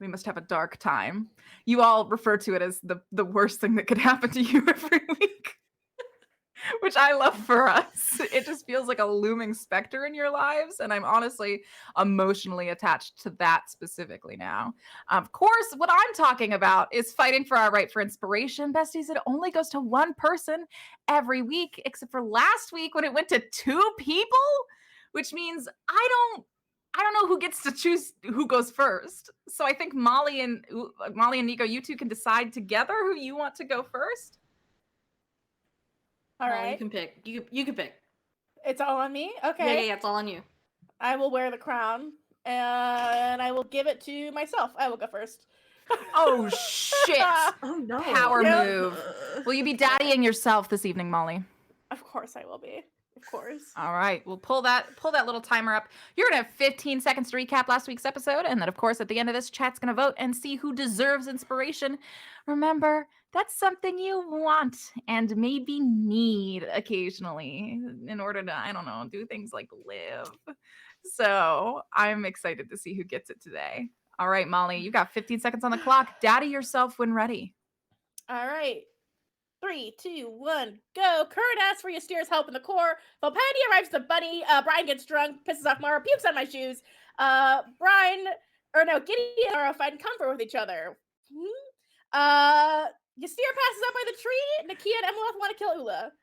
must have a dark time. You all refer to it as the worst thing that could happen to you every week, which I love for us. It just feels like a looming specter in your lives, and I'm honestly emotionally attached to that specifically now. Of course, what I'm talking about is fighting for our right for inspiration. Besties, it only goes to one person every week, except for last week when it went to 2 people, which means I don't know who gets to choose who goes first. So I think Molly and Nico, you two can decide together who you want to go first. All Molly, right. you can pick. You can pick. It's all on me? Okay. Yeah, it's all on you. I will wear the crown, and I will give it to myself. I will go first. Oh, shit. Oh, no. Power Yep. move. Will you be daddying yourself this evening, Molly? Of course I will be. Of course. All right, we'll pull that little timer up. You're gonna have 15 seconds to recap last week's episode, and then of course at the end of this, chat's gonna vote and see who deserves inspiration. Remember, that's something you want and maybe need occasionally in order to, I don't know, do things like live. So I'm excited to see who gets it today. All right, Molly, you got 15 seconds on the clock. Daddy yourself when ready. All right. 3, 2, 1, go. Current asks for Ystera's help in the core. Valpione arrives at the bunny. Brian gets drunk, pisses off Mara, pukes on my shoes. Gideon and Oola find comfort with each other. Ystera passes out by the tree. Nikia and Emily want to kill Oola.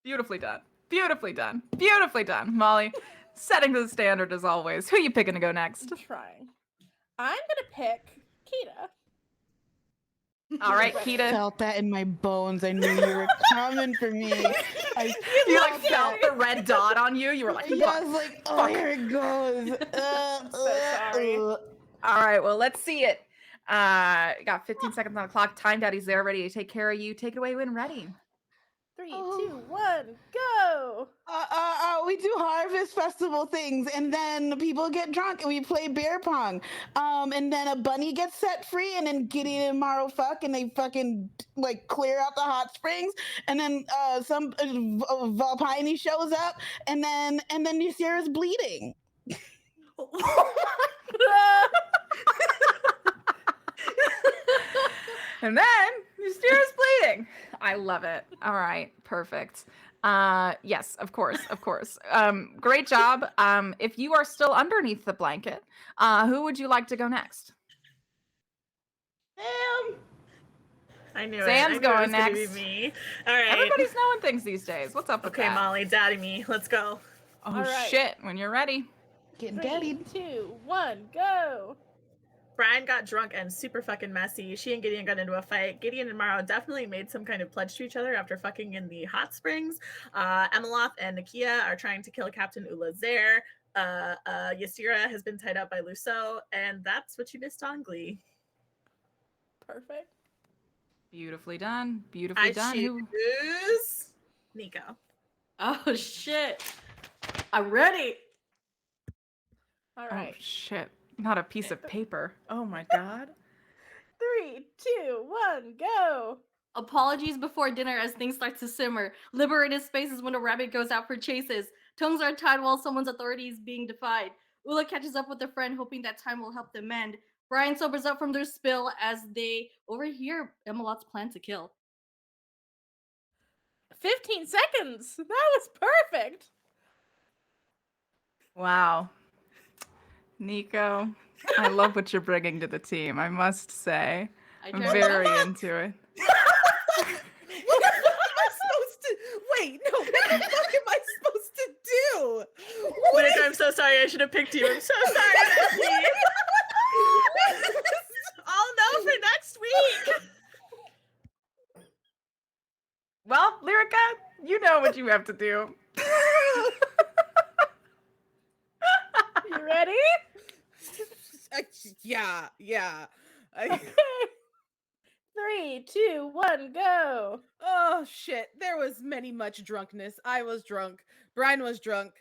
Beautifully done. Beautifully done. Beautifully done, Molly. Setting the standard as always. Who are you picking to go next? I'm trying. I'm gonna pick Kita. All right, I Kita. felt that in my bones. I knew you were coming for me. You like felt the red dot on you. You were like, yeah, I was like, oh, here it goes. So sorry. All right, well, let's see it. Got 15 seconds on the clock. Time Daddy's there, ready to take care of you. Take it away when ready. 3, 2, 1, go. We do harvest festival things, and then people get drunk, and we play beer pong. And then a bunny gets set free, and then Gideon and Maro fuck, and they fucking like clear out the hot springs, and then some Valpione shows up, and then Ystera's bleeding. And then Ystera's bleeding. I love it. All right, perfect. Yes, of course. Great job. If you are still underneath the blanket, who would you like to go next? I knew Sam's it. going Gonna be next. me. All right. Everybody's knowing things these days. What's up with Okay, that? Molly, daddy me. Let's go. Oh, All right. shit. When you're ready. Getting 3, daddied. 2, 1, go. Brian got drunk and super fucking messy. She and Gideon got into a fight. Gideon and Maro definitely made some kind of pledge to each other after fucking in the hot springs. Emmeloth and Nikia are trying to kill Captain Oola Zare. Ystera has been tied up by Luceau, and that's what you missed on Glee. Perfect. Beautifully done. Beautifully done. choose Nico. Oh shit! I'm ready. All right. Oh, shit. Not a piece of paper. Oh, my God. 3, 2, 1, go. Apologies before dinner as things start to simmer. Liberated spaces when a rabbit goes out for chases. Tongues are tied while someone's authority is being defied. Oola catches up with a friend, hoping that time will help them mend. Brian sobers up from their spill as they overhear Emmeloth's plan to kill. 15 seconds. That was perfect. Wow. Nico, I love what you're bringing to the team, I must say. I'm very into it. What am I supposed to? Wait, no. What the fuck am I supposed to do? What Nick, I'm so sorry. I should have picked you. I'm so sorry. I'll know for next week. Well, Lyrica, you know what you have to do. You ready? Yeah. Okay. 3, 2, 1, go. Oh shit! There was much drunkenness. I was drunk. Brian was drunk.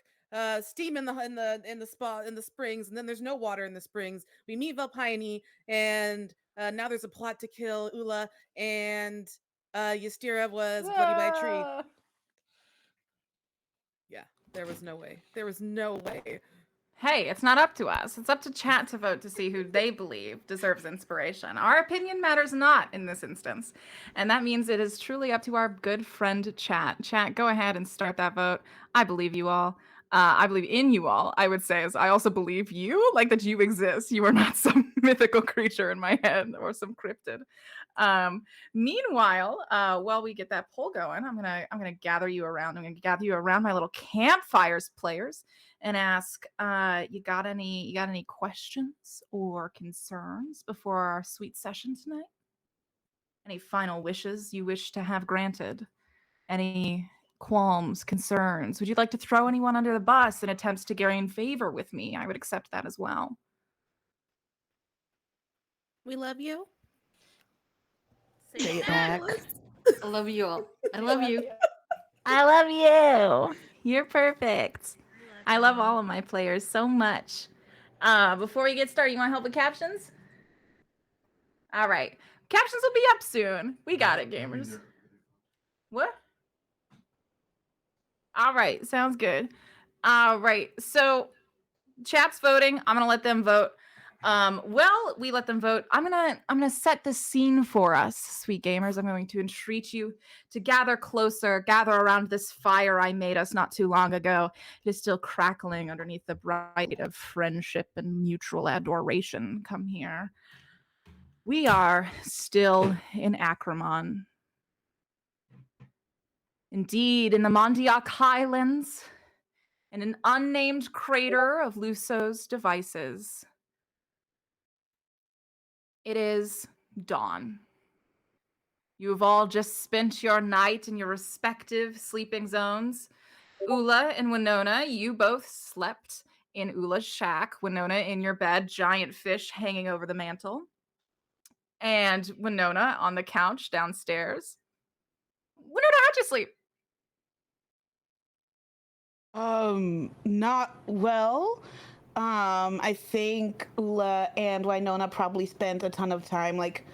Steam in the spa in the springs, and then there's no water in the springs. We meet Valpione, and now there's a plot to kill Oola, and Ystera was bloody by a tree. Ah. Yeah, there was no way. There was no way. Hey, it's not up to us. It's up to chat to vote to see who they believe deserves inspiration. Our opinion matters not in this instance. And that means it is truly up to our good friend chat. Chat, go ahead and start that vote. I believe you all. I believe in you all, I would say, as I also believe you, like that you exist. You are not some mythical creature in my head or some cryptid. Meanwhile, while we get that poll going, I'm gonna gather you around. I'm gonna gather you around my little campfires, players, and ask, you got any questions or concerns before our sweet session tonight? Any final wishes you wish to have granted? Any qualms, concerns? Would you like to throw anyone under the bus in attempts to gain favor with me? I would accept that as well. We love you. Say it back. I love you all. I love you. I love you. You're perfect. I love all of my players so much. Before we get started, you want help with captions? All right. Captions will be up soon. We got it, gamers. What? All right. Sounds good. All right. So chat's voting. I'm gonna let them vote. Well, we let them vote. I'm gonna set the scene for us, sweet gamers. I'm going to entreat you to gather closer, gather around this fire I made us not too long ago. It is still crackling underneath the bright of friendship and mutual adoration. Come here. We are still in Acramon. Indeed, in the Mondiac Highlands, in an unnamed crater of Luso's devices. It is dawn. You have all just spent your night in your respective sleeping zones. Oola and Winona, you both slept in Oola's shack. Winona in your bed, giant fish hanging over the mantle. And Winona on the couch downstairs. Winona, how'd you sleep? Not well. I think Ula and Winona probably spent a ton of time like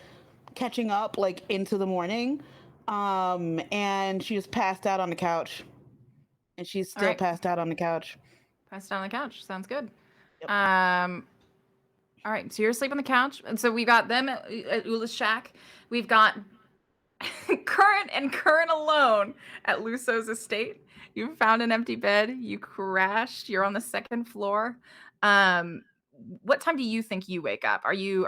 catching up like into the morning. And she just passed out on the couch. And she's still right. passed out on the couch. Passed out on the couch. Sounds good. Yep. All right, so you're asleep on the couch. And so we've got them at Oola's shack. We've got Current and Current alone at Luso's estate. You found an empty bed. You crashed. You're on the second floor. What time do you think you wake up? Are you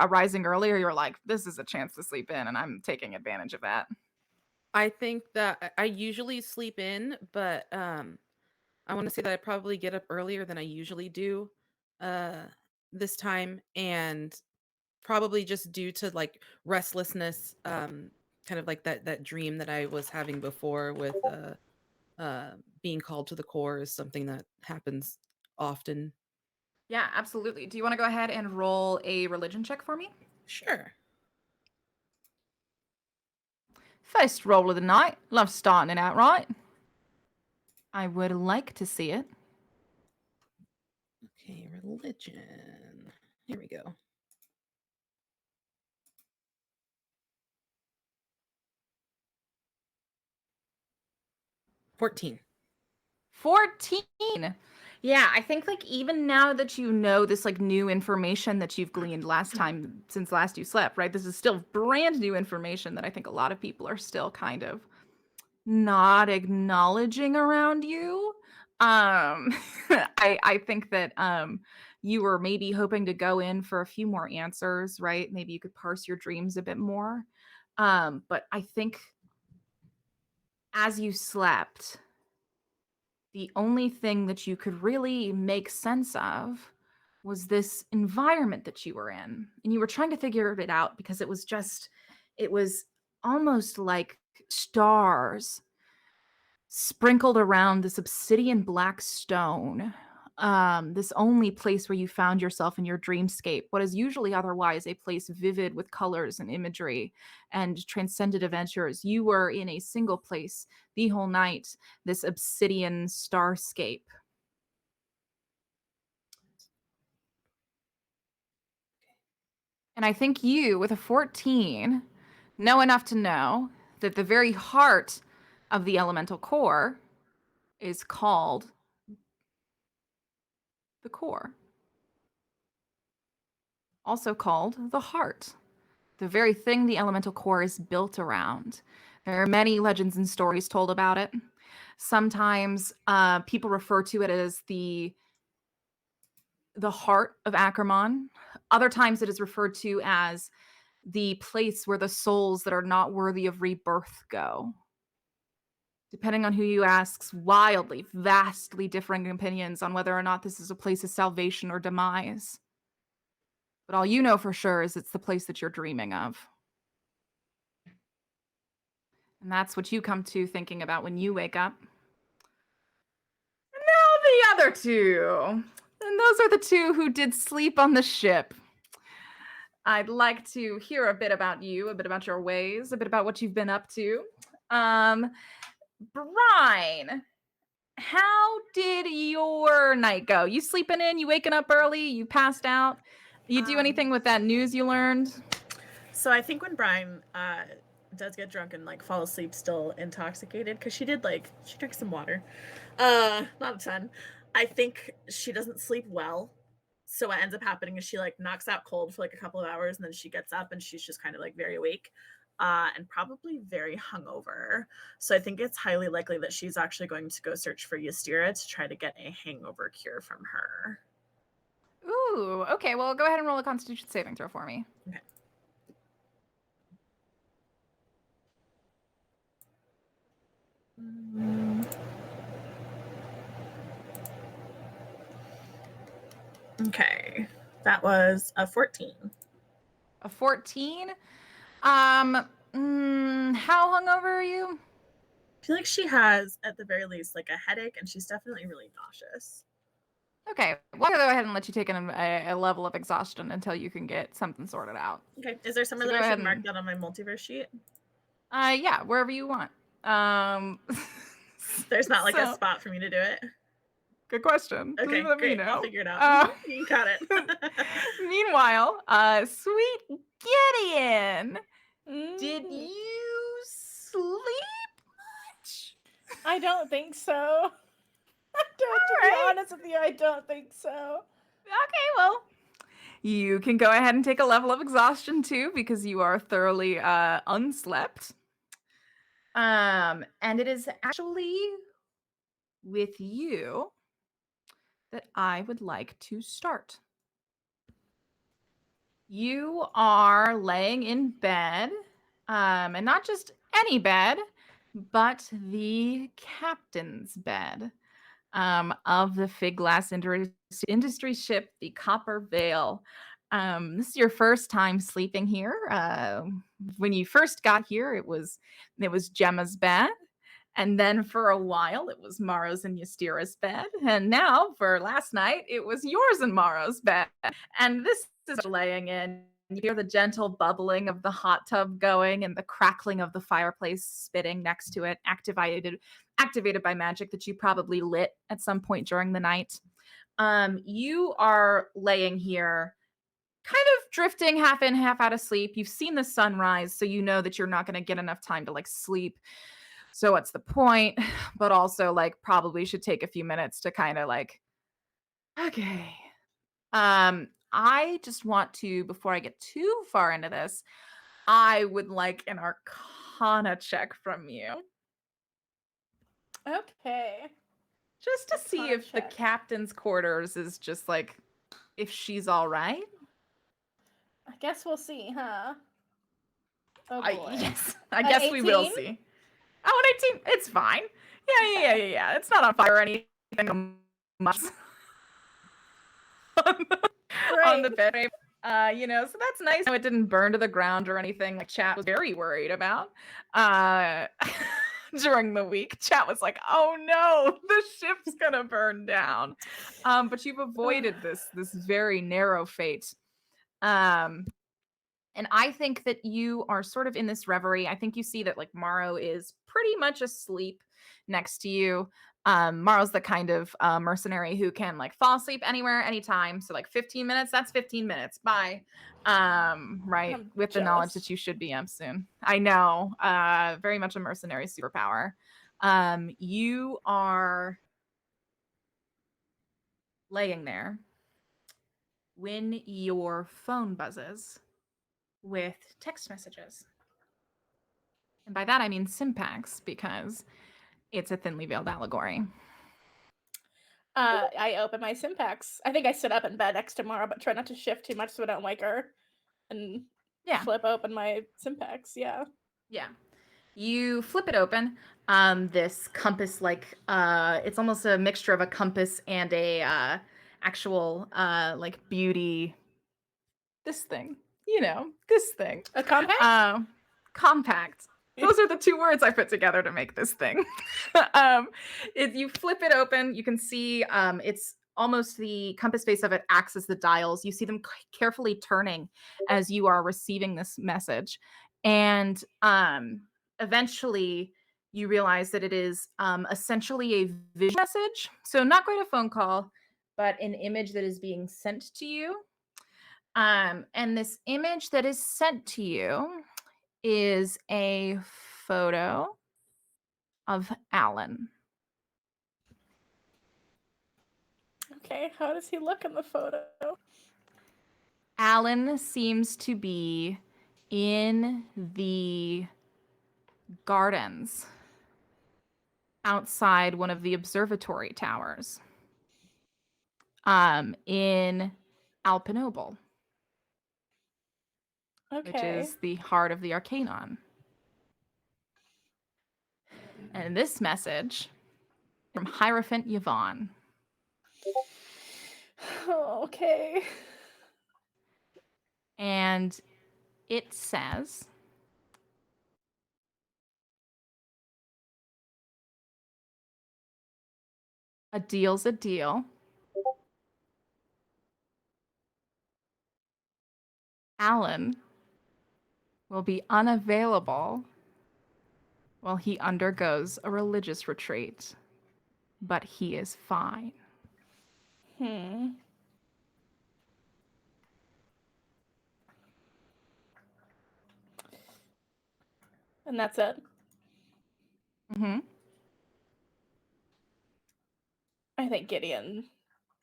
rising early, or you're like, this is a chance to sleep in, and I'm taking advantage of that? I think that I usually sleep in, but I want to say that I probably get up earlier than I usually do uh this time, and probably just due to like restlessness, kind of like that dream that I was having before with being called to the core is something that happens often. Yeah, absolutely. Do you want to go ahead and roll a religion check for me? Sure. First roll of the night. Love starting it out right. I would like to see it. Okay, religion. Here we go. $14. 14. Yeah, I think like even now that you know this like new information that you've gleaned last time since last you slept, right? This is still brand new information that I think a lot of people are still kind of not acknowledging around you. I think that you were maybe hoping to go in for a few more answers, right? Maybe you could parse your dreams a bit more. But I think as you slept, the only thing that you could really make sense of was this environment that you were in. And you were trying to figure it out because it was almost like stars sprinkled around this obsidian black stone. This only place where you found yourself in your dreamscape, what is usually otherwise a place vivid with colors and imagery and transcendent adventures. You were in a single place the whole night, this obsidian starscape. And I think you, with a 14, know enough to know that the very heart of the elemental core is called the core, also called the heart, the very thing the elemental core is built around. There are many legends and stories told about it. Sometimes people refer to it as the heart of Ackerman. Other times it is referred to as the place where the souls that are not worthy of rebirth go. Depending on who you ask, wildly, vastly differing opinions on whether or not this is a place of salvation or demise. But all you know for sure is it's the place that you're dreaming of. And that's what you come to thinking about when you wake up. And now the other two. And those are the two who did sleep on the ship. I'd like to hear a bit about you, a bit about your ways, a bit about what you've been up to. Brine, how did your night go? You sleeping in? You waking up early? You passed out? You do anything with that news you learned? So I think when Brian does get drunk and like fall asleep still intoxicated, because she drank some water, not a ton. I think she doesn't sleep well. So what ends up happening is she like knocks out cold for like a couple of hours, and then she gets up and she's just kind of like very awake and probably very hungover. So I think it's highly likely that she's actually going to go search for Ystera to try to get a hangover cure from her. Ooh, okay. Well, go ahead and roll a Constitution saving throw for me. Okay. Okay, that was a 14. A 14? How hungover are you? I feel like she has, at the very least, like a headache, and she's definitely really nauseous. Okay, well, I'll go ahead and let you take a level of exhaustion until you can get something sorted out. Okay, is there somewhere that I should mark that on my multiverse sheet? Yeah, wherever you want. There's not like a spot for me to do it. Good question. Okay, Let great. me know. I'll figure it out. You got it. Meanwhile, sweet Gideon, did you sleep much? I don't think so. To be honest with you, I don't think so. Okay, well, you can go ahead and take a level of exhaustion too, because you are thoroughly unslept. And it is actually with you that I would like to start. You are laying in bed, and not just any bed, but the captain's bed of the Fig Glass Industry ship, the Copper Veil. This is your first time sleeping here. When you first got here, it was Gemma's bed. And then for a while, it was Maro's and Ystera's bed. And now, for last night, it was yours and Maro's bed. And this is laying in. You hear the gentle bubbling of the hot tub going and the crackling of the fireplace spitting next to it, activated by magic that you probably lit at some point during the night. You are laying here kind of drifting half in, half out of sleep. You've seen the sunrise, so you know that you're not going to get enough time to like sleep. So what's the point? But also like probably should take a few minutes to kind of like, okay. I just want to, before I get too far into this, I would like an Arcana check from you. Okay. Just to see if the captain's quarters is just like, if she's all right. I guess we'll see, huh? Oh boy. Yes, I guess 18? we will see. Oh, an 18. It's fine. Yeah. It's not on fire or anything. On the bed frame. So that's nice. No, it didn't burn to the ground or anything like chat was very worried about. During the week, chat was like, oh no, the ship's gonna burn down. But you've avoided this very narrow fate. And I think that you are sort of in this reverie. I think you see that like Maro is pretty much asleep next to you. Maro's the kind of mercenary who can like fall asleep anywhere, anytime. So like 15 minutes, that's 15 minutes. Bye. Right. I'm With the knowledge jealous. that you should be up soon. I know. Very much a mercenary superpower. You are laying there when your phone buzzes with text messages. And by that I mean Sympax, because it's a thinly veiled allegory. I open my Sympax. I think I sit up in bed next to Mara, but try not to shift too much so I don't wake her. And flip open my Sympax. Yeah. Yeah. You flip it open. This compass, like it's almost a mixture of a compass and a actual like beauty. This thing, this thing. A compact? Compact. Those are the two words I put together to make this thing. If you flip it open, you can see it's almost the compass face of it acts as the dials. You see them carefully turning as you are receiving this message. And eventually you realize that it is essentially a vision message. So not quite a phone call, but an image that is being sent to you. And this image that is sent to you is a photo of Alan. Okay, how does he look in the photo? Alan seems to be in the gardens outside one of the observatory towers in Alpenoble, which Okay. is the heart of the Arcanon. And this message from Hierophant Yvonne. Oh, okay. And it says, a deal's a deal. Alan will be unavailable while he undergoes a religious retreat, but he is fine. And that's it. Mm-hmm. I think Gideon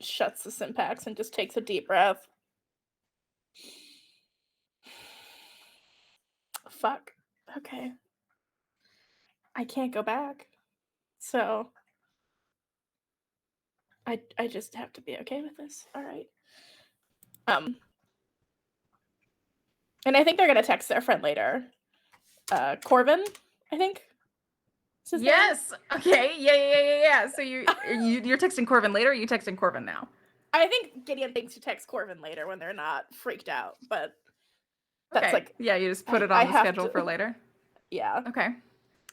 shuts the Sympax and just takes a deep breath. Fuck. Okay. I can't go back. So I just have to be okay with this. All right. And I think they're gonna text their friend later. Corvin, I think. Is his name? Yes. Okay. Yeah. So you're texting Corvin later, or are you texting Corvin now? I think Gideon thinks to text Corvin later when they're not freaked out, but that's Okay. like Yeah, you just put it on the schedule for later. Yeah. Okay.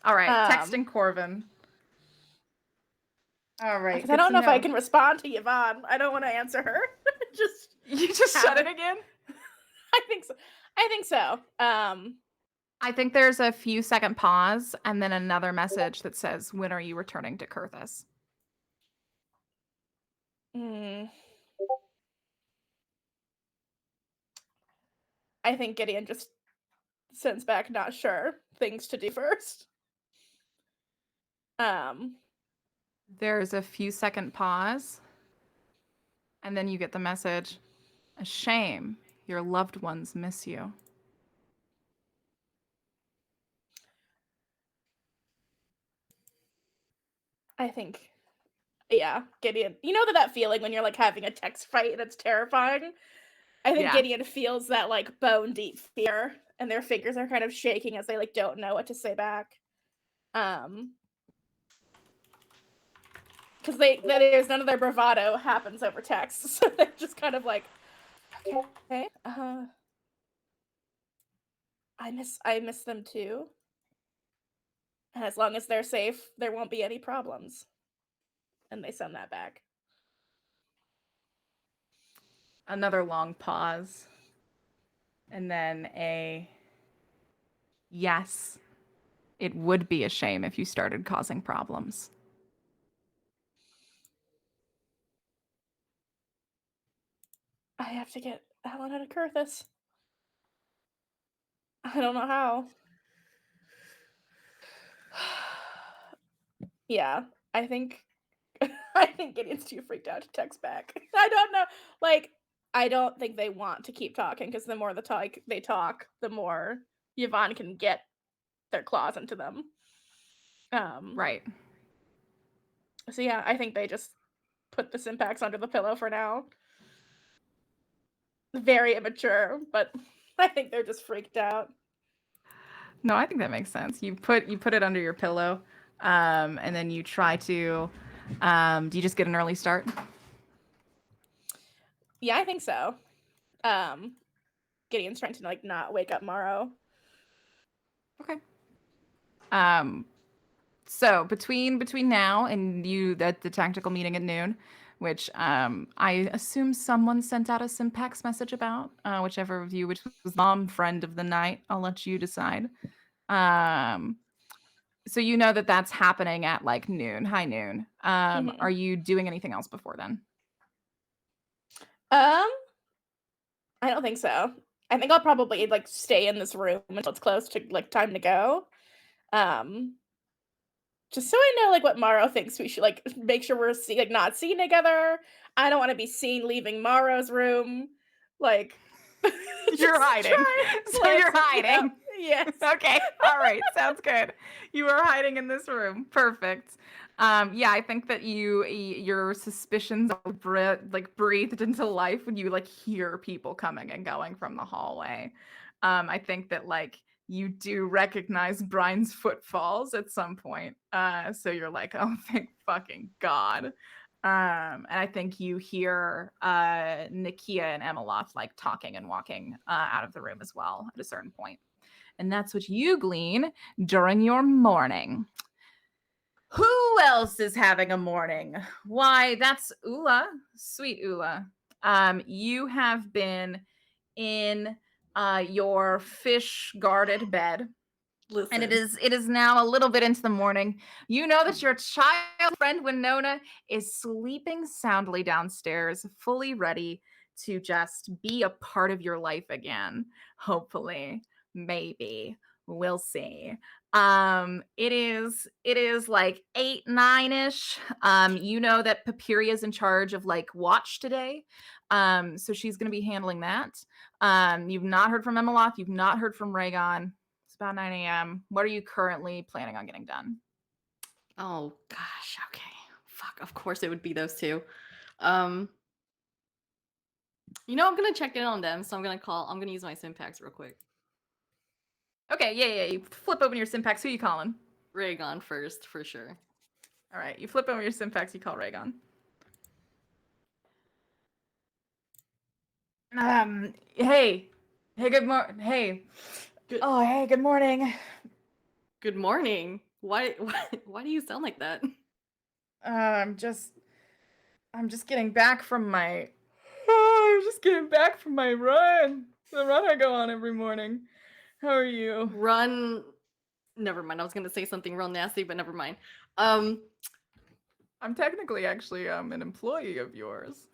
All right. Texting Corvin. All right. Because I don't know if I can respond to Yvonne. I don't want to answer her. You just shut it again? I think so. I think there's a few second pause and then another message that says, when are you returning to Kurthus? I think Gideon just sends back not sure things to do first. There's a few second pause and then you get the message, a shame your loved ones miss you. I think, yeah, Gideon. You know that feeling when you're like having a text fight and it's terrifying? I think Gideon feels that like bone deep fear, and their fingers are kind of shaking as they like don't know what to say back. Because there's none of their bravado happens over text, so they're just kind of like, okay, I miss them too. And as long as they're safe, there won't be any problems. And they send that back. Another long pause. And then a yes, it would be a shame if you started causing problems. I have to get Alan out of Kurthus. I don't know how. Yeah, I think I think Gideon's too freaked out to text back. I don't know. Like, I don't think they want to keep talking because the more they talk, the more Yvonne can get their claws into them. Right. So yeah, I think they just put the Simpacts under the pillow for now. Very immature, but I think they're just freaked out. No, I think that makes sense. You put it under your pillow, and then you try to. Do you just get an early start? Yeah, I think so. Gideon's trying to like not wake up Morrow. Okay. So between now and the tactical meeting at noon, which I assume someone sent out a Simpax message about, whichever of you, which was mom friend of the night, I'll let you decide. So you know that that's happening at like noon, high noon. Are you doing anything else before then? I don't think so. I think I'll probably like stay in this room until it's close to like time to go. Just so I know like what Morrow thinks we should like make sure we're not seen together. I don't want to be seen leaving Morrow's room. Like You're hiding. So you're hiding. Yes. Okay. All right. Sounds good. You are hiding in this room. Perfect. Yeah, I think that your suspicions are breathed into life when you like hear people coming and going from the hallway. I think that like you do recognize Brian's footfalls at some point. So you're like, oh, thank fucking God. And I think you hear Nikia and Emeloth like talking and walking out of the room as well at a certain point. And that's what you glean during your morning. Who else is having a morning? Why, that's Oola, sweet Oola. You have been in your fish guarded bed. Listen. And it is now a little bit into the morning. You know that your child friend Winona is sleeping soundly downstairs, fully ready to just be a part of your life again. Hopefully, maybe we'll see. It is like 8, 9-ish. You know that Papiria's in charge of like watch today. So she's gonna be handling that. You've not heard from Emeloth, you've not heard from Rhaegon. It's about 9 a.m. What are you currently planning on getting done? Oh gosh, okay. Fuck, of course it would be those two. You know, I'm gonna check in on them, so I'm gonna use my Simpax real quick. Okay, yeah. You flip open your Simpax. Who you calling? Rhaegon first, for sure. All right, you flip over your Simpax. You call Rhaegon. Hey, good morning. Hey. Oh, hey, good morning. Good morning. Why do you sound like that? I'm just getting back from my run. The run I go on every morning. How are you? Run. Never mind. I was gonna say something real nasty, but never mind. I'm technically actually an employee of yours.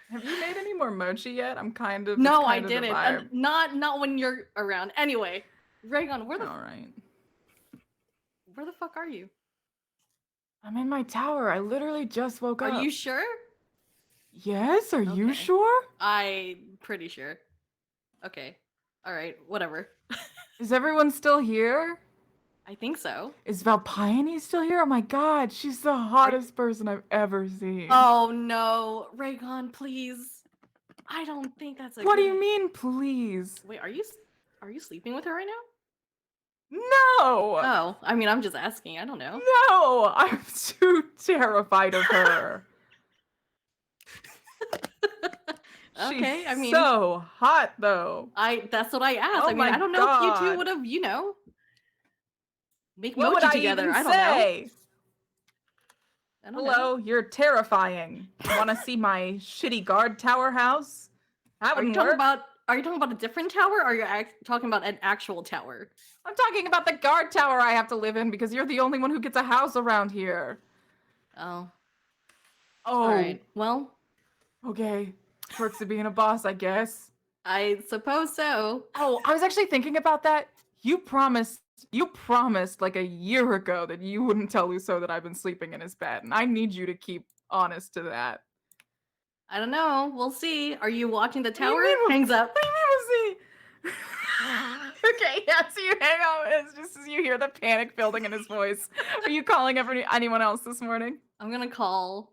Have you made any more mochi yet? I'm kind of No, I didn't. Not when you're around. Anyway, Rhaegon, all right. Where the fuck are you? I'm in my tower. I literally just woke up. Are you sure? Yes, are you Okay. sure? I'm pretty sure. Okay. All right, whatever. Is everyone still here? I think so. Is Valpione still here? Oh my god, she's the hottest person I've ever seen. Oh no, Rhaegon, please. I don't think that's a What do good- you mean, please? Wait, are you sleeping with her right now? No! Oh, I mean, I'm just asking. I don't know. No! I'm too terrified of her. Okay, She's I mean, so hot though. that's what I asked. Oh I mean, my I don't know if you two God. would have, make What mochi would I together. even I don't say? know. I don't know. Hello, you're terrifying. Want to see my shitty guard tower house? That Are you wouldn't talking work. about a different tower, or are you talking about an actual tower? I'm talking about the guard tower I have to live in because you're the only one who gets a house around here. Oh. Oh. All right. Well, Okay. Perks of being a boss, I guess. I suppose so. Oh, I was actually thinking about that. You promised You promised like a year ago that you wouldn't tell Lusso that I've been sleeping in his bed, and I need you to keep honest to that. I don't know. We'll see. Are you watching the What do you tower? mean we'll- Hangs up. What do you mean we'll see? Okay, yeah, so you hang up as just as you hear the panic building in his voice. Are you calling anyone else this morning? I'm gonna call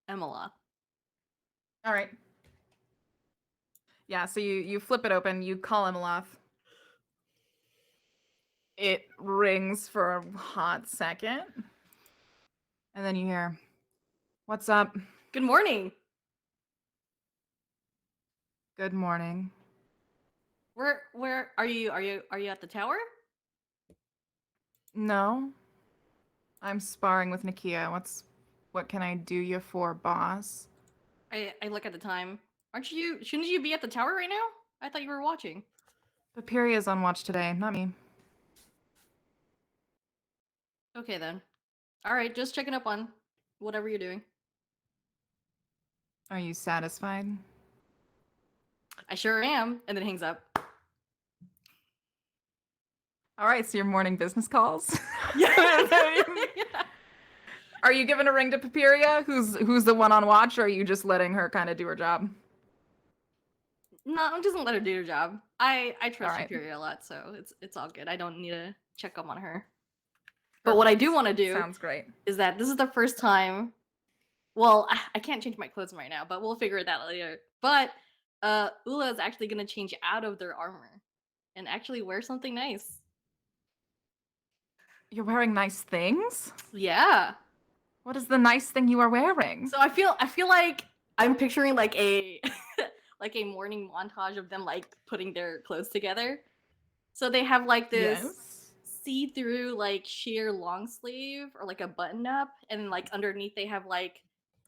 Emila. All right. Yeah, so you flip it open, you call Emmeloff. It rings for a hot second. And then you hear, "What's up? Good morning. Good morning." Where are you? Are you at the tower? No. I'm sparring with Nikia. What can I do you for, boss? I look at the time. Shouldn't you be at the tower right now? I thought you were watching. Papiria's on watch today, not me. Okay then. All right, just checking up on whatever you're doing. Are you satisfied? I sure am. And then hangs up. All right, so your morning business calls. Yeah. Are you giving a ring to Papiria, who's the one on watch, or are you just letting her kind of do her job? No, I'm just gonna let her do her job. I trust Alright. Superior a lot, so it's all good. I don't need to check up on her. But what I do want to do Sounds great. is that this is the first time. Well, I can't change my clothes right now, but we'll figure it out later. But Oola is actually gonna change out of their armor and actually wear something nice. You're wearing nice things? Yeah. What is the nice thing you are wearing? So I feel like I'm picturing like a like a morning montage of them like putting their clothes together. So they have like this Yes. see-through like sheer long sleeve or like a button up, and like underneath they have like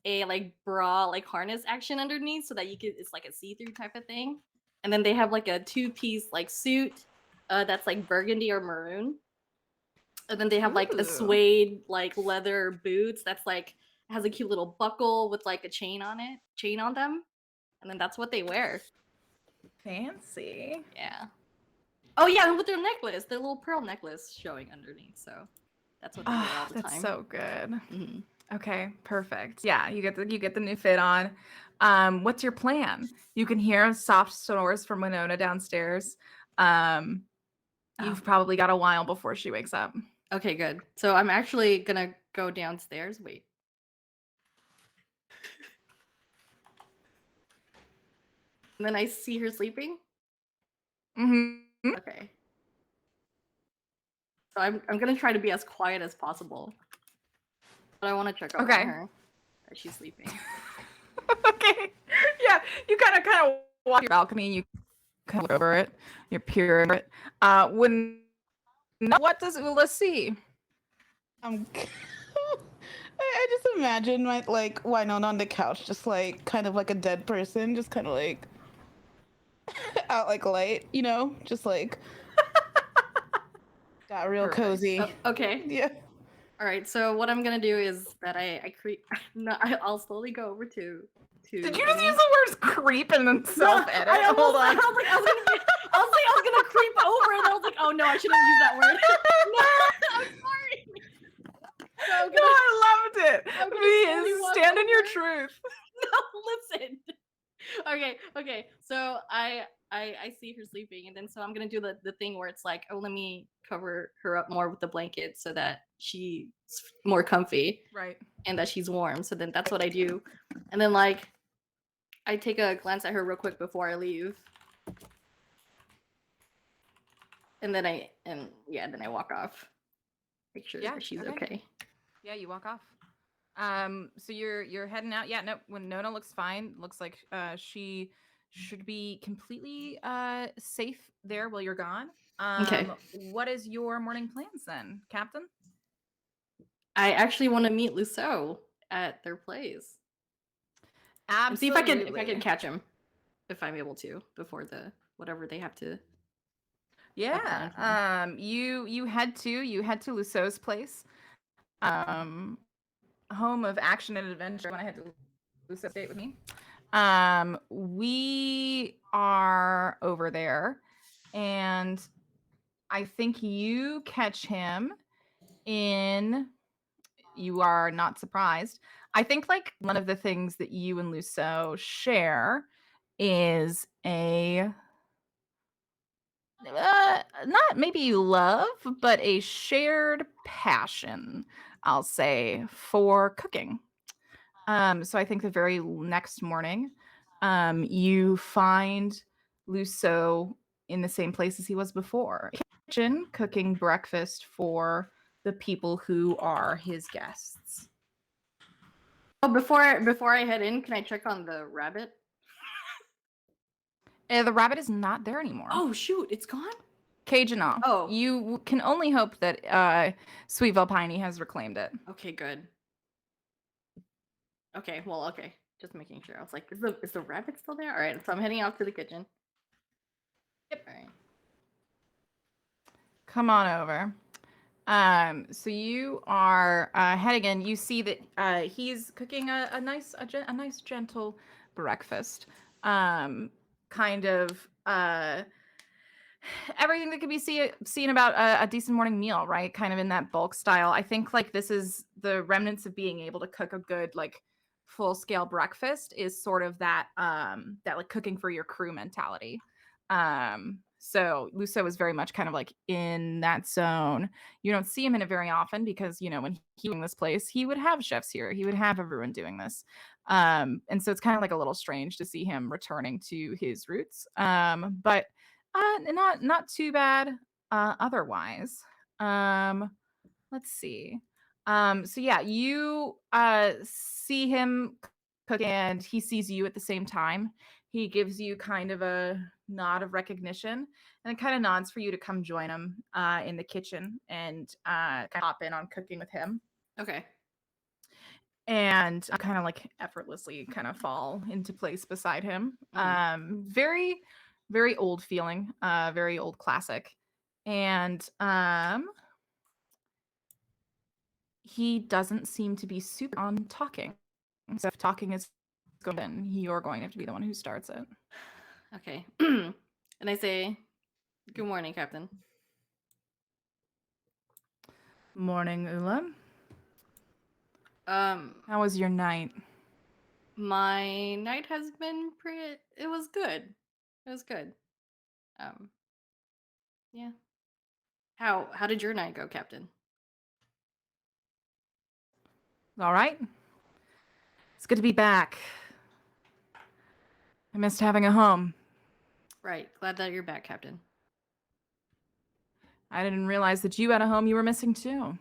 a like bra like harness action underneath so that it's like a see-through type of thing. And then they have like a two-piece like suit that's like burgundy or maroon. And then they have like Ooh. a suede like leather boots that's like has a cute little buckle with like a chain on them. And then that's what they wear. Fancy. Yeah. Oh yeah, and with their necklace, their little pearl necklace showing underneath. So that's what they wear all the That's time. so good. Mhm. Okay, perfect. Yeah, you get the new fit on. What's your plan? You can hear soft snores from Winona downstairs. You've probably got a while before she wakes up. Okay, good. So I'm actually gonna go downstairs. Wait. And then I see her sleeping. Mm-hmm. Okay. So I'm gonna try to be as quiet as possible. But I want to check up Okay. on her as she's sleeping. Okay. Yeah, you kind of walk your balcony. You kind of look over it. You're peering it. What does Oola see? I just imagine my like Winona on the couch, just like kind of like a dead person, just kind of like out like light, you know, just like got real Perfect. cozy. Oh, okay. Yeah. All right. So what I'm gonna do is that I creep. No, I'll slowly go over to. Did you just use the words creep and then self-edit? Hold on. I was gonna creep over, and I was like, oh no, I shouldn't use that word. No, I'm sorry. So I'm No, gonna, I loved it. I'm gonna slowly Please walk stand in your over. truth. no, listen. Okay. So I see her sleeping, and then so I'm gonna do the thing where it's like, oh, let me cover her up more with the blanket so that she's more comfy Right. and that she's warm. So then that's what I do, and then like I take a glance at her real quick before I leave, and then I walk off. Make sure Yeah, that she's okay. okay. Yeah, you walk off. So you're heading out. Yeah, no, when Nona looks fine, looks like she should be completely safe there while you're gone. Okay. What is your morning plans then, Captain? I actually want to meet Lusso at their place. And see Absolutely. if I can catch him, if I'm able to, before the whatever they have to. Yeah. You head to Lusso's place. Home of action and adventure. When I head to Lusso, stay with me. We are over there, and I think you catch him in. You are not surprised. I think like one of the things that you and Lusso share is a not maybe love, but a shared passion, I'll say, for cooking. So I think the very next morning, you find Lusso in the same place as he was before, kitchen, cooking breakfast for the people who are his guests. Oh, before I head in, can I check on the rabbit? The rabbit is not there anymore. Oh shoot, it's gone. Cajun off. Oh. You can only hope that Sweet Valpione has reclaimed it. Okay, good. Okay, well, okay. Just making sure. I was like, is the rabbit still there? All right, so I'm heading out to the kitchen. Yep. All right. Come on over. So you are heading in. You see that he's cooking a nice gentle breakfast. Kind of everything that could be seen about a decent morning meal, right? Kind of in that bulk style. I think like this is the remnants of being able to cook a good like full scale breakfast is sort of that that like cooking for your crew mentality. So Lusso is very much kind of like in that zone. You don't see him in it very often because you know when he was in this place, he would have chefs here, he would have everyone doing this. And so it's kind of like a little strange to see him returning to his roots. But not too bad otherwise. Um, let's see. So yeah, you see him cook and he sees you at the same time. He gives you kind of a nod of recognition and it kind of nods for you to come join him in the kitchen and kind of hop in on cooking with him. Okay. And kind of like effortlessly kind of fall into place beside him. Very, very old feeling, very old classic. And he doesn't seem to be super on talking. So if talking is going, you're going to have to be the one who starts it. Okay. And I say, "Good morning, Captain." Morning, Oola. Um, How was your night? my night has been pretty. It was good. It was good. Um, yeah. How did your night go, Captain? All right. It's good to be back. I missed having a home. Right. Glad that you're back, Captain. I didn't realize that you had a home you were missing too.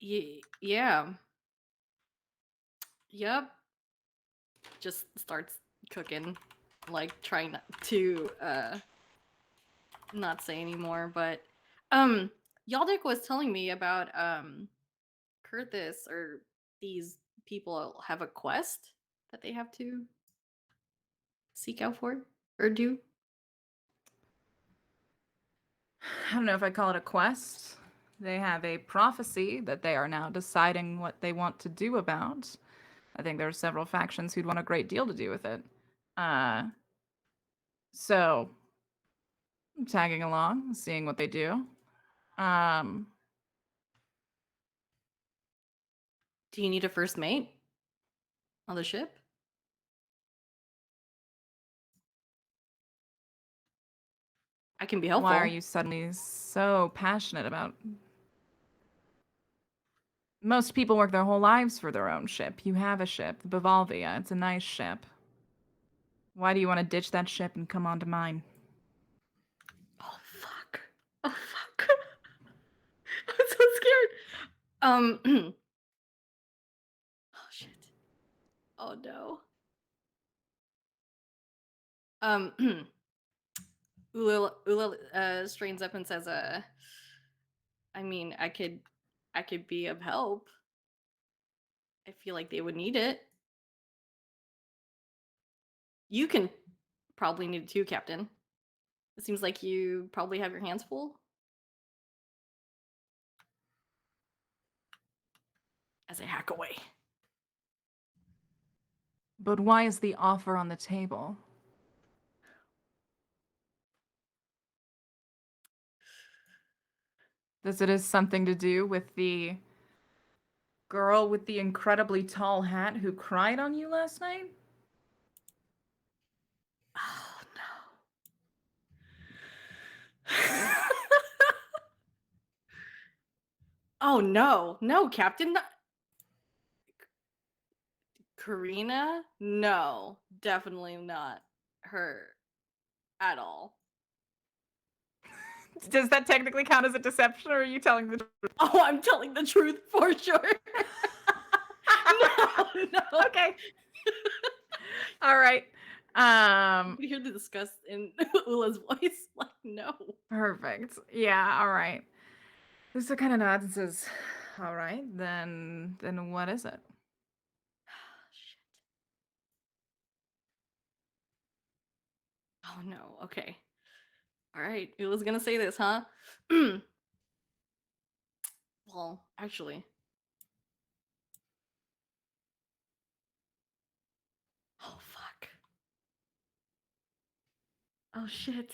Yeah. Yep. Just starts cooking, like trying not to not say anymore. But Yaldic was telling me about Curtis or these people have a quest that they have to seek out for or do. I don't know if I call it a quest. They have a prophecy that they are now deciding what they want to do about. I think there are several factions who'd want a great deal to do with it. So I'm tagging along, seeing what they do. Do you need a first mate on the ship? I can be helpful. Why are you suddenly so passionate about? Most people work their whole lives for their own ship. You have a ship, the Bivalvia. It's a nice ship. Why do you want to ditch that ship and come onto mine? Oh fuck! Oh fuck! I'm so scared. Oh shit. Oh no. Ula straightens up and says, I mean, I could be of help. I feel like they would need it. You can probably need it too, Captain. It seems like you probably have your hands full. As I hack away. But why is the offer on the table? Does it have something to do with the girl with the incredibly tall hat who cried on you last night? Oh no. Oh no. No, Captain. Karina? No, definitely not her at all. Does that technically count as a deception, or are you telling the truth? Oh, I'm telling the truth for sure. No. Okay. All right. You hear the disgust in Ula's voice. Like, no. Perfect. Yeah, all right. Lusa kind of nods and says, all right, then what is it? Shit. Oh no. Okay. All right. Ula's gonna say this, huh? Well, actually. Oh fuck. Oh shit.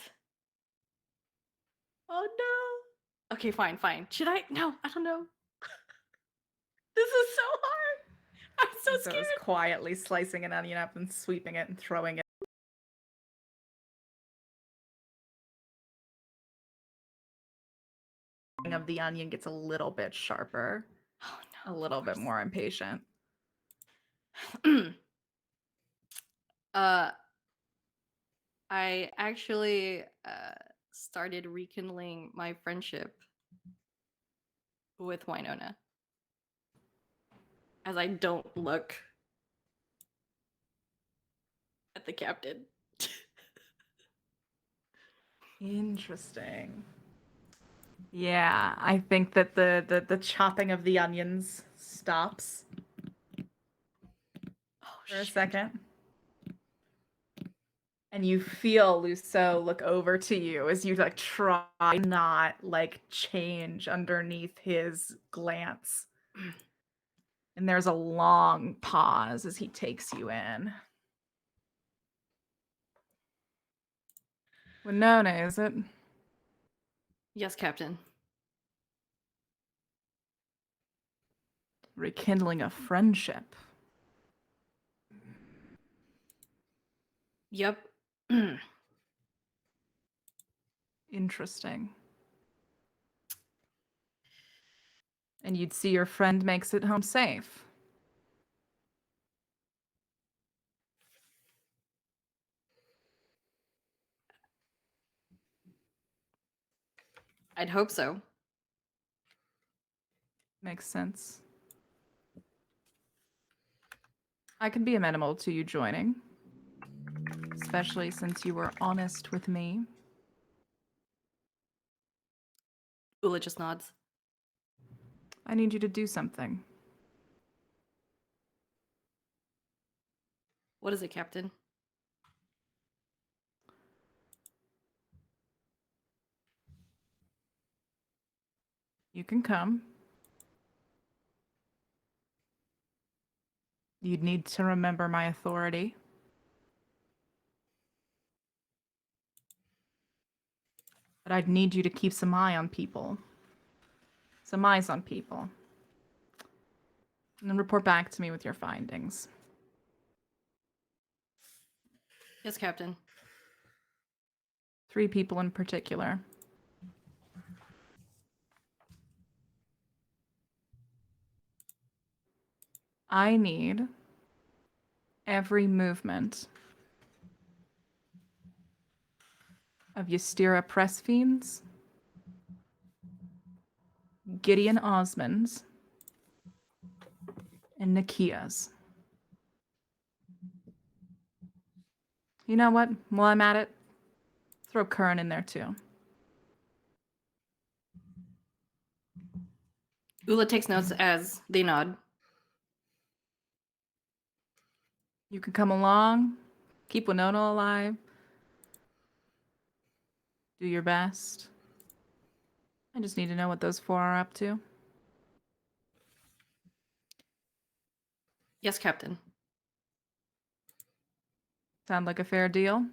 Oh no. Okay, fine. Should I? No, I don't know. This is so hard. I'm so Lusa scared. is quietly slicing an onion up and sweeping it and throwing it. Of the onion gets a little bit sharper, Oh a no. little bit more impatient. I actually started rekindling my friendship with Winona. As I don't look at the captain. Interesting. Yeah, I think that the chopping of the onions stops Oh for a shit. second. And you feel Lusso look over to you as you like try not like change underneath his glance. And there's a long pause as he takes you in. Winona, is it? Yes, Captain. Rekindling a friendship. Yep. Interesting. And you'd see your friend makes it home safe. I'd hope so. Makes sense. I can be amenable to you joining, especially since you were honest with me. Ula just nods. I need you to do something. What is it, Captain? You can come. You'd need to remember my authority. But I'd need you to keep some eye on people. Some eyes on people. And then report back to me with your findings. Yes, Captain. 3 people in particular. I need every movement of Ystera press fiends, Gideon Osmonds, and Nikias. You know what? While I'm at it, throw Current in there too. Ula takes notes as they nod. You can come along, keep Winona alive, do your best. I just need to know what those 4 are up to. Yes, Captain. Sound like a fair deal?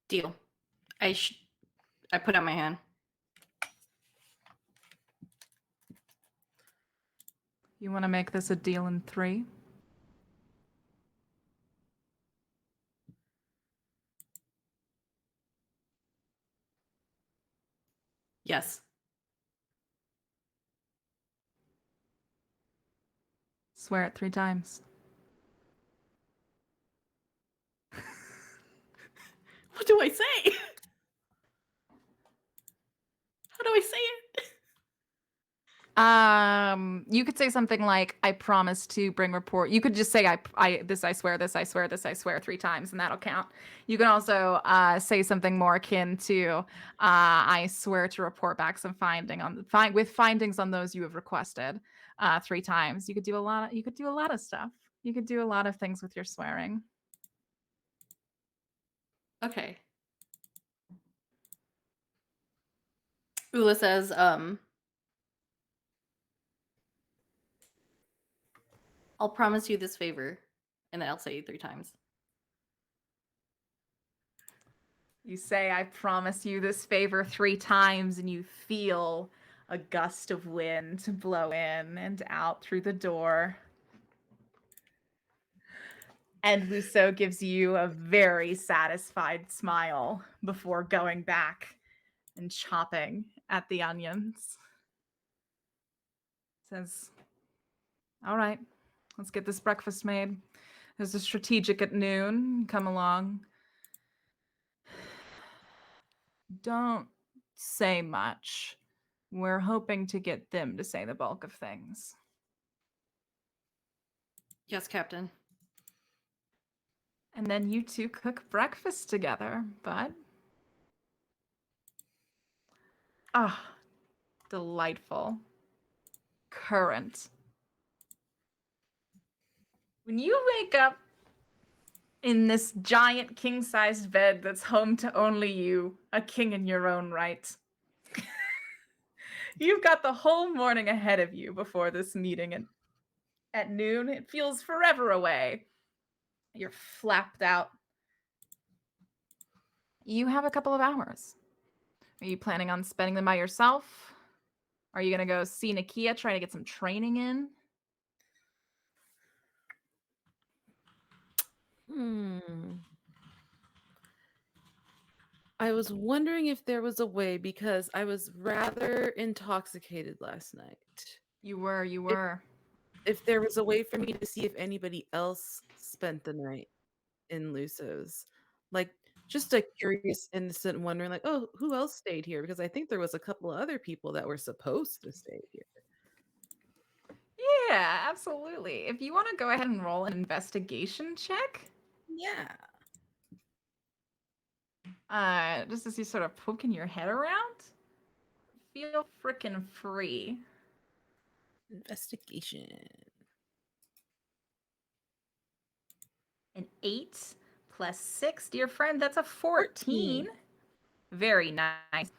Deal. I put out my hand. You want to make this a deal in 3? Yes. Swear it 3 times. What do I say? How do I say it? You could say something like, "I promise to bring report." You could just say, I swear, this, I swear, this, I swear 3 times, and that'll count. You can also say something more akin to, "I swear to report back some with findings on those you have requested." 3 times. You could do a lot of stuff. You could do a lot of things with your swearing. Okay. Oola says, I'll promise you this favor, and then I'll say it 3 times. You say, "I promise you this favor" 3 times, and you feel a gust of wind blow in and out through the door. And Lusso gives you a very satisfied smile before going back and chopping at the onions. Says, "All right, let's get this breakfast made. There's a strategic at noon. Come along. Don't say much. We're hoping to get them to say the bulk of things." Yes, Captain. And then you two cook breakfast together, bud. Ah, delightful. Current. When you wake up in this giant king-sized bed that's home to only you, a king in your own right, you've got the whole morning ahead of you before this meeting at noon. It feels forever away. You're flapped out. You have a couple of hours. Are you planning on spending them by yourself? Are you going to go see Nikia, try to get some training in? I was wondering if there was a way, because I was rather intoxicated last night. You were. If there was a way for me to see if anybody else spent the night in Luso's. Like, just a curious, innocent wondering, like, oh, who else stayed here? Because I think there was a couple of other people that were supposed to stay here. Yeah, absolutely. If you want to go ahead and roll an investigation check, Yeah. just as you sort of poking your head around, feel frickin' free. Investigation. An 8 plus 6, dear friend, that's a 14. Very nice.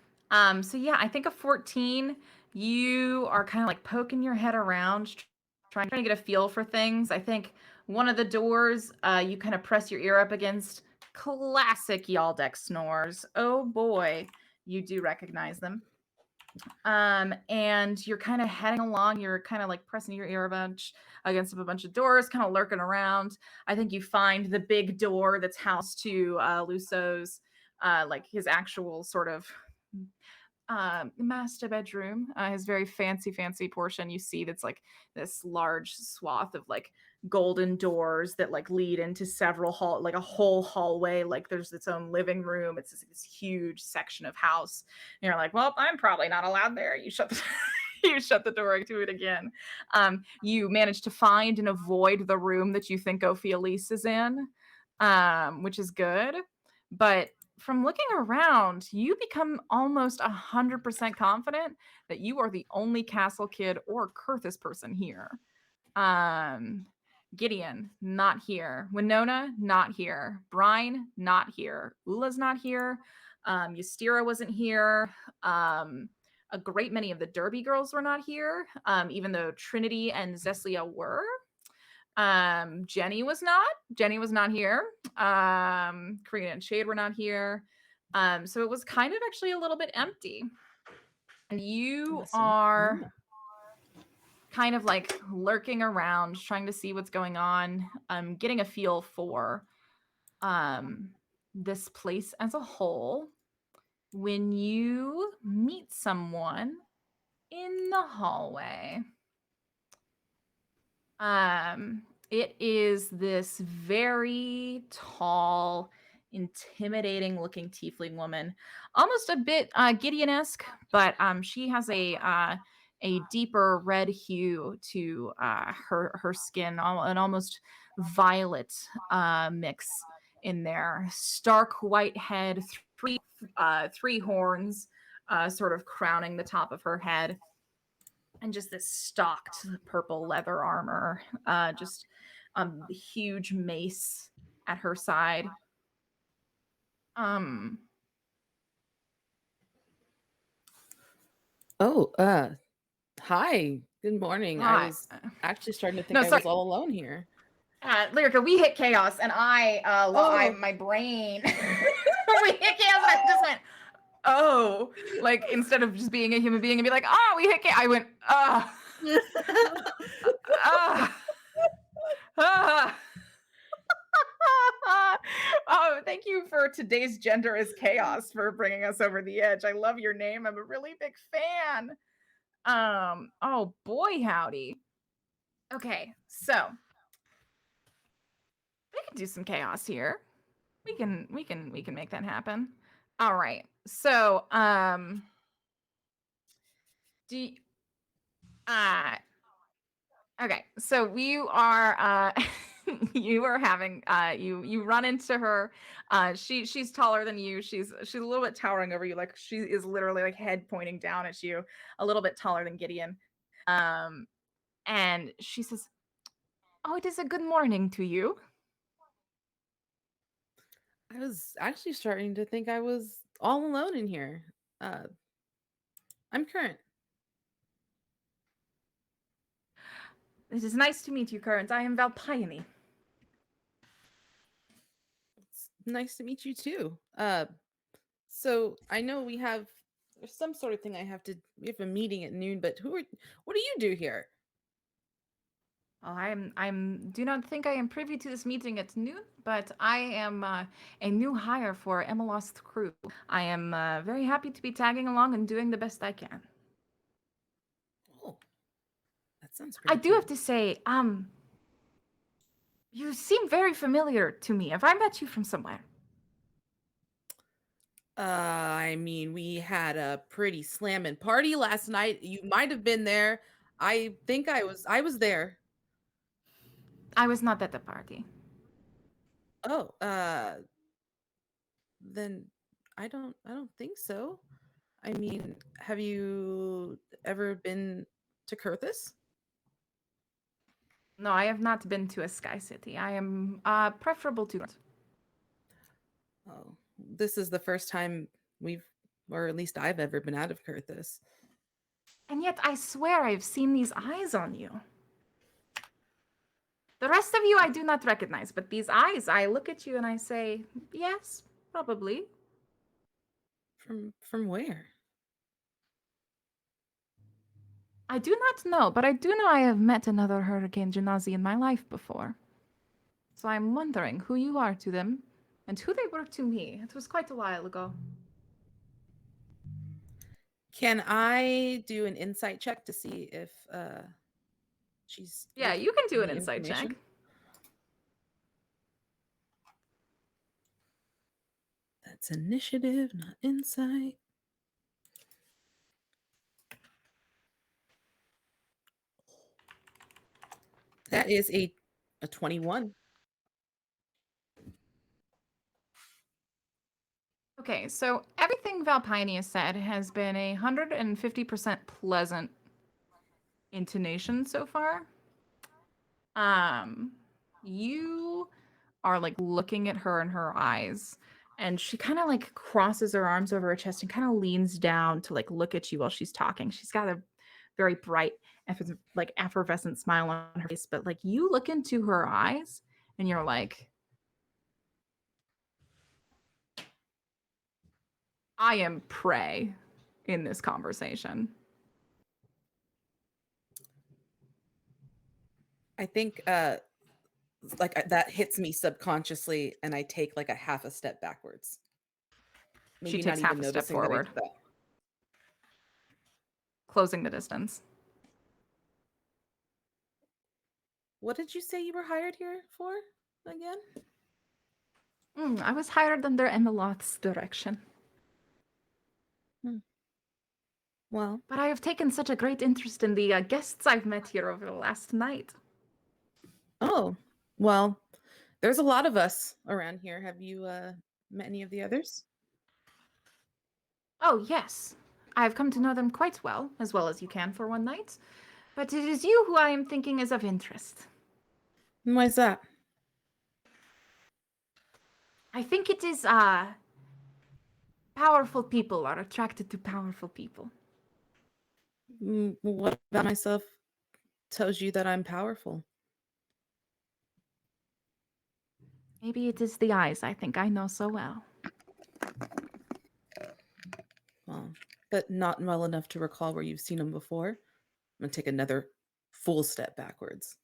So yeah, I think a 14, you are kind of like poking your head around, trying to get a feel for things. I think one of the doors, you kind of press your ear up against. Classic Yaldeck snores. Oh boy, you do recognize them. And you're kind of heading along. You're kind of like pressing your ear against a bunch of doors, kind of lurking around. I think you find the big door that's housed to Lusso's, like his actual sort of master bedroom, his very fancy portion. You see that's like this large swath of like golden doors that like lead into several like a whole hallway. Like there's its own living room. It's this huge section of house. And you're like, well, I'm probably not allowed there. You shut the you shut the door to it again. You manage to find and avoid the room that you think Ophialise is in, which is good. But from looking around, you become almost 100% confident that you are the only castle kid or Kurthus person here. Gideon, not here. Winona, not here. Brine, not here. Oola's not here. Ystera wasn't here. A great many of the Derby girls were not here, even though Trinity and Zeslia were. Jenny was not here. Karina and Shade were not here. So it was kind of actually a little bit empty. And you Listen. are Oh. kind of like lurking around, trying to see what's going on, getting a feel for this place as a whole, when you meet someone in the hallway. It is this very tall, intimidating looking tiefling woman, almost a bit Gideon-esque, but she has a deeper red hue to her skin, an almost violet mix in there. Stark white head, three horns, sort of crowning the top of her head, and just this stocked purple leather armor, just huge mace at her side. Oh, hi. Good morning. I Hi. was actually starting to think No, I sorry. was all alone here. Lyrica, we hit chaos, and I Oh. my brain, we hit chaos, and I just went, oh, like instead of just being a human being and be like, oh, we hit chaos, I went, oh, thank you for today's gender is chaos for bringing us over the edge. I love your name. I'm a really big fan. Oh boy, howdy. Okay, so we can do some chaos here. We can make that happen. All right. So, do you, okay. So we are you are having you run into her. She's taller than you. She's a little bit towering over you. Like she is literally like head pointing down at you, a little bit taller than Gideon. And she says, "Oh, it is a good morning to you." I was actually starting to think I was all alone in here. I'm Current. It is nice to meet you, Current. I am Valpione. It's nice to meet you too. So I know there's some sort of thing we have a meeting at noon, but what do you do here? Oh, do not think I am privy to this meeting at noon, but I am a new hire for Emelos's crew. I am very happy to be tagging along and doing the best I can. Oh, that sounds pretty I do cool. have to say, you seem very familiar to me. Have I met you from somewhere? I mean, we had a pretty slamming party last night. You might have been there. I think I was there. I was not at the party. Oh, then I don't think so. I mean, have you ever been to Kurthis? No, I have not been to a sky city. I am preferable to. Oh, this is the first time or at least I've ever been out of Kurthis. And yet I swear I've seen these eyes on you. The rest of you I do not recognize, but these eyes, I look at you and I say, yes, probably. From where? I do not know, but I do know I have met another Hurricane Genasi in my life before. So I'm wondering who you are to them and who they were to me. It was quite a while ago. Can I do an insight check to see if she's Yeah, giving you can do an me insight check. information? That's initiative, not insight. That is a 21. Okay, so everything Valpione has said has been 150% pleasant intonation so far. You are like looking at her in her eyes, and she kind of like crosses her arms over her chest and kind of leans down to like look at you while she's talking. She's got a very bright, like effervescent smile on her face, but like you look into her eyes and you're like, I am prey in this conversation. I think that hits me subconsciously, and I take like a half a step backwards. She Maybe takes not half even a step noticing that I forward, did that. closing the distance. What did you say you were hired here for again? I was hired under Emmeloth's direction. Well, But I have taken such a great interest in the guests I've met here over the last night. oh, well, there's a lot of us around here. Have you met any of the others? Oh, yes. I have come to know them quite well as you can for one night. But it is you who I am thinking is of interest. And why is that? I think it is, powerful people are attracted to powerful people. What about myself tells you that I'm powerful? Maybe it is the eyes I think I know so well. Well, but not well enough to recall where you've seen them before. I'm gonna take another full step backwards.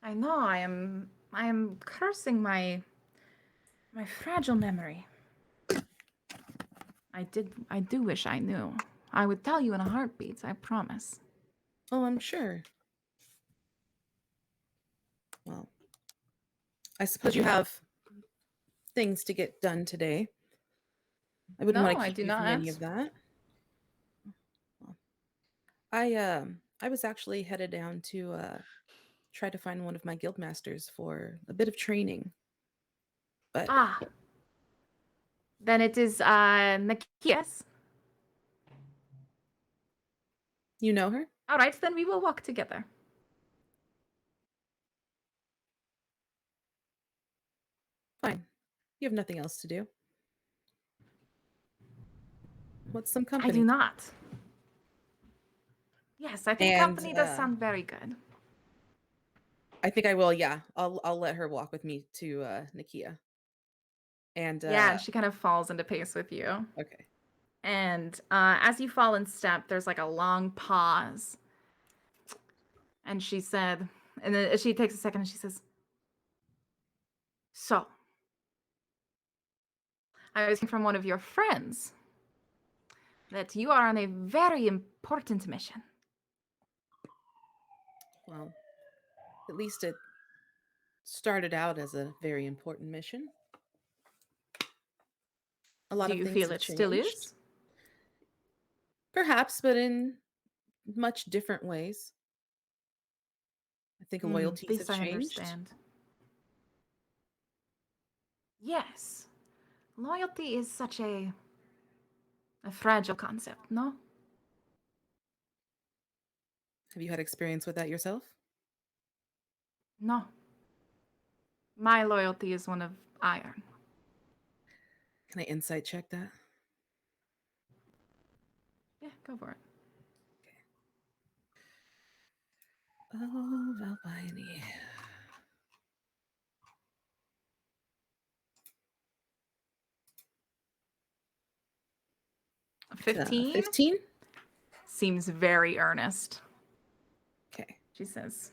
I know I am cursing my fragile memory. I do wish I knew. I would tell you in a heartbeat, I promise. Oh, I'm sure. Well, I suppose you have things to get done today. I wouldn't No, want to I keep do you from any not. of that. Well, I was actually headed down to try to find one of my guild masters for a bit of training. But Ah. Then it is Nikia's. you know her? All right, then we will walk together. Fine. You have nothing else to do. What's some company? I do not. Yes, I think And, company does sound very good. I think I will, yeah. I'll let her walk with me to Nikia. And Yeah, and she kind of falls into pace with you. okay. And as you fall in step, there's like a long pause. And she said, and then she takes a second and she says, "So, I was hearing from one of your friends that you are on a very important mission." Well, at least it started out as a very important mission. A lot Do of you things feel have it still changed. is? Perhaps, but in much different ways. I think loyalties have This I changed. understand. Yes. Loyalty is such a fragile concept, no? Have you had experience with that yourself? No. My loyalty is one of iron. Can I insight check that? Yeah, go for it. Oh, Valpione. 15 15? seems very earnest. Okay. She says,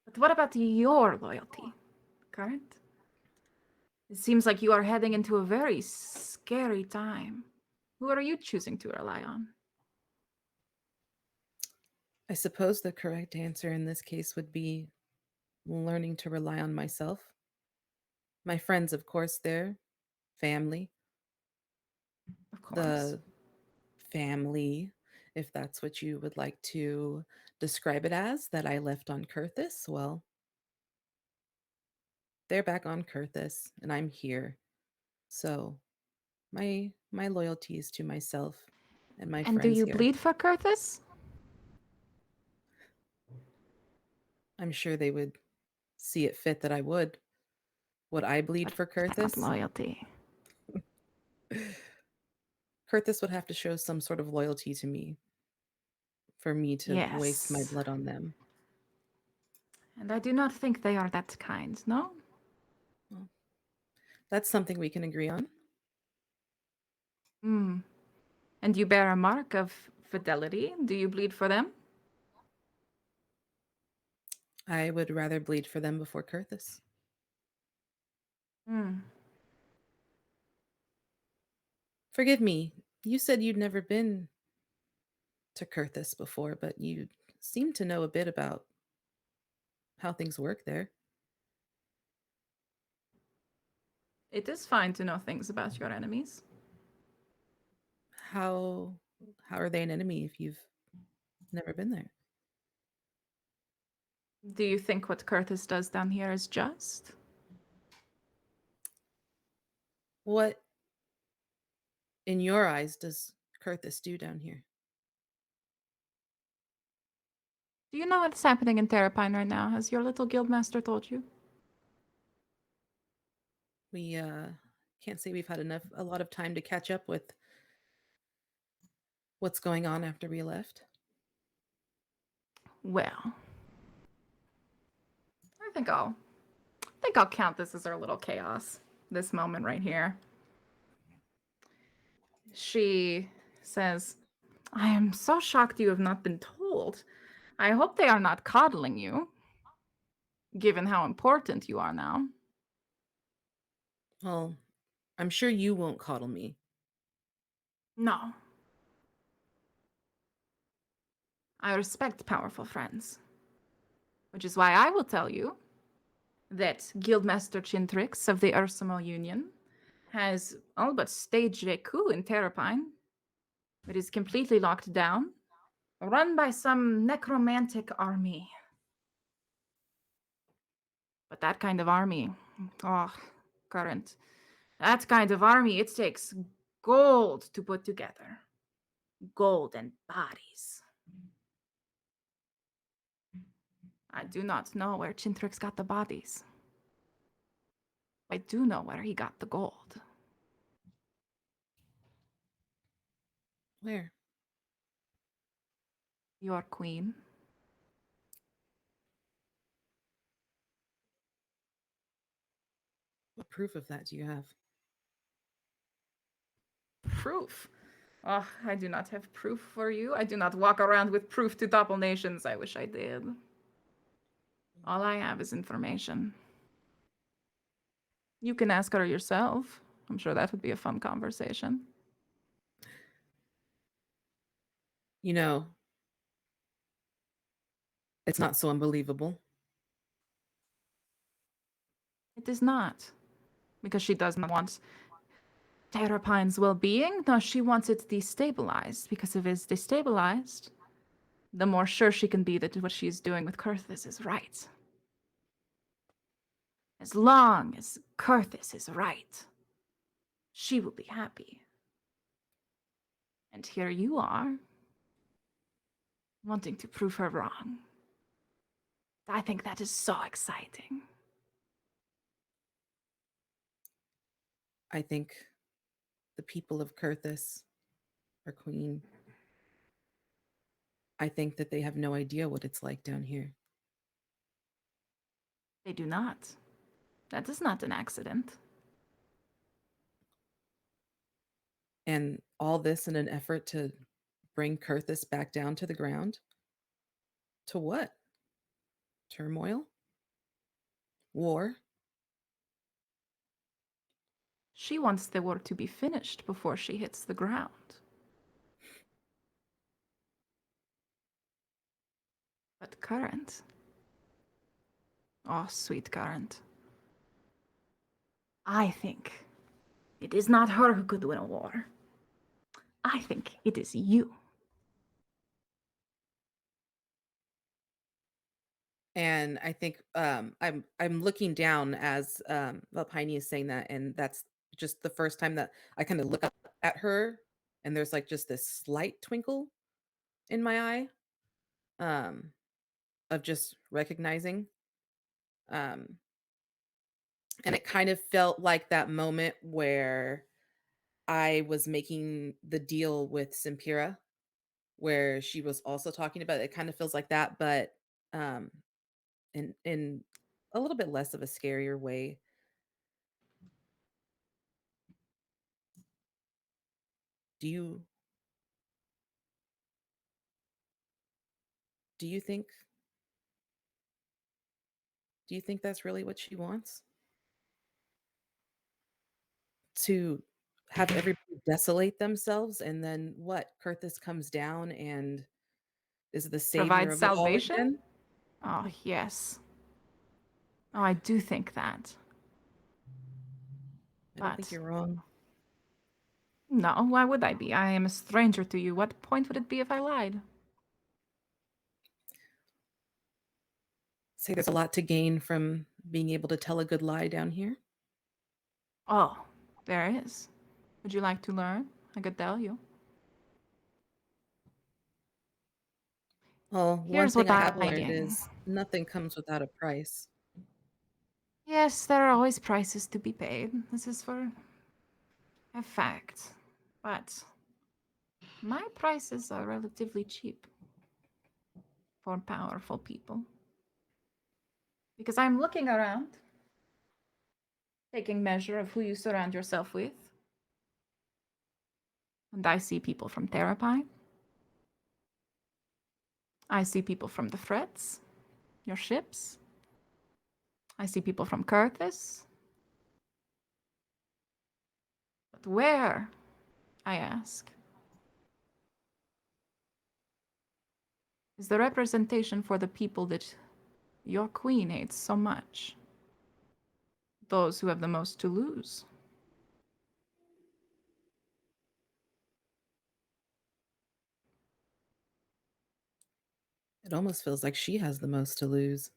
"But what about your loyalty, Current? It seems like you are heading into a very scary time. Who are you choosing to rely on?" I suppose the correct answer in this case would be learning to rely on myself. My friends, of course, they're family. Of course. The family, if that's what you would like to describe it as, that I left on Kurthis, well, they're back on Kurthis and I'm here. So my loyalty is to myself and my And do friends you here. bleed for Kurthis? I'm sure they would see it fit that I would. Would I bleed for Not Kurthis? loyalty. Kurthis would have to show some sort of loyalty to me for me to waste my Yes. blood on them. And I do not think they are that kind, no? That's something we can agree on. Hmm. And you bear a mark of fidelity. Do you bleed for them? I would rather bleed for them before Kurthus. Hmm. Forgive me. You said you'd never been to Kurthus before, but you seem to know a bit about how things work there. It is fine to know things about your enemies. How are they an enemy if you've never been there? Do you think what Curtis does down here is just? What, in your eyes, does Kurthus do down here? Do you know what's happening in Terrapine right now? Has your little guildmaster told you? We can't say we've had a lot of time to catch up with what's going on after we left. Well, I think I'll count this as our little chaos. This moment right here. She says, I am so shocked you have not been told. I hope they are not coddling you, given how important you are now. Well, I'm sure you won't coddle me. No. I respect powerful friends. Which is why I will tell you that Guildmaster Chintrix of the Ursimo Union has all but staged a coup in Terrapine. It is completely locked down, run by some necromantic army. But that kind of army, oh, Current, that kind of army, it takes gold to put together. Gold and bodies. I do not know where Chintrix got the bodies. I do know where he got the gold. Where? Your queen. What proof of that do you have? Proof. Oh, I do not have proof for you. I do not walk around with proof to topple nations. I wish I did. All I have is information. You can ask her yourself. I'm sure that would be a fun conversation. You know, it's not so unbelievable. It is not. Because she doesn't want Terrapine's well-being. No, she wants it destabilized. Because if it's destabilized, the more sure she can be that what she's doing with Kurthis is right. As long as Kurthis is right, she will be happy. And here you are, wanting to prove her wrong. I think that is so exciting. I think the people of Kurthis, our queen, I think that they have no idea what it's like down here. They do not. That is not an accident. And all this in an effort to bring Kurthis back down to the ground? To what? Turmoil? War? She wants the war to be finished before she hits the ground. But Current. Oh, sweet Current. I think it is not her who could win a war. I think it is you. And I think I'm looking down as Valpione is saying that, and that's just the first time that I kind of look up at her, and there's like just this slight twinkle in my eye, of just recognizing. Um, and it kind of felt like that moment where I was making the deal with Simpira, where she was also talking about it. It kind of feels like that, but um, in a little bit less of a scarier way. Do you do you think that's really what she wants? To have everybody desolate themselves, and then what? Kurthus comes down and is the savior Provide of it all salvation? again? Oh, yes. Oh, I do think that. I don't think But you're wrong. no, why would I be? I am a stranger to you. What point would it be if I lied? Say there's a lot to gain from being able to tell a good lie down here. Oh, there is. Would you like to learn? I could tell you. Well, one Here's thing what I have I'm learned thinking. is nothing comes without a price. Yes, there are always prices to be paid. This is for a fact. But my prices are relatively cheap for powerful people. Because I'm looking around, taking measure of who you surround yourself with. And I see people from Therapine. I see people from the Frets, your ships. I see people from Kurthus. But where, I ask, is the representation for the people that your queen hates so much? Those who have the most to lose. It almost feels like she has the most to lose.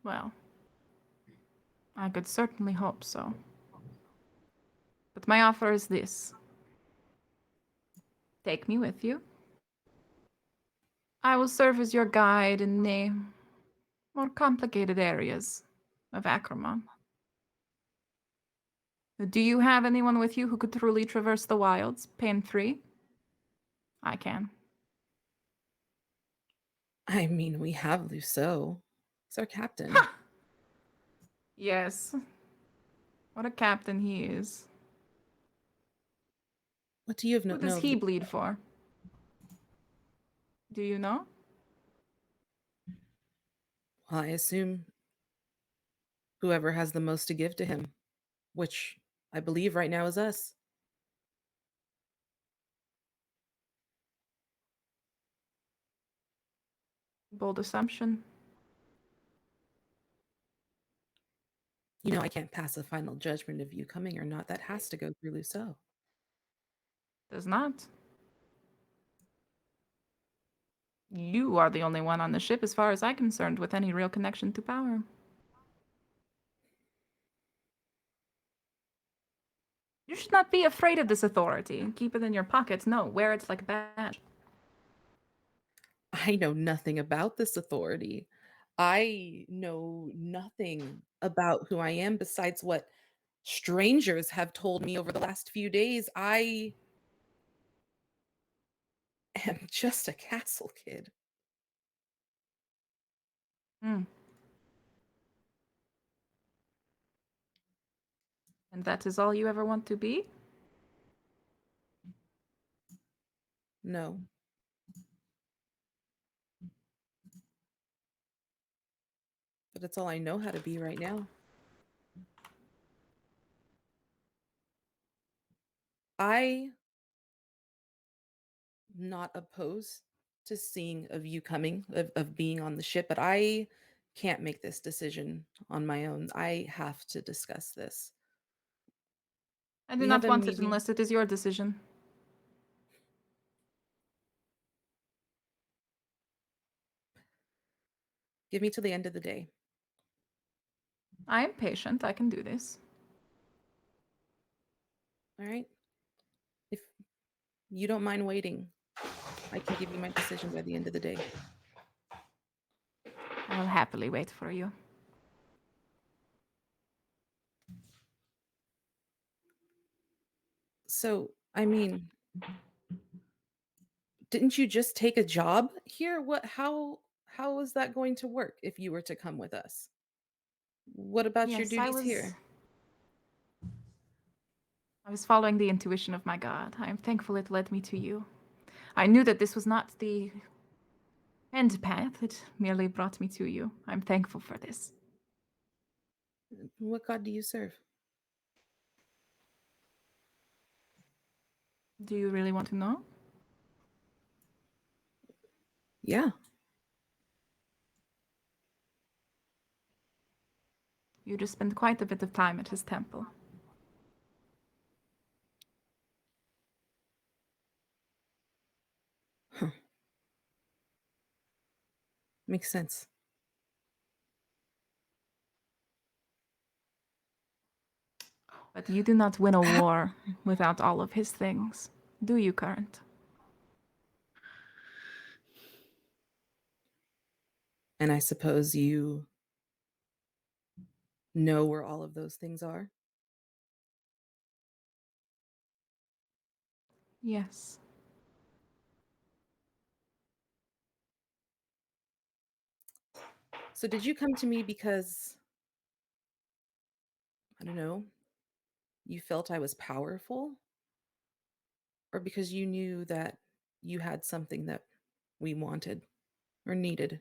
Well, I could certainly hope so. But my offer is this. Take me with you. I will serve as your guide in the more complicated areas of Acromon. Do you have anyone with you who could truly traverse the wilds, pain-free? I can. I mean, we have Luceau. He's our captain. Ha! Yes. What a captain he is. What do you Who know does of he bleed for? Do you know? Well, I assume whoever has the most to give to him, which I believe right now is us. Bold assumption. You know, I can't pass a final judgment of you coming or not. That has to go through Luceau. Does not. You are the only one on the ship, as far as I'm concerned, with any real connection to power. You should not be afraid of this authority. Keep it in your pockets. No, wear it like a badge. I know nothing about this authority. I know nothing about who I am besides what strangers have told me over the last few days. I am just a castle kid. Hmm. And that is all you ever want to be? No. But it's all I know how to be right now. I not opposed to seeing of you coming, of being on the ship, but I can't make this decision on my own. I have to discuss this. I do We have not a want it meeting. unless it is your decision. Give me till the end of the day. I am patient. I can do this. All right? If you don't mind waiting, I can give you my decision by the end of the day. I will happily wait for you. So, I mean, didn't you just take a job here? How is that going to work if you were to come with us? What about your Yes, I duties was. here? I was following the intuition of my god. I am thankful it led me to you. I knew that this was not the end path. It merely brought me to you. I'm thankful for this. What god do you serve? Do you really want to know? Yeah. You just spent quite a bit of time at his temple. Huh. Makes sense. But you do not win a war without all of his things, do you, Current? And I suppose you know where all of those things are? Yes. So did you come to me because, I don't know, you felt I was powerful? Or because you knew that you had something that we wanted or needed?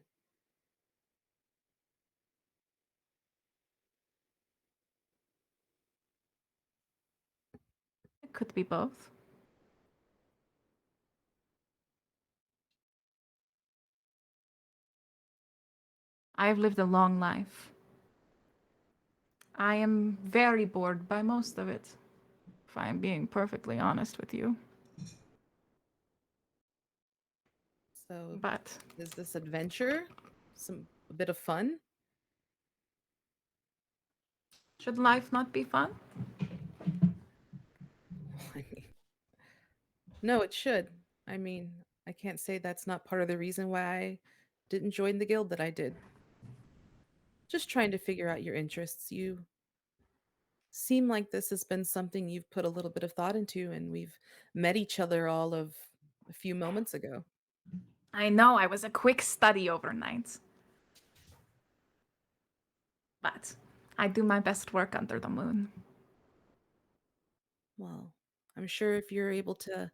It could be both. I have lived a long life. I am very bored by most of it, if I am being perfectly honest with you. So But is this adventure a bit of fun? should life not be fun? I mean, no, it should. I mean, I can't say that's not part of the reason why I didn't join the guild that I did. Just trying to figure out your interests. You seem like this has been something you've put a little bit of thought into, and we've met each other all of a few moments ago. I know I was a quick study overnight. But I do my best work under the moon. Well, I'm sure if you're able to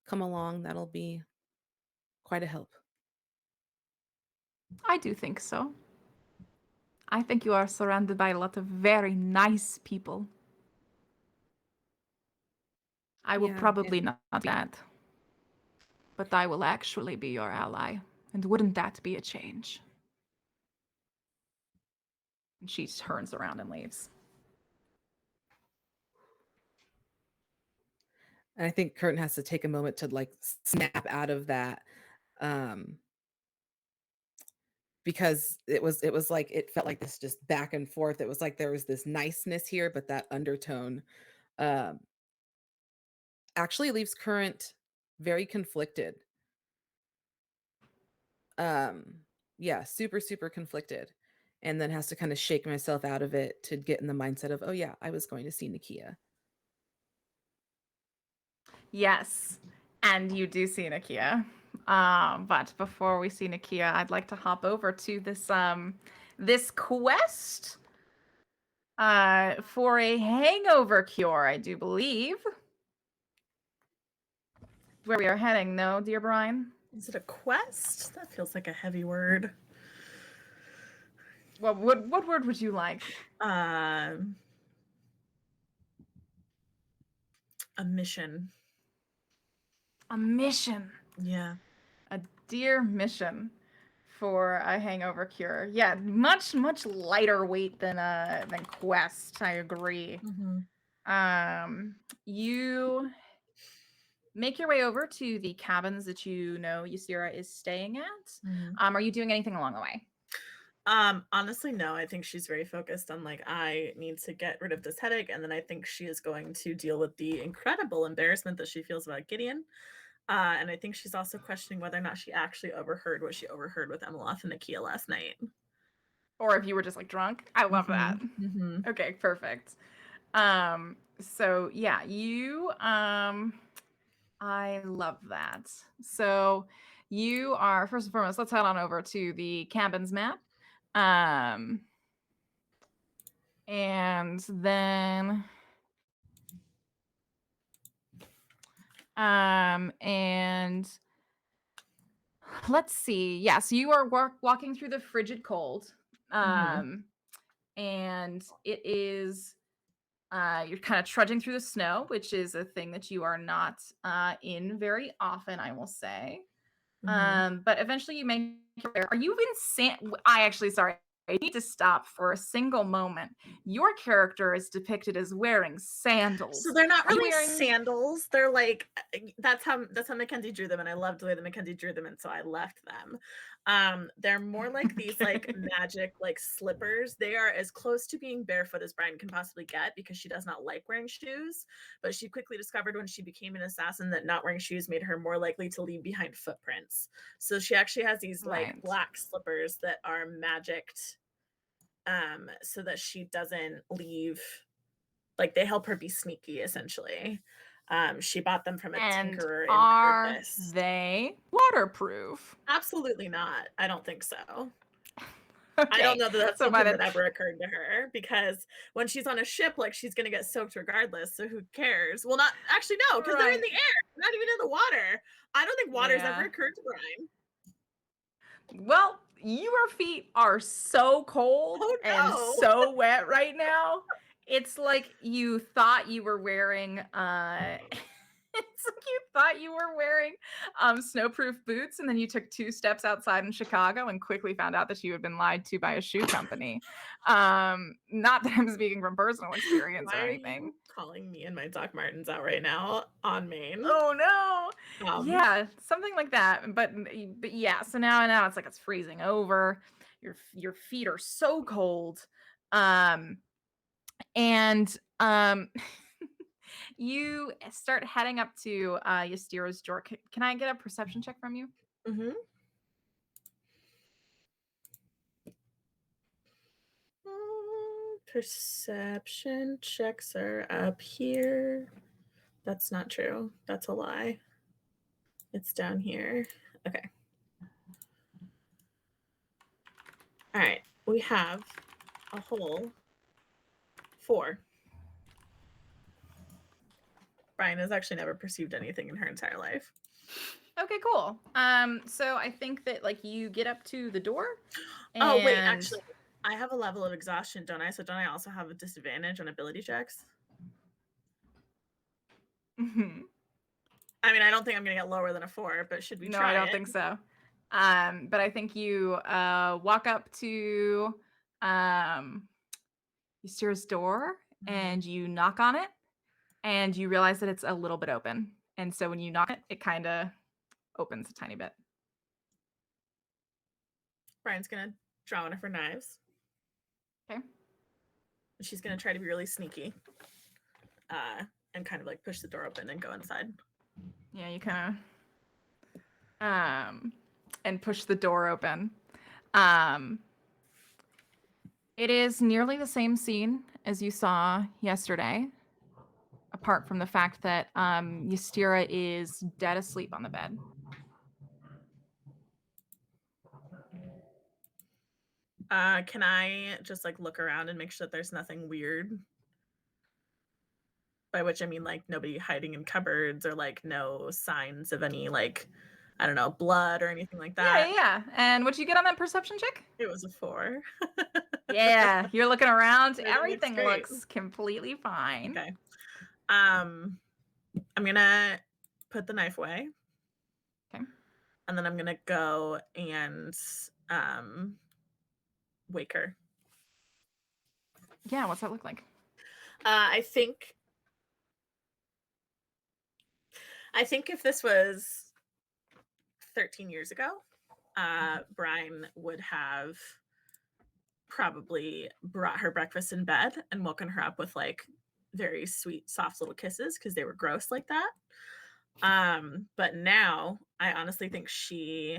come along, that'll be quite a help. I do think so. I think you are surrounded by a lot of very nice people. I will Yeah, probably not do that. But I will actually be your ally. And wouldn't that be a change? And she turns around and leaves. and I think Curtin has to take a moment to like snap out of that. Um, because it was like it felt like this just back and forth. It was like there was this niceness here, but that undertone um actually leaves Current very conflicted. Um yeah, super, super conflicted. And then has to kind of shake myself out of it to get in the mindset of, oh yeah, I was going to see Nikia. Yes, and you do see Nikia. But before we see Nikia, I'd like to hop over to this quest for a hangover cure, I do believe. Where we are heading, no, dear Brian? Is it a quest? That feels like a heavy word. What word would you like? A mission. A mission. Yeah. A dear mission for a hangover cure. Yeah, much lighter weight than quest. I agree. You make your way over to the cabins that you know Ystera is staying at. Are you doing anything along the way? Honestly, no. I think she's very focused on like, I need to get rid of this headache, and then I think she is going to deal with the incredible embarrassment that she feels about Gideon. And I think she's also questioning whether or not she actually overheard what she overheard with Emeloth and Nikia last night. Or if you were just like drunk. I love that. Okay, perfect. So yeah, you I love that. So you are, first and foremost, let's head on over to the cabins map. And then And let's see. Yeah, so you are walking through the frigid cold. And it is you're kind of trudging through the snow, which is a thing that you are not in very often, I will say. But eventually you make your way. Are you in sorry, I need to stop for a single moment. Your character is depicted as wearing sandals. So they're not Are you really wearing sandals. They're like that's how Mackenzie drew them, and I loved the way that Mackenzie drew them, and so I left them. They're more like these like magic like slippers. They are as close to being barefoot as Brian can possibly get because she does not like wearing shoes. But she quickly discovered when she became an assassin that not wearing shoes made her more likely to leave behind footprints. So she actually has these like Right. black slippers that are magicked, so that she doesn't leave. Like they help her be sneaky, essentially. She bought them from a And tinkerer in are Purpose. they waterproof? Absolutely not. I don't think so. Okay. I don't know that that's So by something the that ever occurred to her because when she's on a ship, like she's gonna get soaked regardless. So who cares? Well, not actually, no, because they're in the air, not even in the water. I don't think water's ever Yeah. occurred to Brian. Well, your feet are so cold Oh, and no. so wet right now. It's like you thought you were wearing it's like you thought you were wearing snowproof boots, and then you took 2 steps outside in Chicago and quickly found out that you had been lied to by a shoe company. Not that I'm speaking from personal experience Why or are anything. you calling me and my Doc Martens out right now on Maine? Oh no. Yeah. Yeah, something like that. But yeah, so now it's like it's freezing over. Your feet are so cold. And you start heading up to Ystera's door. Can I get a perception check from you? Perception checks are up here. That's not true. That's a lie. It's down here. Okay. All right. We have a whole 4. Brian has actually never perceived anything in her entire life. Okay, cool. So I think that like you get up to the door. Oh wait, and- actually, I have a level of exhaustion, don't I? So don't I also have a disadvantage on ability checks? Mhm. I mean, I don't think I'm gonna get lower than a 4, but should we No, try I don't it? think so. But I think you walk up to Ystera's door and you knock on it, and you realize that it's a little bit open. And so when you knock it, it kind of opens a tiny bit. Brian's gonna draw one of her knives. Okay. She's gonna try to be really sneaky, and kind of like push the door open and go inside. Yeah, you kind of and push the door open. It is nearly the same scene as you saw yesterday, apart from the fact that Ystera is dead asleep on the bed. Can I just like look around and make sure that there's nothing weird? By which I mean like nobody hiding in cupboards or like no signs of any like, I don't know, blood or anything like that. Yeah. And what you get on that perception check? It was a 4. Yeah, you're looking around. Everything looks Everything great. looks completely fine. Okay. I'm gonna put the knife away. Okay. And then I'm gonna go and wake her. Yeah, what's that look like? I think if this was 13 years ago, Brian would have probably brought her breakfast in bed and woken her up with like very sweet, soft little kisses because they were gross like that. But now I honestly think she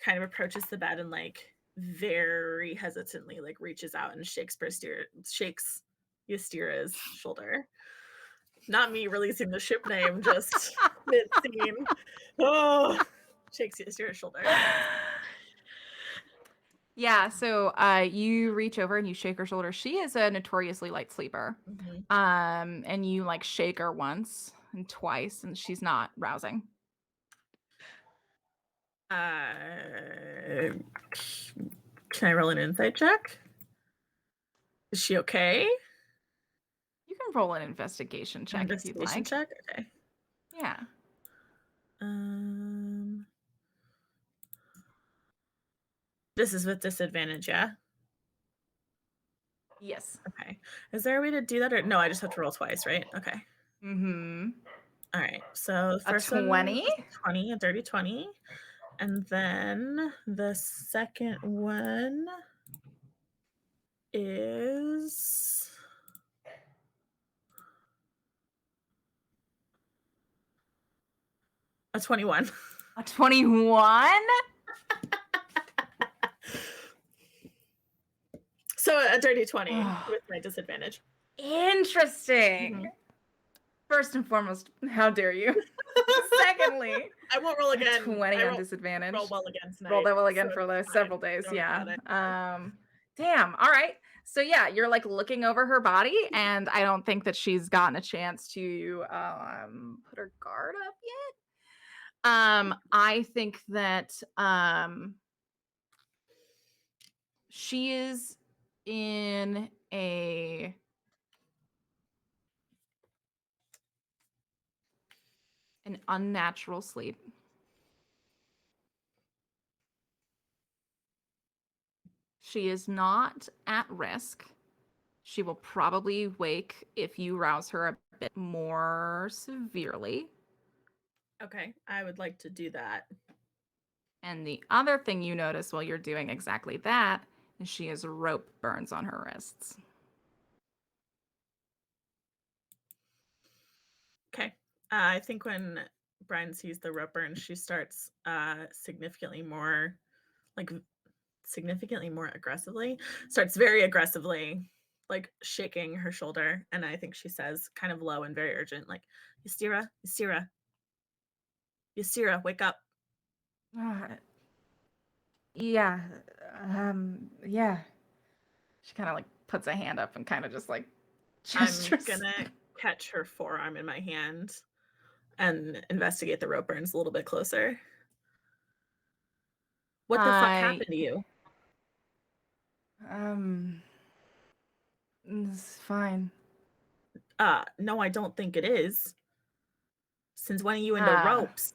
kind of approaches the bed and like very hesitantly like reaches out and shakes Ystera's shoulder. Not me releasing the ship name, just mid-scene. Oh, shakes Ystera's shoulder. Yeah, so you reach over and you shake her shoulder. She is a notoriously light sleeper. Mhm. And you like shake her once and twice, and she's not rousing. Can I roll an insight check? Is she okay? You can roll an investigation check if you'd Investigation like. check? Okay. Yeah. This is with disadvantage, yeah? Yes. Okay. Is there a way to do that? Or no, I just have to roll twice, right? Okay. Mm-hmm. All right. So A first one 20? was a 20, a dirty 20. And then the second one is a 21. A 21? So a dirty 20 with my disadvantage. Interesting. Mhm. First and foremost, how dare you? Secondly, I won't roll again. 20 I on roll, disadvantage. roll well again tonight. Roll that well again so for it's fine. several days. Don't worry Yeah. about it. Damn. All right. So yeah, you're like looking over her body, and I don't think that she's gotten a chance to put her guard up yet. I think that she is in an unnatural sleep. She is not at risk. She will probably wake if you rouse her a bit more severely. Okay, I would like to do that. And the other thing you notice while you're doing exactly that is she has rope burns on her wrists. Okay. I think when Brian sees the rope burn, she starts significantly more aggressively, starts very aggressively, like shaking her shoulder. And I think she says kind of low and very urgent, like, Ystera, wake up. Yeah. Yeah. She kind of like puts a hand up and kind of just like gestures. I'm gonna catch her forearm in my hand and investigate the rope burns a little bit closer. What the fuck happened to you? It's fine. No, I don't think it is. Since when are you into ropes?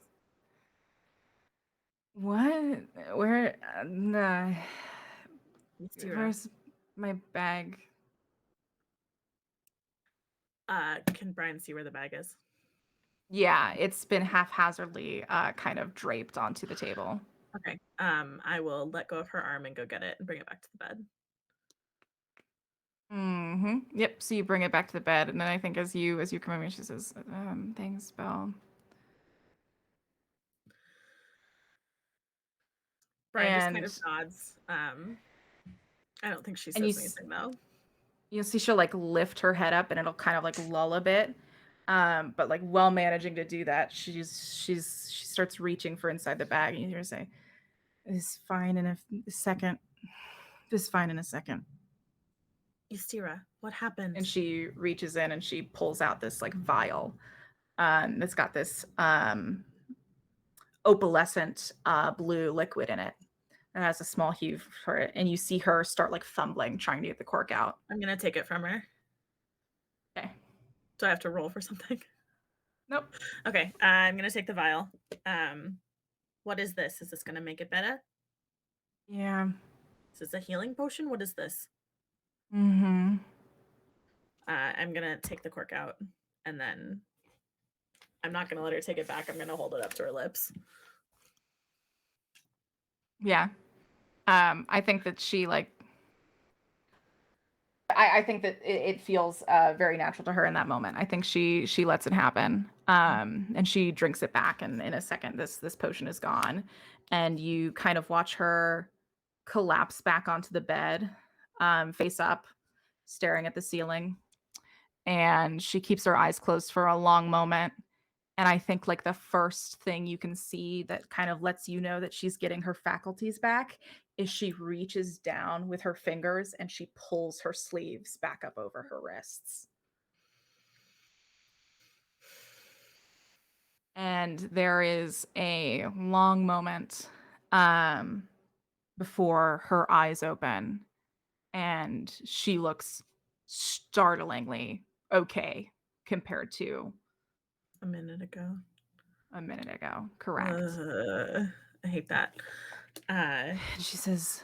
What? Where? Nah. Ystera. Where's my bag? Can Brian see where the bag is? Yeah, it's been haphazardly kind of draped onto the table. Okay. I will let go of her arm and go get it and bring it back to the bed. Mm-hmm. Yep. So you bring it back to the bed, and then I think as you come in, she says, "Thanks, Belle." Brian just kind of nods. I don't think she says anything though. You'll see she'll like lift her head up, and it'll kind of like lull a bit. But like while managing to do that, she starts reaching for inside the bag, and you hear her say, "It's fine in a second. It's fine in a second." Ystera, what happened? And she reaches in and she pulls out this like vial. That's got this opalescent blue liquid in it. It has a small heave for it, and you see her start like fumbling, trying to get the cork out. I'm gonna take it from her. Okay. Do I have to roll for something? Nope. Okay, I'm gonna take the vial. What is this? Is this gonna make it better? Yeah. Is this a healing potion? What is this? Mm-hmm. I'm gonna take the cork out, and then I'm not gonna let her take it back. I'm gonna hold it up to her lips. Yeah. I think that she like I think that it feels very natural to her in that moment. I think she lets it happen, and she drinks it back, and in a second, this potion is gone, and you kind of watch her collapse back onto the bed, face up, staring at the ceiling, and she keeps her eyes closed for a long moment. And I think like the first thing you can see that kind of lets you know that she's getting her faculties back is she reaches down with her fingers and she pulls her sleeves back up over her wrists. And there is a long moment before her eyes open, and she looks startlingly okay compared to A minute ago. a minute ago. Correct. I hate that. And she says,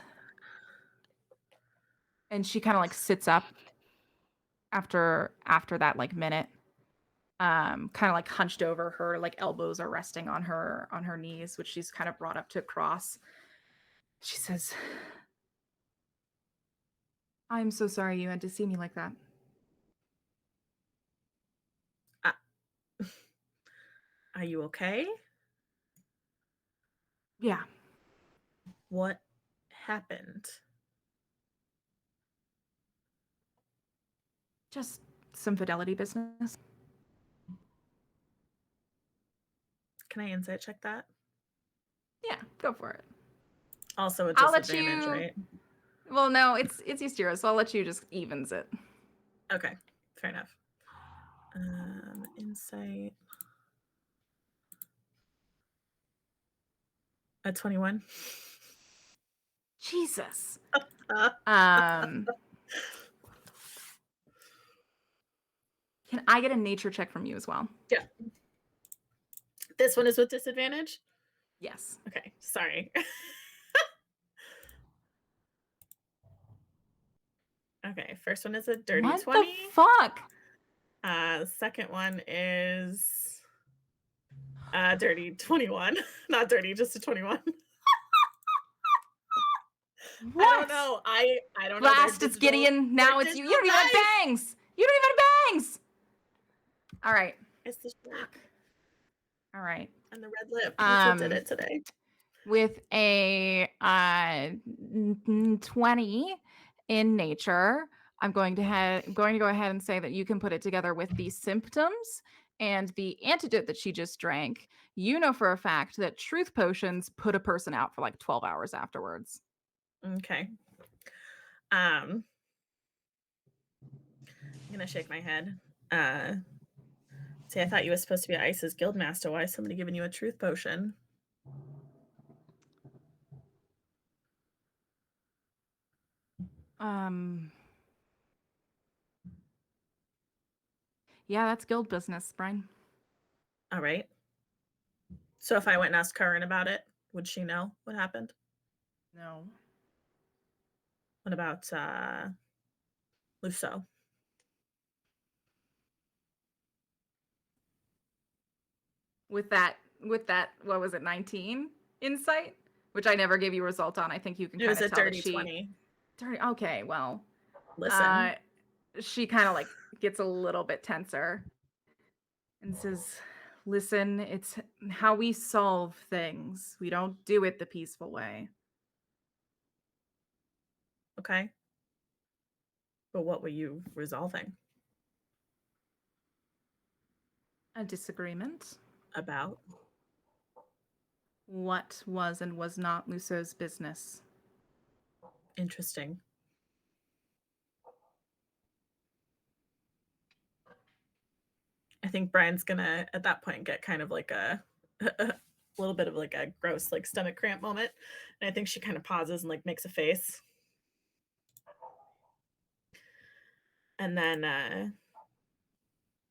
and she kind of like sits up after that like minute, kind of like hunched over. Her like elbows are resting on her knees, which she's kind of brought up to cross. She says, I'm so sorry you had to see me like that. Are you okay? Yeah. What happened? Just some fidelity business. Can I insight check that? Yeah, go for it. Also a I'll let disadvantage, you. right? Well, no, it's Ystera, so I'll let you just evens it. Okay, fair enough. Insight. A 21. Jesus. Can I get a nature check from you as well? Yeah. This one is with disadvantage? Yes. Okay, sorry. Okay, first one is a dirty What 20. the fuck? Second one is dirty 21. Not dirty, just a 21. What? I don't know. I don't know. Blast, it's Gideon. Now it's you. You don't even have bangs. You don't even have bangs. All right. It's the Fuck. All right. and the red lip. That's what did it today. With a 20 in nature, I'm going to go ahead and say that you can put it together with the symptoms and the antidote that she just drank. You know for a fact that truth potions put a person out for like 12 hours afterwards. Okay. I'm gonna shake my head. See, I thought you were supposed to be Ice's guildmaster. Why is somebody giving you a truth potion? Yeah, that's guild business, Brian. All right. So if I went and asked Current about it, would she know what happened? No. What about Lusso? With that, what was it, 19 insight? Which I never gave you a result on. I think you can It kind was a of tell dirty that she 20. dirty. Okay, well, Listen. she kind of like gets a little bit tenser and says, listen, it's how we solve things. We don't do it the peaceful way. Okay. But what were you resolving? A disagreement. About? What was and was not Lusso's business. Interesting. I think Brian's gonna at that point get kind of like a little bit of like a gross like stomach cramp moment. And I think she kind of pauses and like makes a face. And then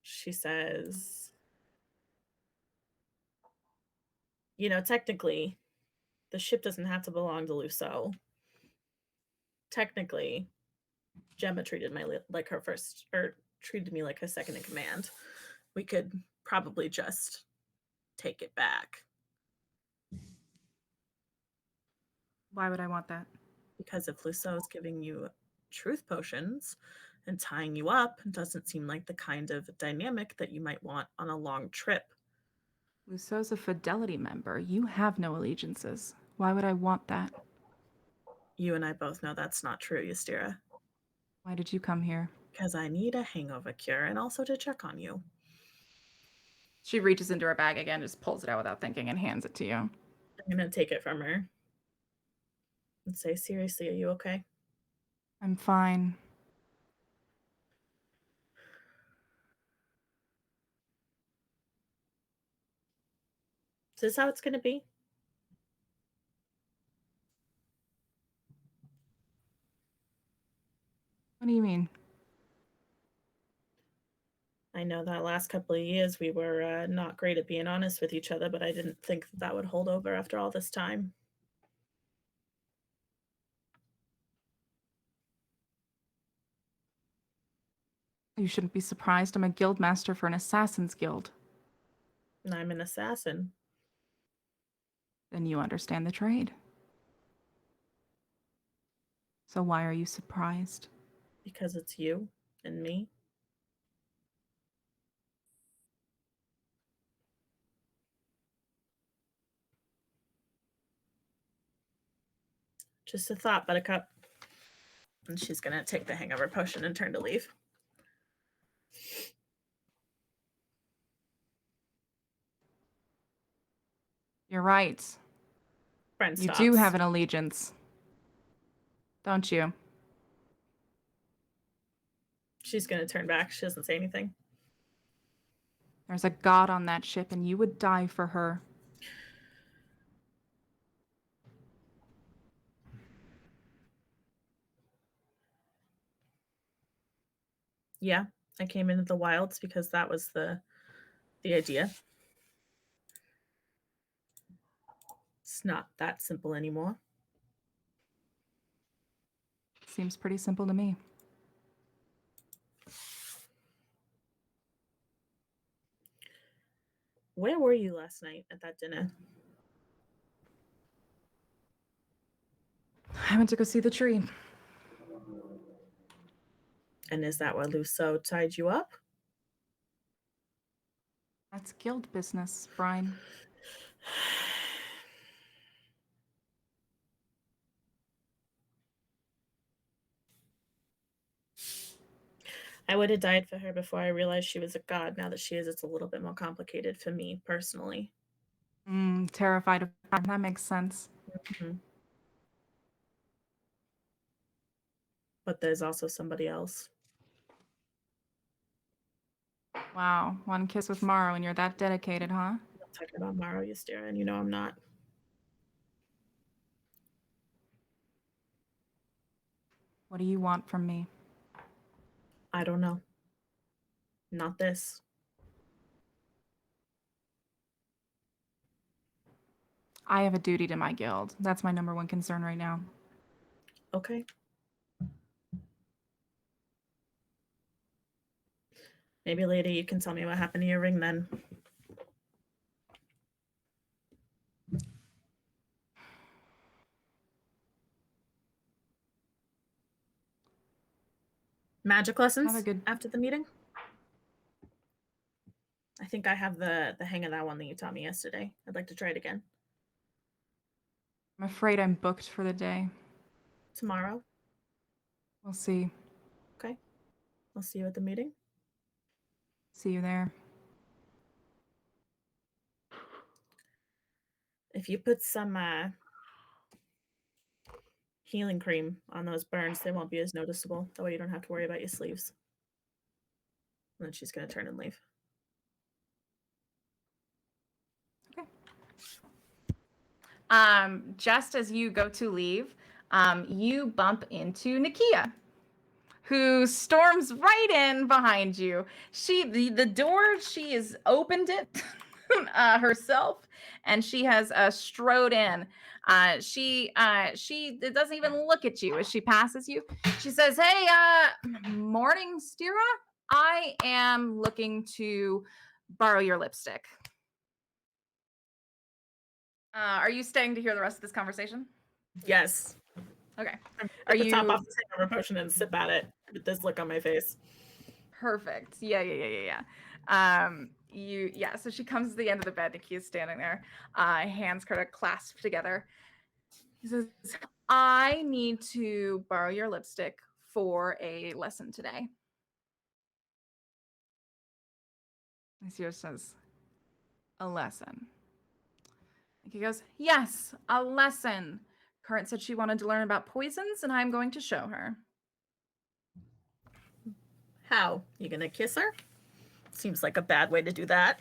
she says, you know, technically, the ship doesn't have to belong to Lusso. Technically, Gemma treated like her first, or treated me like her second in command. We could probably just take it back. Why would I want that? Because if Lusso is giving you truth potions and tying you up, it doesn't seem like the kind of dynamic that you might want on a long trip. Lusso's a fidelity member. You have no allegiances. Why would I want that? You and I both know that's not true, Ystera. Why did you come here? Because I need a hangover cure and also to check on you. She reaches into her bag again, just pulls it out without thinking, and hands it to you. I'm going to take it from her and say, seriously, are you okay? I'm fine. Is this how it's gonna be? What do you mean? I know that last couple of years we were not great at being honest with each other, but I didn't think that would hold over after all this time. You shouldn't be surprised. I'm a guild master for an assassin's guild. And I'm an assassin. Then you understand the trade. So why are you surprised? Because it's you and me. Just a thought, Buttercup. And she's gonna take the hangover potion and turn to leave. You're right. Friend You stops. do have an allegiance. Don't you? She's gonna turn back. She doesn't say anything. There's a god on that ship and you would die for her. Yeah, I came into the wilds because that was the idea. It's not that simple anymore. Seems pretty simple to me. Where were you last night at that dinner? I went to go see the tree. And is that why Lusso tied you up? That's guild business, Brian. I would have died for her before I realized she was a god. Now that she is, it's a little bit more complicated for me personally. Terrified of that. That makes sense. Mm-hmm. But there's also somebody else. Wow, one kiss with Morrow and you're that dedicated, huh? I'm talking about Maro, Ystera, and you know I'm not. What do you want from me? I don't know. Not this. I have a duty to my guild. That's my number one concern right now. Okay. Maybe later you can tell me what happened to your ring then. Magic lessons after the meeting? I think I have the hang of that one that you taught me yesterday. I'd like to try it again. I'm afraid I'm booked for the day. Tomorrow? We'll see. Okay. I'll see you at the meeting. See you there. If you put some healing cream on those burns, they won't be as noticeable. That way you don't have to worry about your sleeves. And then she's going to turn and leave. Just as you go to leave, you bump into Nikia, who storms right in behind you. The door, she has opened it herself, and she has strode in. She doesn't even look at you as she passes you. She says, "Hey, morning, Ystera. I am looking to borrow your lipstick." Are you staying to hear the rest of this conversation? Yes. Okay. Are you top off the hangover potion and sip at it with this look on my face? Perfect. Yeah. So she comes to the end of the bed. Nikia's standing there, hands kind of clasped together. He says, "I need to borrow your lipstick for a lesson today." Ystera says, "A lesson?" He goes, "Yes, a lesson. Current said she wanted to learn about poisons, and I'm going to show her." How? You gonna kiss her? Seems like a bad way to do that.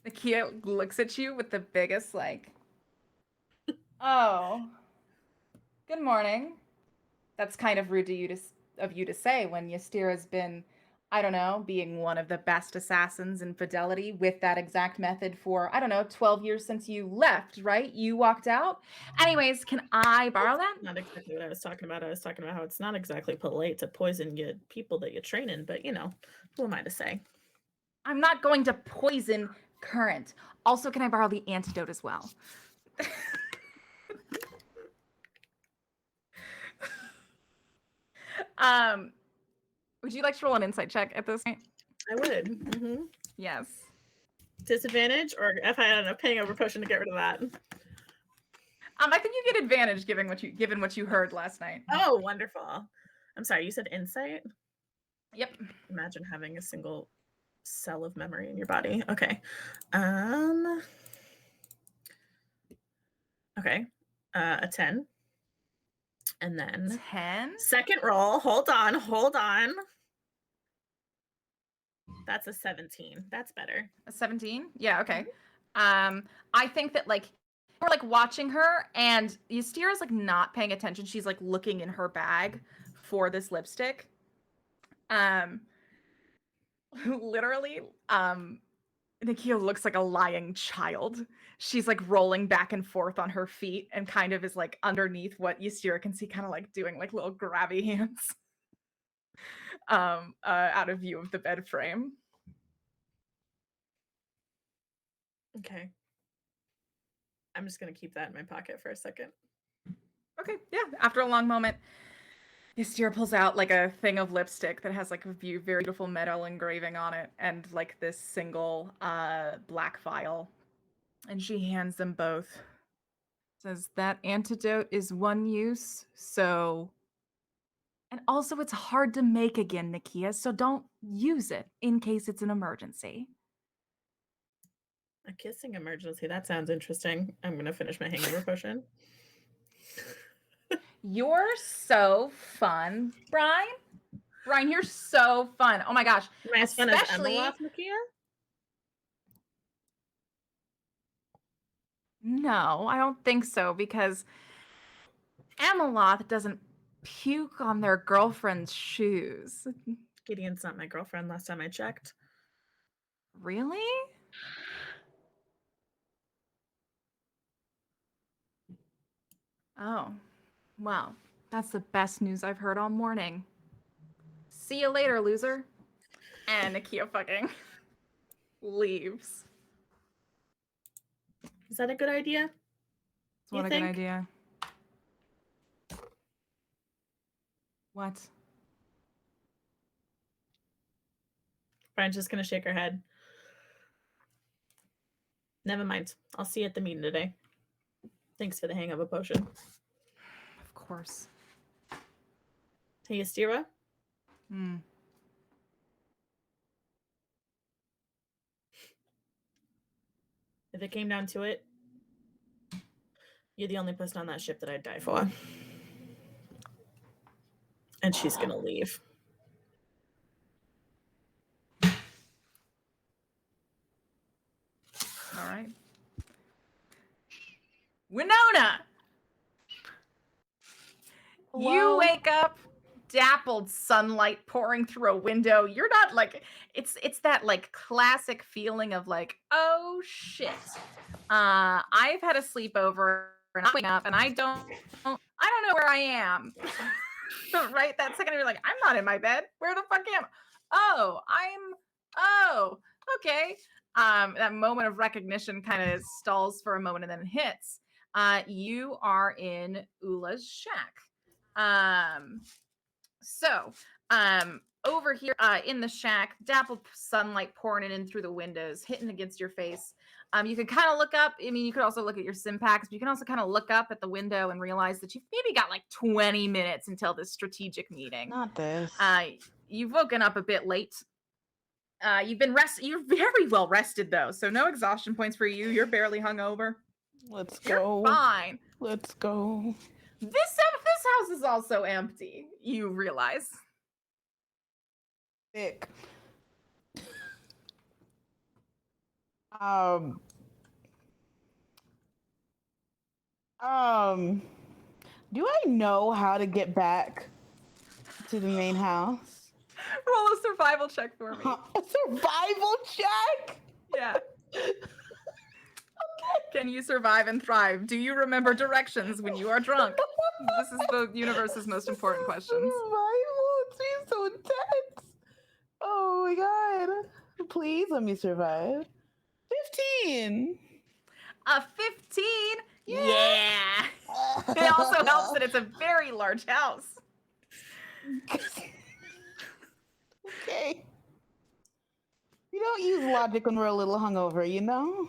Nikia looks at you with the biggest like, oh, good morning. That's kind of rude of you to say when Ystera's been, I don't know, being one of the best assassins in Fidelity with that exact method for, I don't know, 12 years since you left, right? You walked out. Anyways, can I borrow that? Not exactly what I was talking about. I was talking about how it's not exactly polite to poison your people that you're training, but you know, who am I to say? I'm not going to poison Current. Also, can I borrow the antidote as well? Would you like to roll an insight check at this point? I would. Mm-hmm. Yes. Disadvantage, or if I had enough hangover potion to get rid of that. I think you get advantage given what you heard last night. Oh, wonderful. I'm sorry, you said insight? Yep. Imagine having a single cell of memory in your body. Okay. Okay. A 10. And then 10? second roll. Hold on. That's a 17. That's better. A 17? Yeah, okay. I think that like we're like watching her and Ystera's like not paying attention. She's like looking in her bag for this lipstick. Literally, Nikia looks like a lying child. She's like rolling back and forth on her feet and kind of is like underneath what Ystera can see, kind of like doing like little grabby hands. Out of view of the bed frame. Okay. I'm just gonna keep that in my pocket for a second. Okay, yeah. After a long moment, Ystera pulls out like a thing of lipstick that has like a very beautiful metal engraving on it and like this single black vial. And she hands them both. Says that antidote is one use, so. And also it's hard to make again, Nikia, so don't use it in case it's an emergency. A kissing emergency. That sounds interesting. I'm gonna finish my hangover potion. You're so fun, Brian. Brian, you're so fun. Oh my gosh. Am I as fun as Emma, Nikia? No, I don't think so, because Ameloth doesn't puke on their girlfriend's shoes. Gideon's not my girlfriend last time I checked. Really? Oh, well, that's the best news I've heard all morning. See you later, loser. And Nikia fucking leaves. Is that a good idea? What a good idea. What? Brian's just gonna shake her head. Never mind. I'll see you at the meeting today. Thanks for the hangover potion. Of course. Hey, Ystera? If it came down to it, you're the only person on that ship that I'd die for. And she's gonna leave. All right. Winona! Well, You wake up, dappled sunlight pouring through a window. You're not like it's that like classic feeling of like, oh shit. I've had a sleepover and I'm waking up and I don't know where I am. Right? That second you're like, I'm not in my bed. Where the fuck am I? Oh, okay. That moment of recognition kind of stalls for a moment and then hits. You are in Oola's shack. Over here in the shack, dappled sunlight pouring in through the windows, hitting against your face. You can kind of look up. I mean, you could also look at your sim packs, but you can also kind of look up at the window and realize that you've maybe got like 20 minutes until this strategic meeting. not this. You've woken up a bit late. You've been rested. You're very well rested though, so no exhaustion points for you. You're barely hungover. Let's You're go. fine. Let's go. This house is also empty. You realize. Sick. Um. Um. Do I know how to get back to the main house? Roll a survival check for me. A survival check? Yeah. Can you survive and thrive? Do you remember directions when you are drunk? This is the universe's most important questions. Survival? It seems so intense. Oh my god. Please let me survive. 15. A 15? Yeah. Yeah. It also helps that it's a very large house. Okay. We don't use logic when we're a little hungover, you know?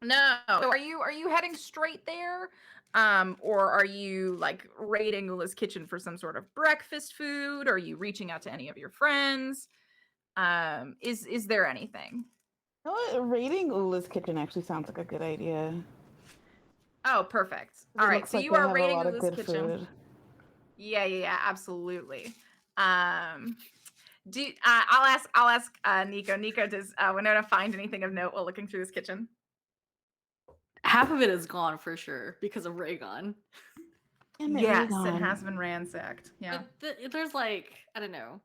No. So are you heading straight there? Or are you like raiding Ula's kitchen for some sort of breakfast food? Are you reaching out to any of your friends? Is there anything? You know what? Raiding Ula's kitchen actually sounds like a good idea. Oh, perfect. 'Cause All it right, looks so like you they are have a raiding lot of Ula's good kitchen. food. Yeah, absolutely. I'll ask Nico. Nico, does Winona find anything of note while looking through this kitchen? Half of it is gone for sure because of Raygon. Damn it, Yes, it Raygon. has been ransacked. Yeah. But there's like, I don't know,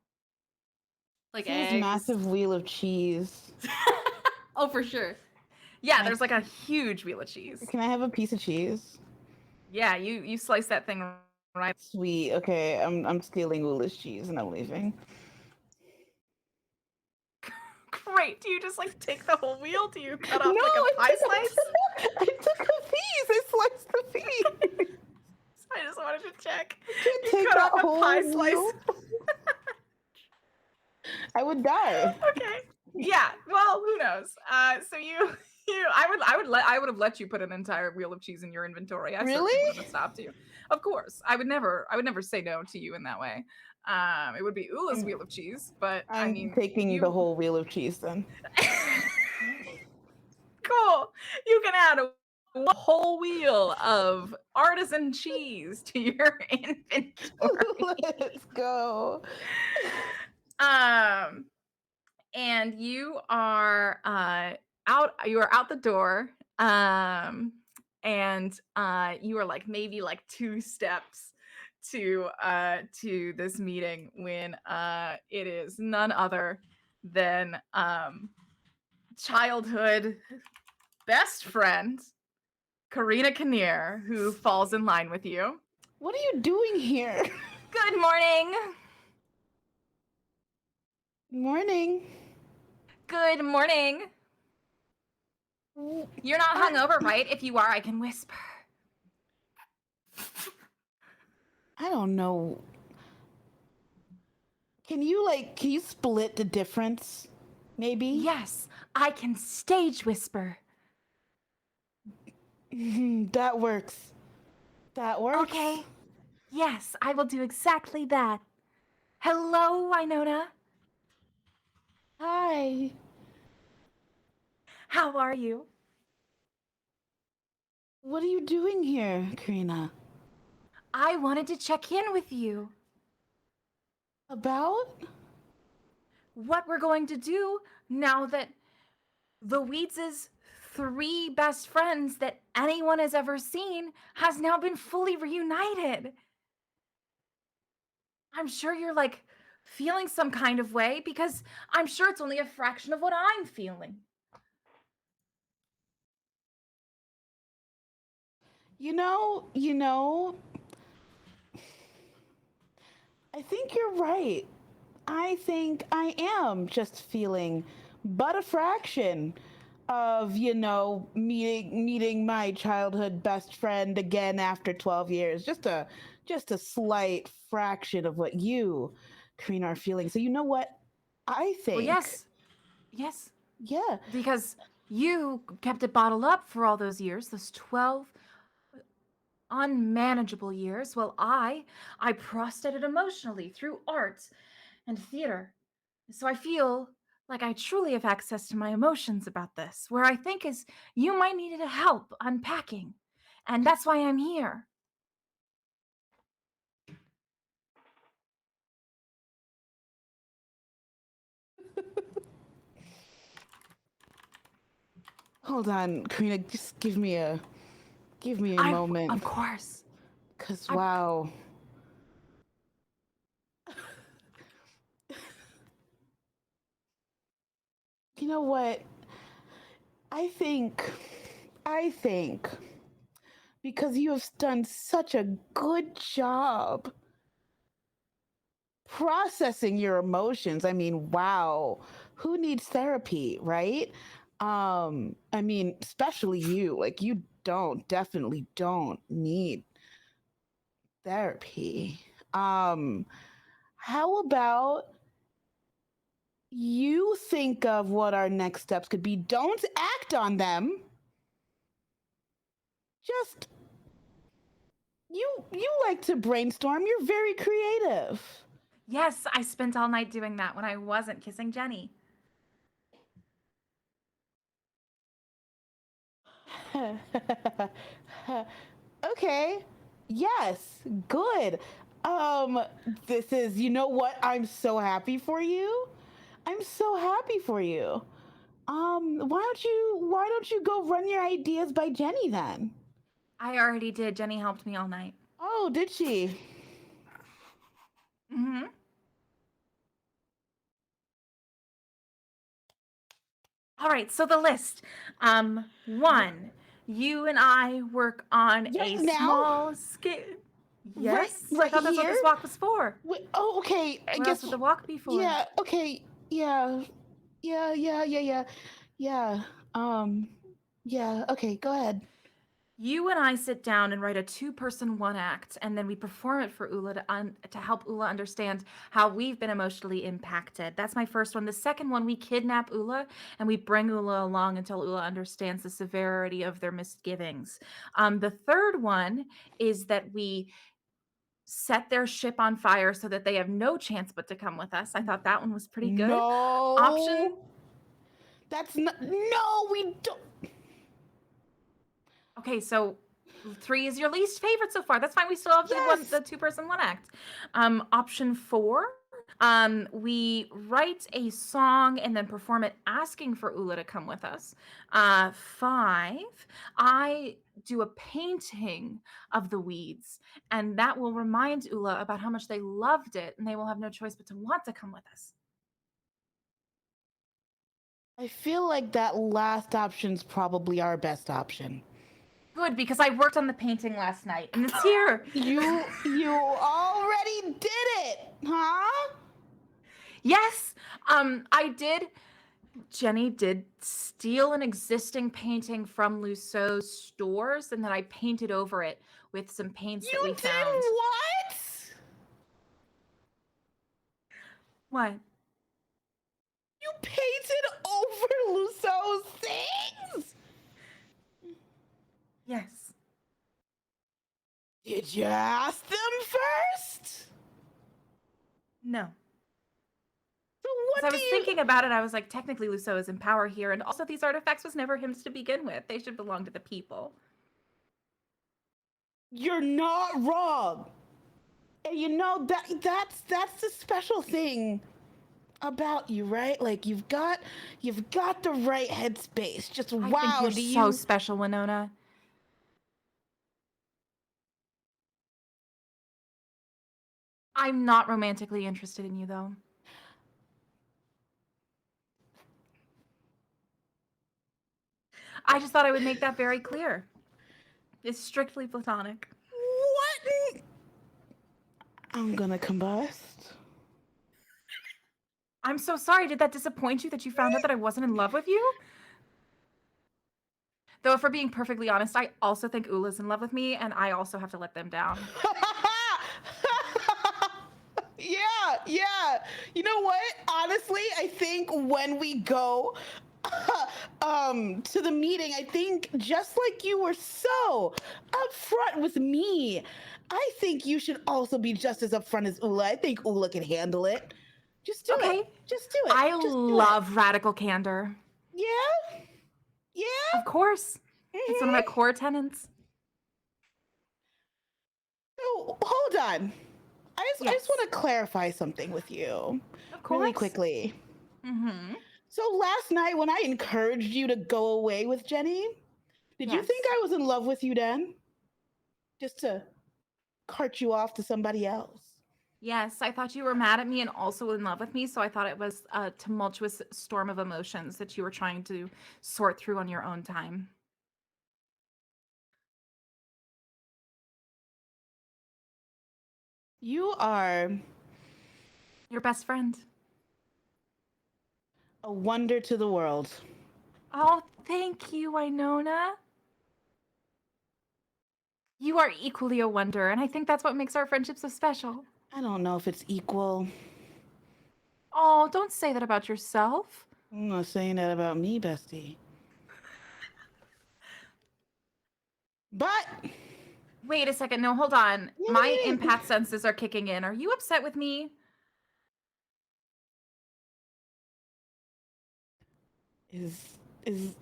like See this eggs. massive wheel of cheese. Oh, for sure. Yeah, Can I- there's like a huge wheel of cheese. Can I have a piece of cheese? Yeah, you slice that thing right. Sweet. Okay, I'm stealing Ula's cheese and I'm leaving. Great. Do you just like take the whole wheel? Do you cut off No, like a pie I slice? I took a piece. I sliced the piece. I just wanted to check. Can't You take cut that off a whole pie wheel. slice. I would die. Okay. Yeah. Well, who knows? So I would have let you put an entire wheel of cheese in your inventory. I certainly Really? wouldn't have stopped you. Of course. I would never say no to you in that way. It would be Ula's wheel of cheese, but I I'm mean taking the whole wheel of cheese then. Cool. You can add a whole wheel of artisan cheese to your inventory. Let's go. And you are out the door. And you are like maybe like 2 steps to this meeting when it is none other than childhood best friend Karina Kinnear, who falls in line with you. What are you doing here? Good morning. Morning. Good morning. You're not hungover, right? If you are, I can whisper. I don't know. Can you split the difference? Maybe? Yes, I can stage whisper. That works. That works. Okay. Yes, I will do exactly that. Hello, Winona. Hi. How are you? What are you doing here, Karina? I wanted to check in with you. About? What we're going to do now that the Weeds' 3 best friends that anyone has ever seen has now been fully reunited. I'm sure you're like feeling some kind of way because I'm sure it's only a fraction of what I'm feeling. You know, I think you're right. I think I am just feeling but a fraction of, meeting my childhood best friend again after 12 years. Just a slight fraction of what you, Karina, are feeling. So you know what? I think Well, yes. Yeah. Because you kept it bottled up for all those years, those 12 unmanageable years, while I processed it emotionally through art and theater. So I feel like I truly have access to my emotions about this, where I think is you might need help unpacking. And that's why I'm here. Hold on, Karina, just give me a moment. Of course. Cause I- wow. You know what? I think because you have done such a good job processing your emotions. I mean, wow. Who needs therapy, right? I mean, especially you. Like you definitely don't need therapy. How about you think of what our next steps could be? Don't act on them. Just you like to brainstorm. You're very creative. Yes, I spent all night doing that when I wasn't kissing Jenny. Okay. Yes. Good. This is, you know what? I'm so happy for you. I'm so happy for you. Why don't you go run your ideas by Jenny then? I already did. Jenny helped me all night. Oh, did she? Mm-hmm. All right, so the list. One, you and I work on Right a now? small scale. Yes, I Right thought that's what here? this walk was for. Wait, oh, okay. I What guess. else would the walk be for? Yeah. Okay. Yeah. Yeah. Yeah. Yeah. Yeah. Yeah. Yeah. Okay. Go ahead. You and I sit down and write a two-person one act, and then we perform it for Oola to help Oola understand how we've been emotionally impacted. That's my first one. The second one, we kidnap Oola and we bring Oola along until Oola understands the severity of their misgivings. The third one is that we set their ship on fire so that they have no chance but to come with us. I thought that one was pretty good. No. Option. That's not. No, we don't. Okay, so 3 is your least favorite so far. That's fine. We still have Yes. the two-person one act. Option 4, we write a song and then perform it asking for Oola to come with us. 5, I do a painting of the weeds, and that will remind Oola about how much they loved it, and they will have no choice but to want to come with us. I feel like that last option's probably our best option. Good, because I worked on the painting last night, and it's here. You already did it, huh? Yes, I did. Jenny did steal an existing painting from Luceau's stores, and then I painted over it with some paints that we You did found. what? What? You painted over Luceau's things? Yes. Did you ask them first? No. So As I was thinking about it, I was like, technically Luceu is in power here, and also these artifacts was never his to begin with. They should belong to the people. You're not wrong. And you know that's the special thing about you, right? Like you've got the right headspace. Just I wow, think you're do so you special, Winona. I'm not romantically interested in you, though. I just thought I would make that very clear. It's strictly platonic. what? I'm gonna combust. I'm so sorry. Did that disappoint you that you found out that I wasn't in love with you? Though, if we're being perfectly honest, I also think Oola's in love with me, and I also have to let them down. Yeah. You know what? Honestly, I think when we go to the meeting, I think just like you were so upfront with me, I think you should also be just as upfront as Oola. I think Oola can handle it. Just do Okay. it. Just do it. I Just do it. love radical candor. Yeah? Yeah? Of course. It's one of my core tenets. So, hold on. I just Yes. want to clarify something with you Of course. really quickly. Mm-hmm. So last night when I encouraged you to go away with Jenny, did you think Yes. I was in love with you then? Just to cart you off to somebody else? Yes, I thought you were mad at me and also in love with me, so I thought it was a tumultuous storm of emotions that you were trying to sort through on your own time. You are Your best friend. a wonder to the world. Oh, thank you, Winona. You are equally a wonder, and I think that's what makes our friendship so special. I don't know if it's equal. Oh, don't say that about yourself. I'm not saying that about me, bestie. But Wait a second. No, hold on. yeah, My yeah, empath senses are kicking in. Are you upset with me? is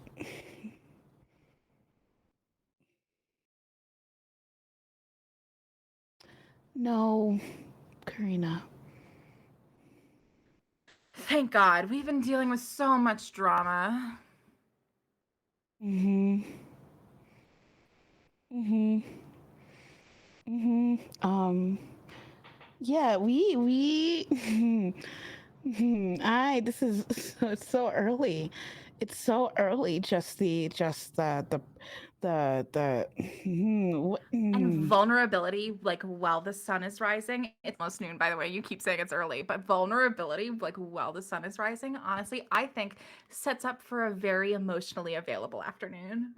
no, Karina. Thank God. We've been dealing with so much drama. Mhm. Mhm. Mhm. Yeah, we I this is it's so early. It's so early. Just the And vulnerability, like while the sun is rising. It's almost noon, by the way. You keep saying it's early, but vulnerability, like while the sun is rising, honestly, I think sets up for a very emotionally available afternoon.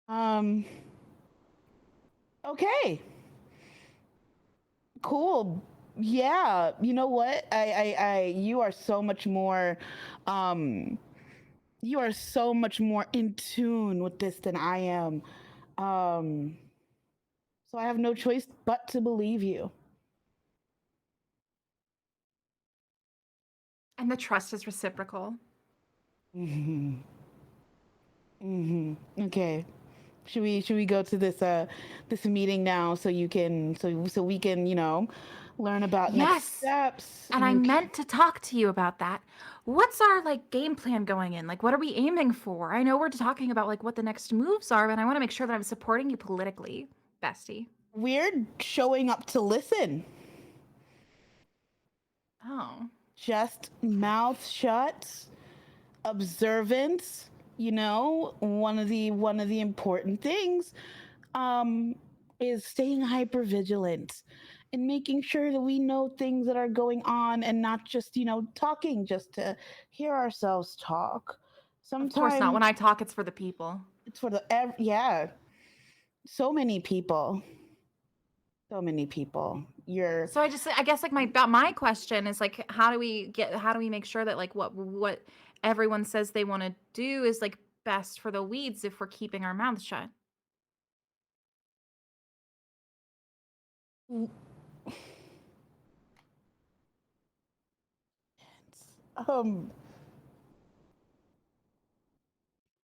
um okay. Cool. Yeah, you know what? You are so much more um you are so much more in tune with this than I am. Um so I have no choice but to believe you. And the trust is reciprocal. Mhm. Okay. Should we go to this meeting now so you can so we can, learn about next Yes. steps. And I meant to talk to you about that. What's our like game plan going in? Like what are we aiming for? I know we're talking about like what the next moves are, but I want to make sure that I'm supporting you politically, bestie. We're showing up to listen. Oh. Just mouth shut, observance, one of the important things um is staying hyper vigilant and making sure that we know things that are going on and not just, talking just to hear ourselves talk. Of course not. Sometimes When I talk, it's for the people. it's for yeah, so many people. So many people. You're So I guess like my question is like how do we make sure that like what everyone says they want to do is like best for the weeds if we're keeping our mouths shut? um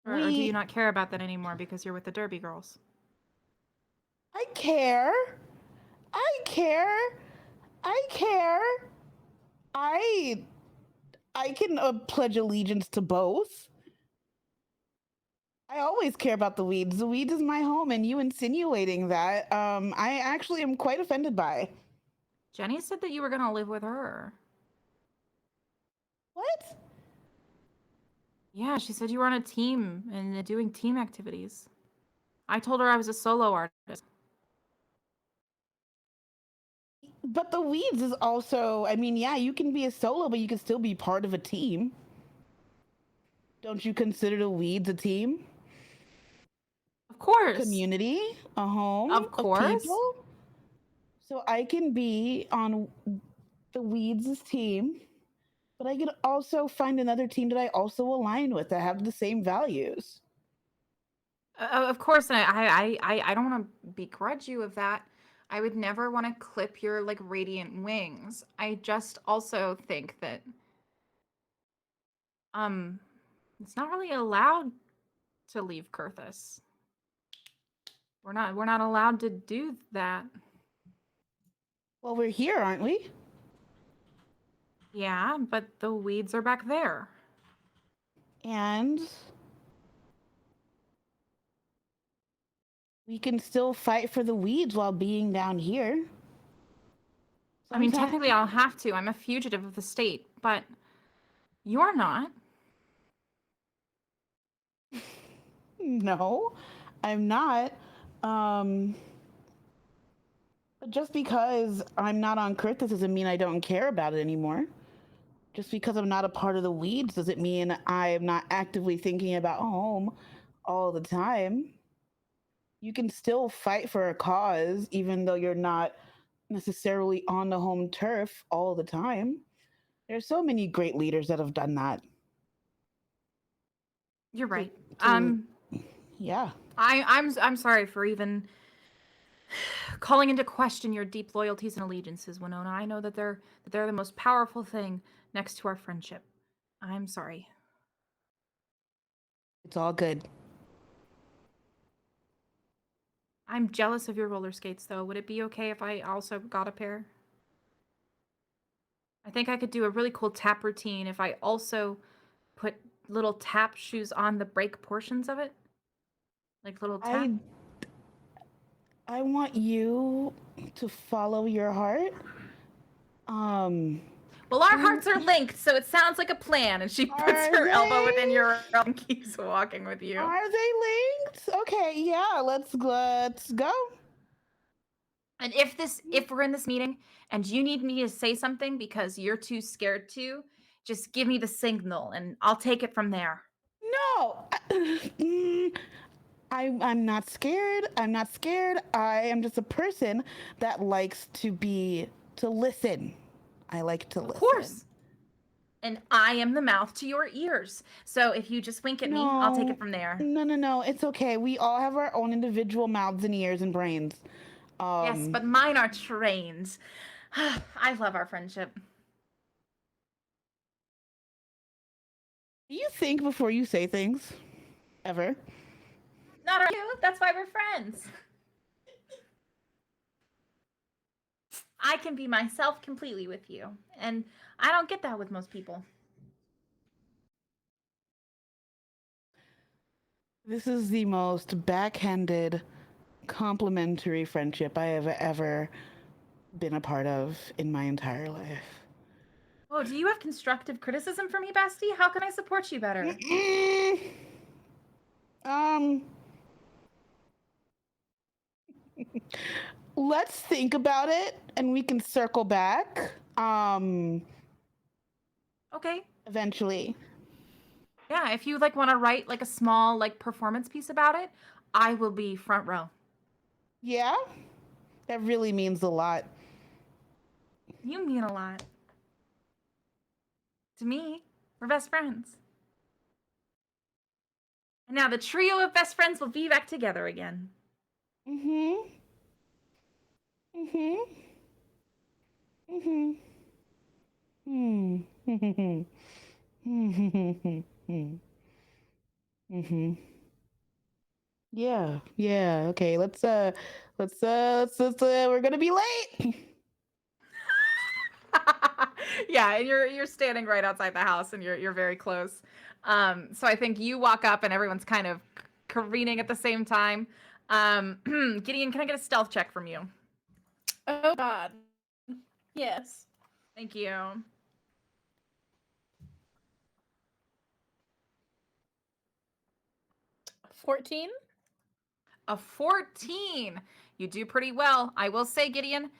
Or do you we not care about that anymore because you're with the Derby girls? I care. I care. I care. I I can pledge allegiance to both. I always care about the weeds. The weeds is my home, and you insinuating that, I actually am quite offended by. Jenny said that you were going to live with her. What? Yeah, she said you were on a team and doing team activities. I told her I was a solo artist. But the weeds is also, I mean, yeah, you can be a solo, but you can still be part of a team. Don't you consider the weeds a team? Of A course. community, a home Of of course. people? So I can be on the weeds' team, but I could also find another team that I also align with that have the same values. Of course, and I don't want to begrudge you of that. I would never want to clip your like radiant wings. I just also think that um it's not really allowed to leave Kurthus. We're not allowed to do that. Well, we're here, aren't we? Yeah, but the weeds are back there. And we can still fight for the weeds while being down here. I mean, Sometime- technically I'll have to. I'm a fugitive of the state, but you're not. No, I'm not. But just because I'm not on Cryptus doesn't mean I don't care about it anymore. Just because I'm not a part of the weeds doesn't mean I am not actively thinking about home all the time. You can still fight for a cause even though you're not necessarily on the home turf all the time. There's so many great leaders that have done that. You're right. to- Yeah. I'm sorry for even calling into question your deep loyalties and allegiances, Winona. I know that they're the most powerful thing next to our friendship. I'm sorry. It's all good. I'm jealous of your roller skates, though. Would it be okay if I also got a pair? I think I could do a really cool tap routine if I also put little tap shoes on the break portions of it. Like little tap. I want you to follow your heart. Well, our hearts are linked, so it sounds like a plan. And she puts Are her elbow they? within your arm and keeps walking with you. Are they linked? Okay, yeah, let's go. And if we're in this meeting and you need me to say something because you're too scared to, just give me the signal and I'll take it from there. No. I'm not scared. I'm not scared. I am just a person that likes to listen. I like to listen. Of course. And I am the mouth to your ears. So if you just wink at me, I'll take it from there. No. It's okay. We all have our own individual mouths and ears and brains. Yes, but mine are trained. I love our friendship. Do you think before you say things? Ever? Not you. That's why we're friends. I can be myself completely with you. And I don't get that with most people. This is the most backhanded, complimentary friendship I have ever been a part of in my entire life. Oh, do you have constructive criticism for me, Basti? How can I support you better? Let's think about it and we can circle back. Okay. Eventually. Yeah, if you like want to write like a small like performance piece about it, I will be front row. Yeah? That really means a lot. You mean a lot. To me, we're best friends. And now the trio of best friends will be back together again. Mm-hmm. Yeah. Okay, let's we're gonna be late. Yeah, and you're standing right outside the house and you're very close. So I think you walk up and everyone's kind of careening at the same time. Gideon, can I get a stealth check from you? Oh God. Yes. Thank you. 14. A 14. You do pretty well. I will say, Gideon,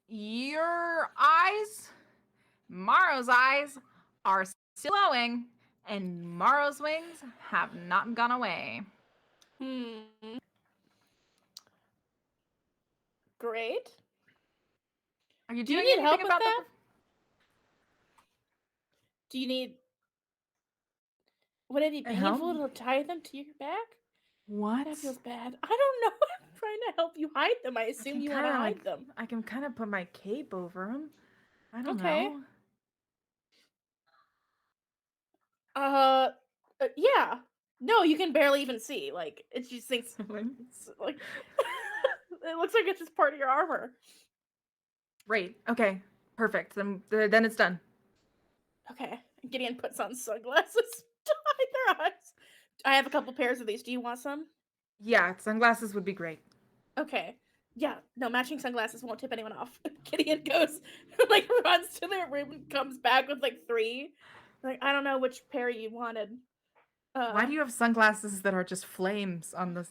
your eyes, Maro's eyes, are still glowing, and Maro's wings have not gone away. Great. Are you Do you doing need anything help with about that? Do you need? Would it be Help? painful to tie them to your back? What? That feels bad. I don't know. I'm trying to help you hide them. I assume you want to hide them. I can kind of put my cape over them. I don't Okay. know. Yeah. No, you can barely even see. Like it just thinks it's like it looks like it's just part of your armor. Great. Okay. Perfect. Then it's done. Okay. Gideon puts on sunglasses to hide their eyes. I have a couple pairs of these. Do you want some? Yeah, sunglasses would be great. Okay. Yeah, no, matching sunglasses won't tip anyone off. Gideon goes, like, runs to their room and comes back with, like, 3. Like, I don't know which pair you wanted. Why do you have sunglasses that are just flames on the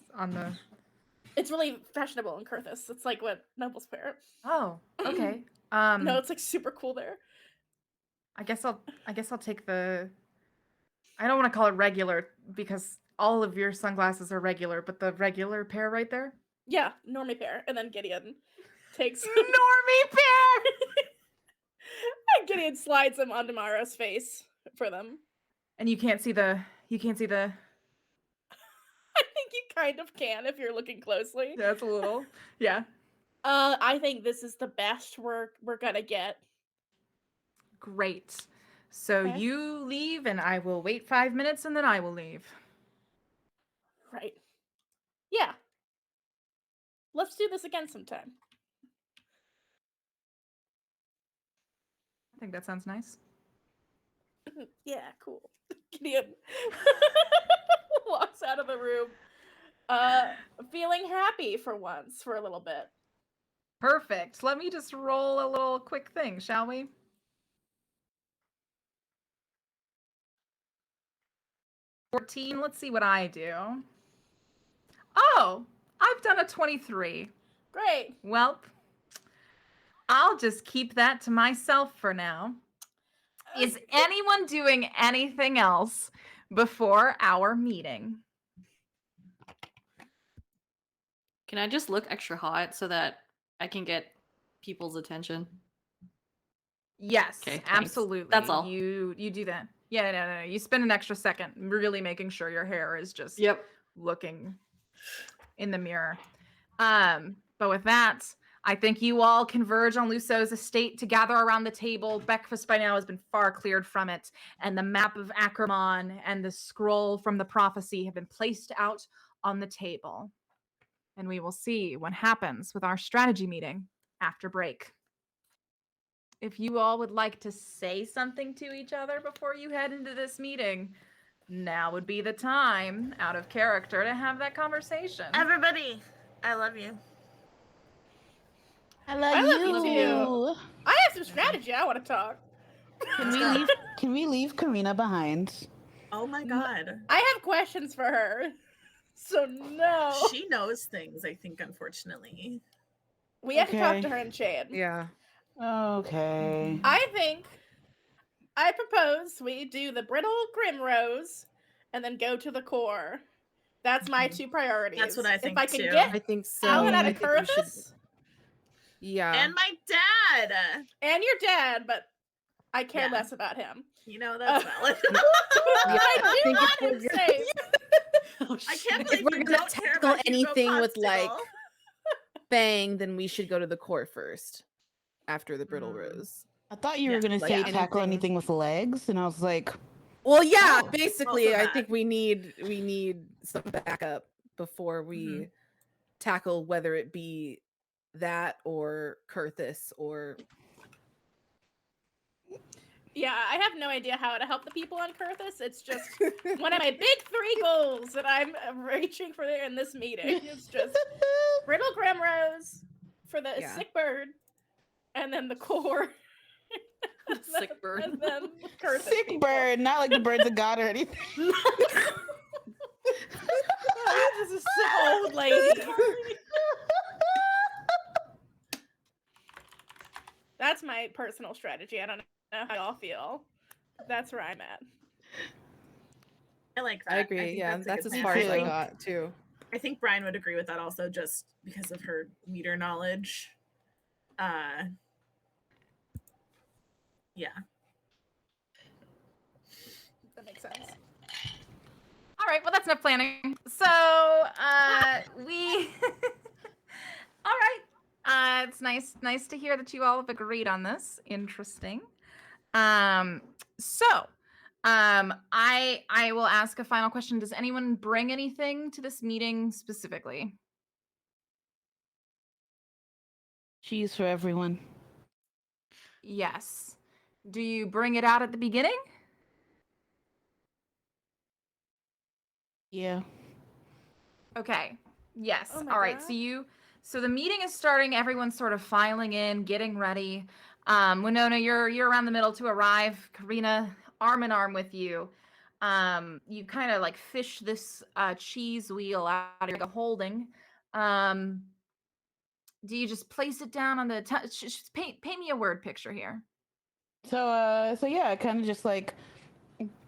It's really fashionable in Kurthus. It's like what nobles wear. Oh, okay. No, it's like super cool there. I guess I'll take the I don't want to call it regular because all of your sunglasses are regular, but the regular pair right there? Yeah, normie pair. And then Gideon takes Normie pair. and Gideon slides them onto Mara's face for them. And you can't see the I think you kind of can if you're looking closely. That's a little. Yeah. I think this is the best we're gonna get. Great. So Okay. you leave and I will wait 5 minutes and then I will leave. Right. Yeah. Let's do this again sometime. I think that sounds nice. Yeah, cool. Gideon walks out of the room, feeling happy for once for a little bit. Perfect. Let me just roll a little quick thing, shall we? $14. Let's see what I do. Oh, I've done a 23. Great. Welp. I'll just keep that to myself for now. Is anyone doing anything else before our meeting? Can I just look extra hot so that I can get people's attention? Yes, Okay, thanks. absolutely. That's all. You do that. Yeah, no. You spend an extra second really making sure your hair is just looking in the mirror. But with that, I think you all converge on Luso's estate to gather around the table. Breakfast by now has been far cleared from it, and the map of Ackerman and the scroll from the prophecy have been placed out on the table. And we will see what happens with our strategy meeting after break. If you all would like to say something to each other before you head into this meeting, now would be the time, out of character, to have that conversation. Everybody, I love you. I love you too. I have some strategy. I want to talk. Can we leave Karina behind? Oh my god. I have questions for her. So no. She knows things, I think, unfortunately. We have to talk Okay. to her in Shade. Yeah. Okay. I propose we do the brittle Grimrose and then go to the core. That's my 2 priorities. That's what I think, if I can too. get I think so. Alan out I of think we should- Kurthus Yeah. And my dad. and your dad, but I care Yeah. less about him. You know, that's valid. I do think want if him we're safe. I can't If believe we're you gonna don't care tackle about Hugo anything with, like, Constable. Fang, then we should go to the core first, after the brittle rose. I thought you were gonna like say anything- tackle anything with legs, and I was like, Well, yeah, Oh, basically, also I that. think we need some backup before we tackle whether it be that or Kurthus or Yeah, I have no idea how to help the people on Kurthus. It's just one of my big 3 goals that I'm reaching for there in this meeting. It's just brittle Grimrose for the Yeah. sick bird, and then the core. Sick bird. And then Kurthus sick people. bird, not like the birds of God or anything. Oh, this is a sick old lady. That's my personal strategy. I don't know how y'all feel. That's where I'm at. I like that. I agree. think Yeah, a that's good as plan. far as I too. got too. I think Brian would agree with that also, just because of her meter knowledge. Yeah. That makes sense. All right, well, that's enough planning. So, we... All right. It's nice to hear that you all have agreed on this. Interesting. I will ask a final question. Does anyone bring anything to this meeting specifically? Cheese for everyone. Yes. Do you bring it out at the beginning? Yeah. Okay. Yes. Oh my All right. God. So the meeting is starting. Everyone's sort of filing in, getting ready. Winona, you're around the middle to arrive. Karina, arm in arm with you. You kind of like fish this cheese wheel out of your holding. Do you just place it down on the just paint me a word picture here? So yeah, I kind of just like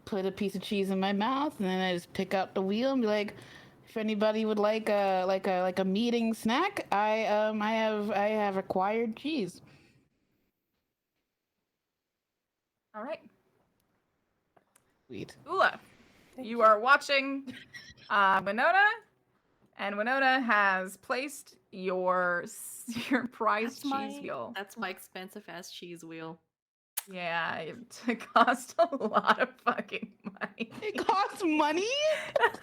put a piece of cheese in my mouth, and then I just pick out the wheel and be like, if anybody would like a meeting snack, I have acquired cheese. All right. Sweet. Oola, you are watching Winona, and Winona has placed your prized cheese wheel. That's my expensive ass cheese wheel. Yeah, it cost a lot of fucking money. It costs money? It's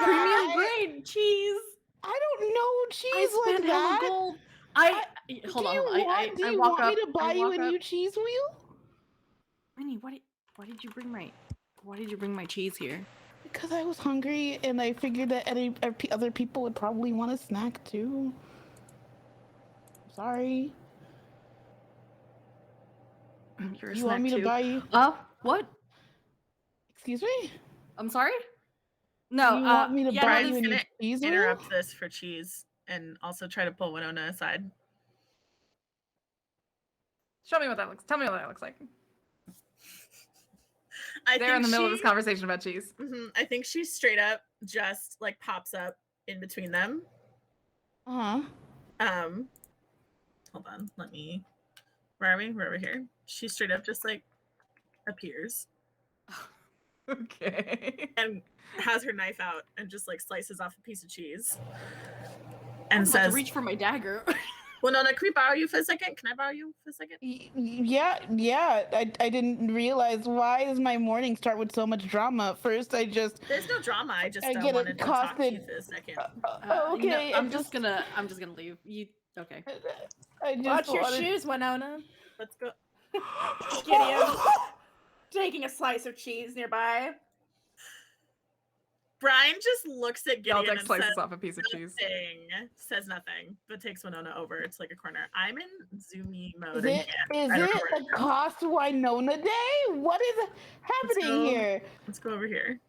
premium I- grade cheese. I don't know cheese I spent like hella that. gold. Hold Do on. you want, do I you walk want up. me to buy I you walk a up. new cheese wheel? Minnie, why did you bring my cheese here? Because I was hungry and I figured that other people would probably want a snack too. Sorry. You're a You snack want me to too. buy you? What? Excuse me? I'm sorry? No, You want me to yeah, buy no, you a Brian's new gonna cheese wheel? interrupt this for cheese and also try to pull Winona aside. Show me what that looks. Tell me what that looks like. I They're in think the middle of this she- conversation about cheese. I think she straight up just like pops up in between them. Uh-huh. Hold on, let me. Where are we? We're over here. She straight up just like appears Okay. and has her knife out and just like slices off a piece of cheese I'm and about to says, reach for my dagger. "Winona, can we borrow you for a second? Can I borrow you for a second?" Yeah. I didn't realize, why does my morning start with so much drama? First, There's no drama. I just I get wanted to talk to you accosted. for a second. Okay. No, I'm just gonna leave. You okay? I just Watch your wanted- shoes, Winona. Let's go. Gideon taking a slice of cheese nearby. Brian just looks at Gideon Yaldex and slices off a piece of cheese. says nothing, but takes Winona over to like a corner. I'm in zoomy mode Is again. it I don't know where a to go. cost Winona day? What is happening go. here? Let's go over here.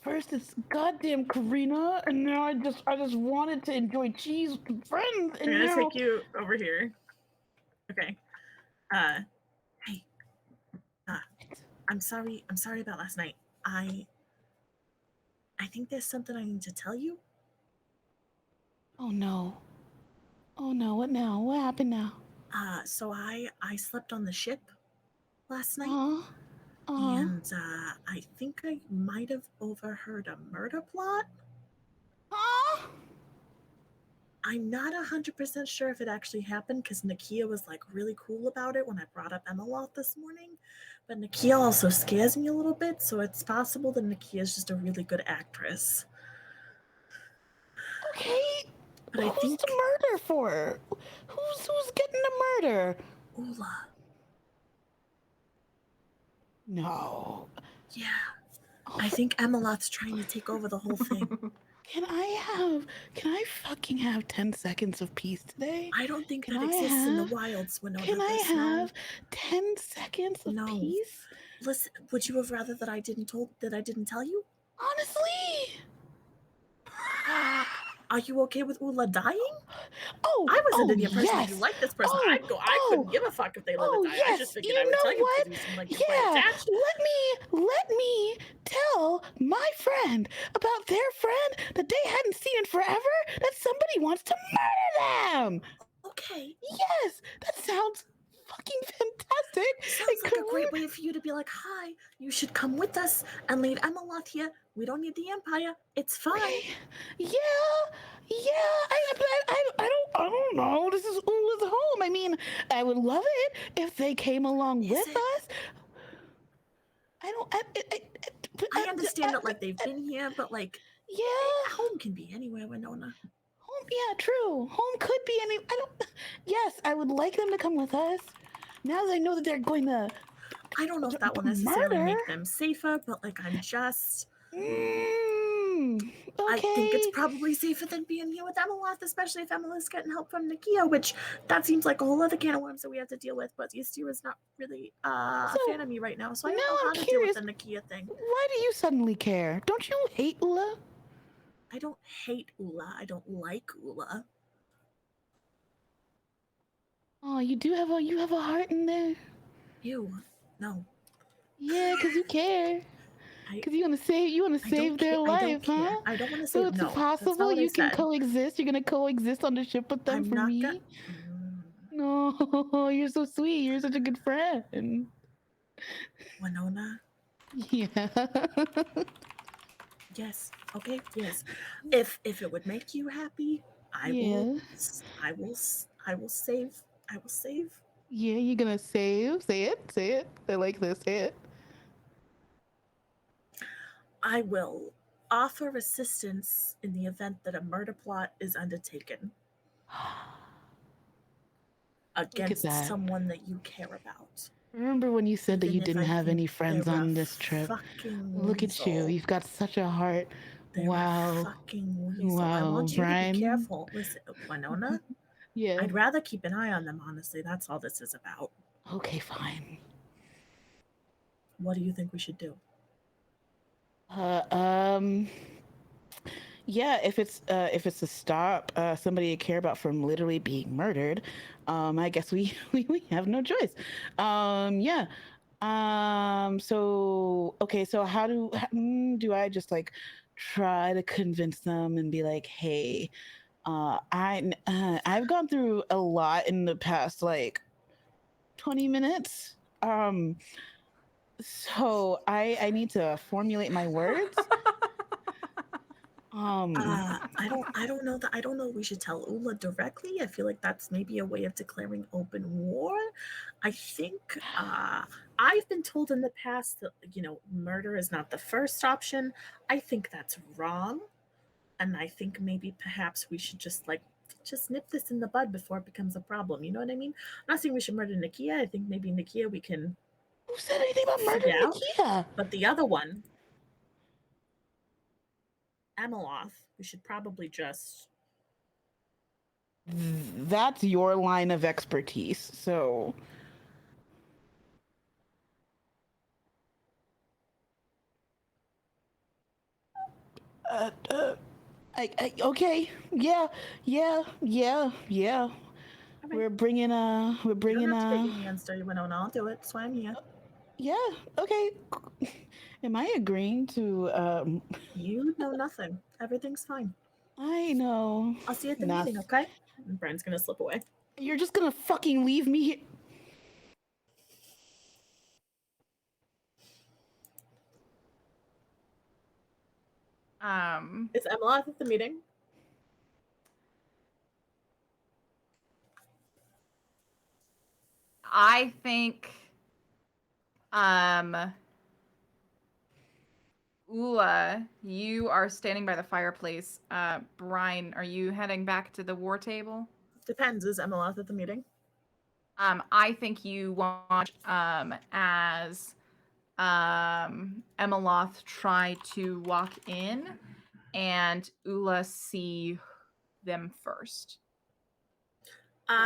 First it's goddamn Karina, and now I just wanted to enjoy cheese with friends, I'm and gonna now take you over here. Okay. Hey. I'm sorry about last night. I think there's something I need to tell you. Oh no, what now? What happened now? So I slept on the ship last night. Uh-huh. And I think I might have overheard a murder plot. Huh? I'm not 100% sure if it actually happened because Nikia was like really cool about it when I brought up Emmeloth this morning. But Nikia also scares me a little bit, so it's possible that Nikia is just a really good actress. Okay. But Who's I think the murder for? Who's getting the murder? Oola. No. Yeah. I think Emmeloth's trying to take over the whole thing. Can I fucking have 10 seconds of peace today? I don't think Can that I exists in the have- wilds, Winona. Can I There's no- have 10 seconds of No. peace? Listen, would you have rather that I didn't tell you? Honestly? Are you okay with Oola dying? Oh, I was under the impression yes. that you liked this person. Oh, I couldn't give a fuck if they let oh, it die. I yes. just figured You I would know tell you what? because you seem like you're quite Yeah, attached. let me tell my friend about their friend that they hadn't seen in forever, that somebody wants to murder them. Okay. Yes, that sounds fucking fantastic. Sounds like a great way for you to be like, hi, you should come with us and leave Emmeloth here. We don't need the Empire. It's fine. Okay. Yeah. I don't know. This is Oola's home. I mean, I would love it if they came along with us. I understand that like they've been here, but like Yeah. home can be anywhere, Winona. Home, yeah, true. Home could be any. Yes, I would like them to come with us. now that I know that they're going to I don't know if that will necessarily murder. make them safer, but like I'm just Okay. I think it's probably safer than being here with Emeloth, especially if Emiloth's getting help from Nikia, which that seems like a whole other can of worms that we have to deal with. But Ystera's not really a So, fan of me right now, so I now don't know I'm how to deal with curious. the Nikia thing. Why do you suddenly care? Don't you hate Oola? I don't hate Oola. I don't like Oola. Oh, you have a heart in there. Ew. No. Yeah, because you care. Because you want to save their life, I don't huh? care. I don't want to So save. it's No, that's not possible what I you can said. coexist. You're gonna coexist on the ship with them I'm for not me. gonna. No, you're so sweet. You're such a good friend. Winona. Yeah. Yes. Okay. Yes. If it would make you happy, I will. Yes. I will. I will save. I will save. Yeah, you're gonna save. Say it. Say it. I like this. Say it. I will offer assistance in the event that a murder plot is undertaken against that. someone that you care about. Remember when you said that Even you if didn't I have think any friends they're a on this trip? fucking Look at you. weasel. You've got such a heart. They're a Wow. fucking weasel. I Wow, want you to Brian. be careful. Listen, Winona, Yeah. I'd rather keep an eye on them, honestly. That's all this is about. Okay, fine. What do you think we should do? Yeah, if it's to stop somebody you care about from literally being murdered, I guess we have no choice. Yeah. So okay, so how do I just like try to convince them and be like, hey, I've gone through a lot in the past like 20 minutes. So I need to formulate my words. I don't know that I don't know we should tell Oola directly. I feel like that's maybe a way of declaring open war. I think I've been told in the past that murder is not the first option. I think that's wrong. And I think maybe perhaps we should just nip this in the bud before it becomes a problem. You know what I mean? I'm not saying we should murder Nikia. I think maybe Nikia we can Who said anything about murdering Nikia? But the other one, Emeloth, we should probably just That's your line of expertise. So okay. Yeah. Okay. We're bringing You don't have to get your hands dirty, Winona. I'll do it. That's why I'm here. yeah, okay. Am I agreeing to You know nothing. Everything's fine. I know. I'll see you at the meeting, okay? And Brian's gonna slip away. You're just gonna fucking leave me here. Is Emeloth at the meeting? I think Oola, you are standing by the fireplace. Brian, are you heading back to the war table? Depends. Is Emeloth at the meeting? I think you watch as Emeloth try to walk in and Oola see them first.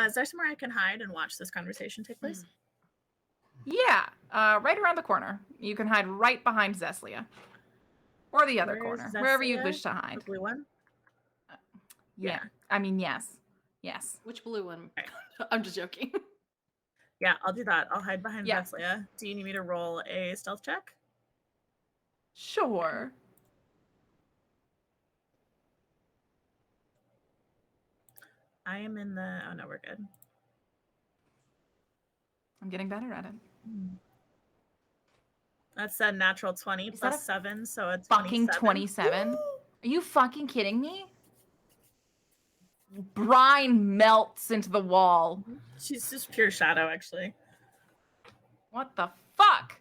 Is there somewhere I can hide and watch this conversation take place? Yeah, right around the corner. You can hide right behind Zeslia. Or the other corner, wherever you wish to hide. The blue one? Yeah. I mean, yes. Yes. Which blue one? I'm just joking. Yeah, I'll do that. I'll hide behind Yeah. Zeslia. Do you need me to roll a stealth check? Sure. I am in the... Oh, no, we're good. I'm getting better at it. That's a natural 20 Is that plus 7, so it's fucking 27. Are you fucking kidding me? Brine melts into the wall. She's just pure shadow, actually. What the fuck?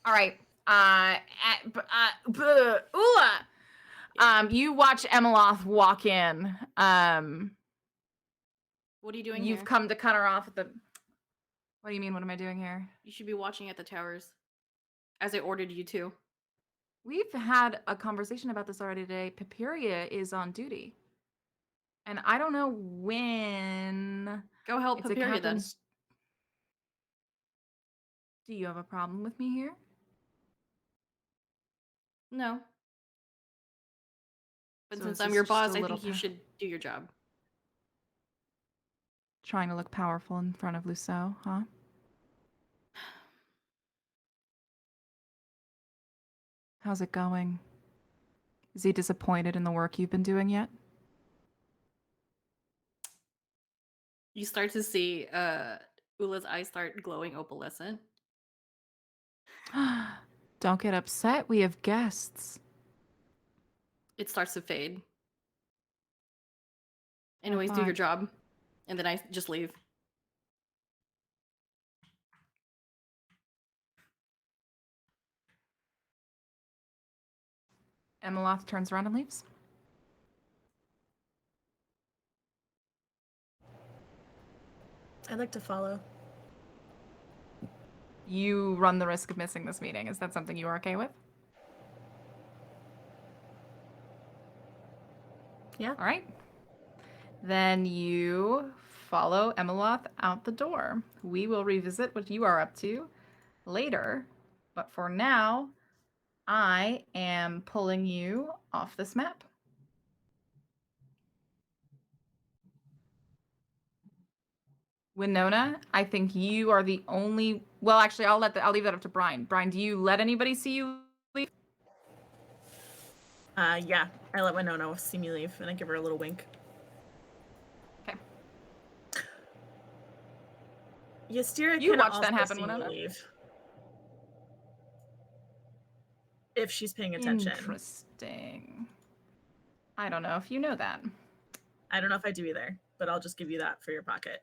All right. Oola. You watch Emeloth walk in. What are you doing You've here? come to cut her off at the... What do you mean? What am I doing here? You should be watching at the towers, as I ordered you to. We've had a conversation about this already today. Papiria is on duty. And I don't know when Go help it's a Papiria then. captain's. Do you have a problem with me here? No. But So since is I'm this your just a boss, I little think you should do your job. Trying to look powerful in front of Luceau, huh? How's it going? Is he disappointed in the work you've been doing yet? You start to see Oola's eyes start glowing opalescent. Don't get upset. We have guests. It starts to fade. Anyways, do fun. your job. And then I just leave. Emmeloth turns around and leaves. I'd like to follow. You run the risk of missing this meeting. Is that something you are okay with? Yeah. All right. Then you follow Emmeloth out the door. We will revisit what you are up to later. But for now, I am pulling you off this map. Winona, I think you are the only. Well, actually, I'll leave that up to Brian. Brian, do you let anybody see you leave? Yeah. I let Winona see me leave, and I give her a little wink. Okay. Ystera You can watch also that happen, see me Winona? leave. If she's paying attention. Interesting. I don't know if you know that. I don't know if I do either, but I'll just give you that for your pocket.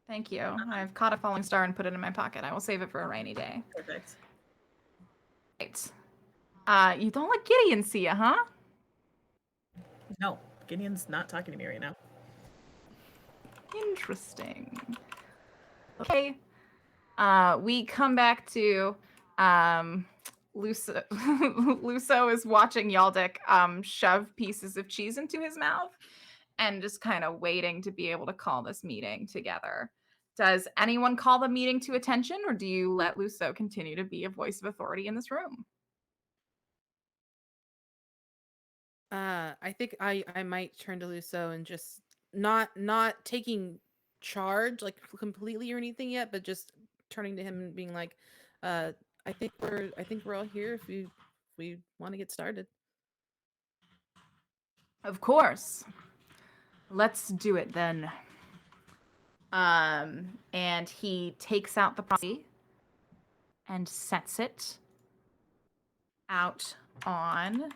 Thank you. I've caught a falling star and put it in my pocket. I will save it for a rainy day. Perfect. Right. You don't let Gideon see you, huh? No, Gideon's not talking to me right now. Interesting. Okay. We come back to Luso. Luso is watching Yaldic shove pieces of cheese into his mouth and just kind of waiting to be able to call this meeting together. Does anyone call the meeting to attention, or do you let Luso continue to be a voice of authority in this room? I think I might turn to Luso and just not taking charge like completely or anything yet, but just turning to him and being like, I think we're all here if we want to get started. Of course. Let's do it then. And he takes out the property and sets it out on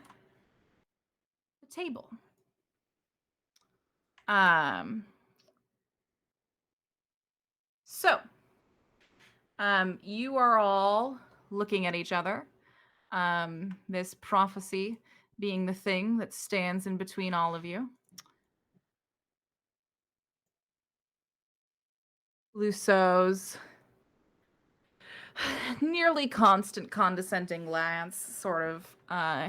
the table. So, you are all looking at each other. This prophecy being the thing that stands in between all of you. Luso's nearly constant condescending glance sort of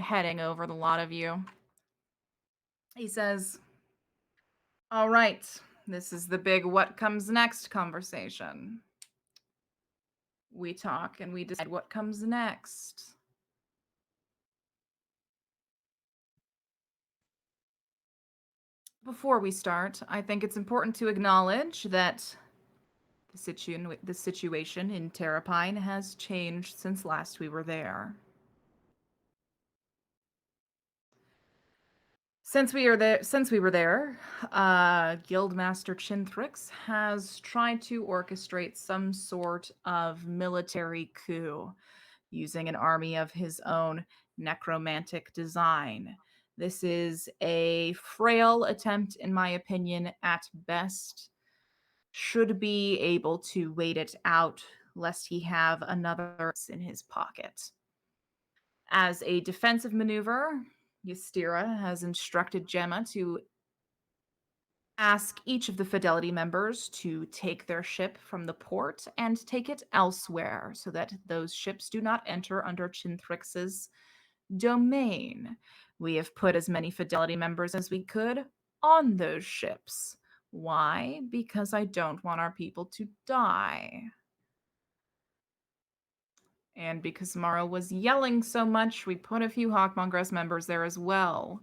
heading over the lot of you. He says, all right, this is the big what comes next conversation. We talk and we decide what comes next. Before we start, I think it's important to acknowledge that the situation in Terrapine has changed since last we were there. Since we were there, Guildmaster Chintrix has tried to orchestrate some sort of military coup using an army of his own necromantic design. This is a frail attempt, in my opinion, at best. Should be able to wait it out, lest he have another in his pocket. As a defensive maneuver, Ystera has instructed Gemma to Ask each of the Fidelity members to take their ship from the port and take it elsewhere so that those ships do not enter under Chintrix's domain. We have put as many Fidelity members as we could on those ships. Why? Because I don't want our people to die. And because Mara was yelling so much, we put a few Hawkmongress members there as well.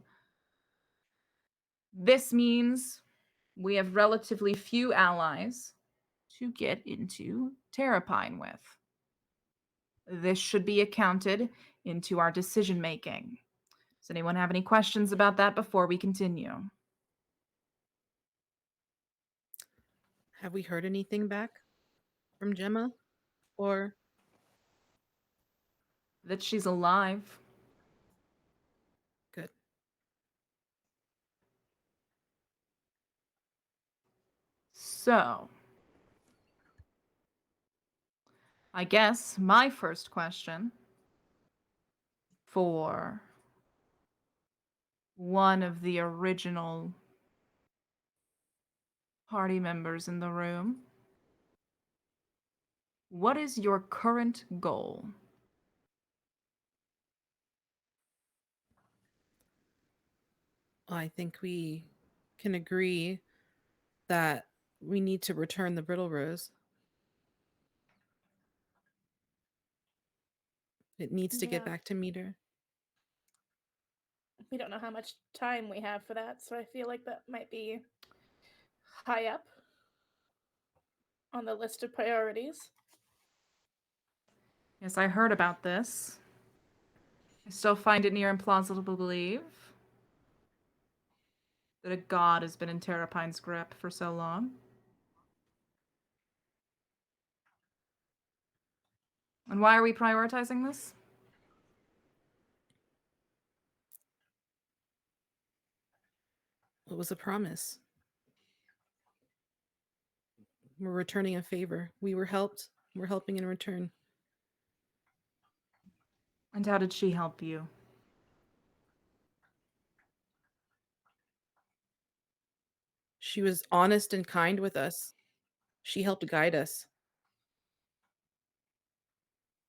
This means we have relatively few allies to get into Terrapine with. This should be accounted into our decision making. Does anyone have any questions about that before we continue? Have we heard anything back from Gemma? Or That she's alive. good. So, I guess my first question for one of the original party members in the room. What is your current goal? I think we can agree that we need to return the brittle rose. It needs to get Yeah. back to meter. We don't know how much time we have for that, so I feel like that might be high up on the list of priorities. Yes, I heard about this. I still find it near implausible to believe that a god has been in Terrapine's grip for so long. And why are we prioritizing this? It was a promise. We're returning a favor. We were helped. We're helping in return. And how did she help you? She was honest and kind with us. She helped guide us.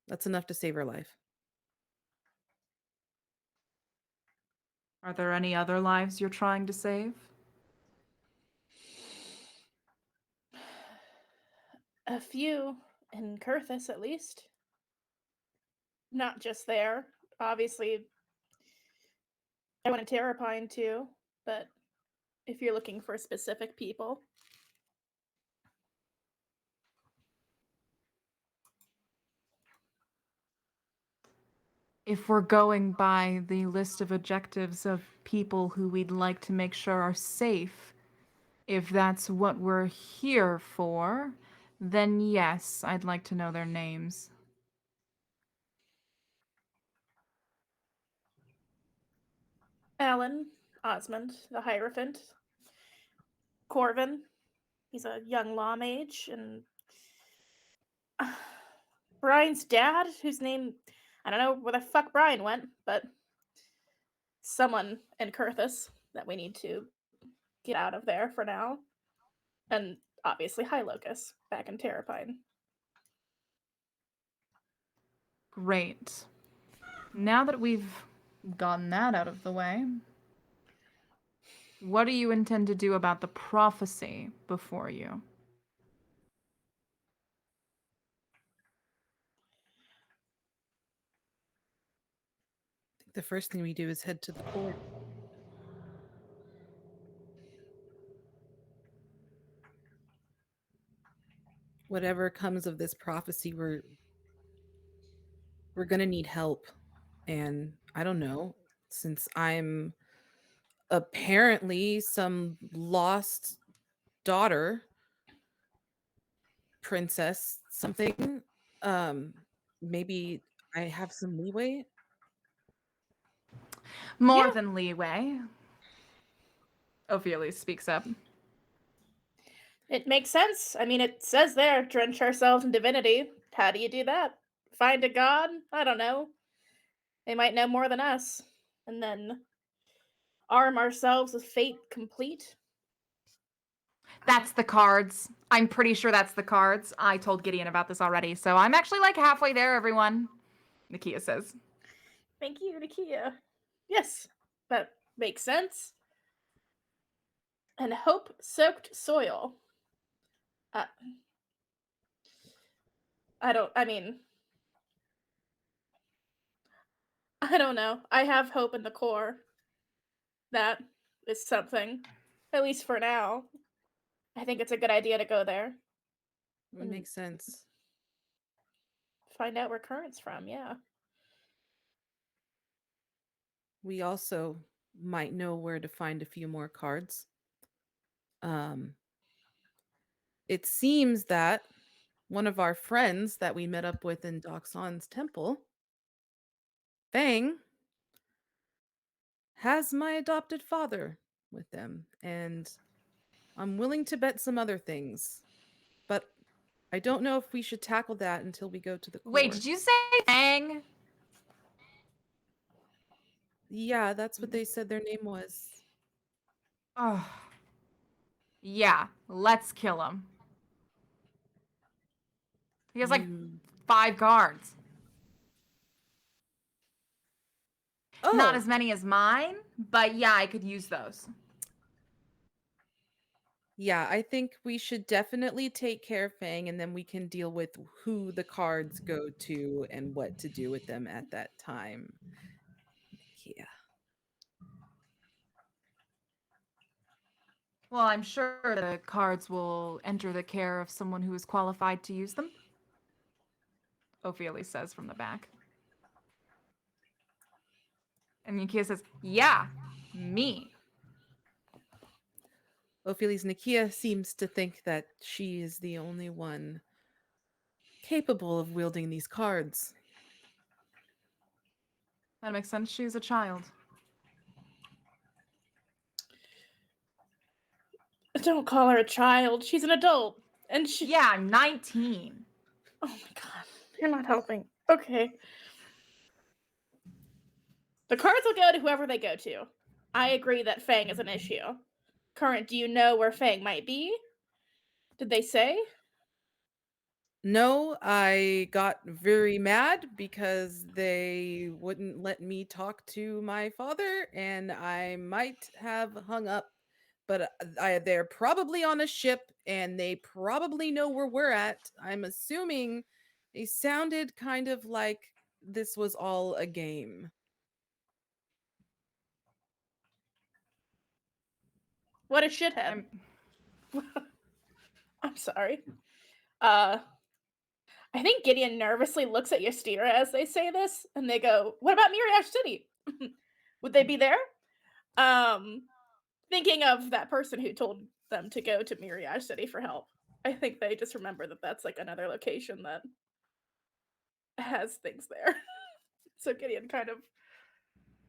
That's enough to save her life. Are there any other lives you're trying to save? A few in Kurthus, at least. Not just there. Obviously, I went to Terrapine too, but if you're looking for specific people. If we're going by the list of objectives of people who we'd like to make sure are safe, if that's what we're here for, then yes, I'd like to know their names. Alan, Osmond, the Hierophant, Corvin, he's a young law mage, and Brian's dad, whose name, I don't know where the fuck Brian went, but someone in Kurthus that we need to get out of there for now. And obviously High Locus back in Terrapine. Great. Now that we've gotten that out of the way, what do you intend to do about the prophecy before you? I think the first thing we do is head to the court. Whatever comes of this prophecy, we're going to need help. And I don't know, since I'm apparently some lost daughter, princess, something, maybe I have some leeway. More Yeah. than leeway. Ophelia speaks up. It makes sense. I mean, it says there, drench ourselves in divinity. How do you do that? Find a god? I don't know. They might know more than us. And then arm ourselves with fate complete. That's the cards. I'm pretty sure that's the cards. I told Gideon about this already, so I'm actually like halfway there, everyone. Nikia says. Thank you, Nikia. Yes, that makes sense. And hope-soaked soil. Uh, I don't know. I have hope in the core. That is something. At least for now. I think it's a good idea to go there. It makes sense. Find out where Current's from, yeah. We also might know where to find a few more cards. It seems that one of our friends that we met up with in Doxon's temple, Fang, has my adopted father with them, and I'm willing to bet some other things. But I don't know if we should tackle that until we go to the core. Wait, did you say Fang? Yeah, that's what they said their name was. Oh. Yeah, let's kill him. He has like You... 5 cards. Oh, Not as many as mine, but yeah, I could use those. yeah, I think we should definitely take care of Fang, and then we can deal with who the cards go to and what to do with them at that time. Yeah. Well, I'm sure the cards will enter the care of someone who is qualified to use them. Ophelia says from the back. And Nikia says, yeah, me. Ophelia's Nikia seems to think that she is the only one capable of wielding these cards. That makes sense. She's a child. Don't call her a child. She's an adult. And she. Yeah, I'm 19. Oh my god. You're not helping. Okay. The cards will go to whoever they go to. I agree that Fang is an issue. Current, do you know where Fang might be? Did they say? No, I got very mad because they wouldn't let me talk to my father, and I might have hung up. But they're probably on a ship, and they probably know where we're at. I'm assuming they sounded kind of like this was all a game. What a shithead. I'm sorry. I think Gideon nervously looks at Ystera as they say this, and they go, "What about Miriash City? Would they be there?" Thinking of that person who told them to go to Miriash City for help. I think they just remember that that's like another location that has things there. So Gideon kind of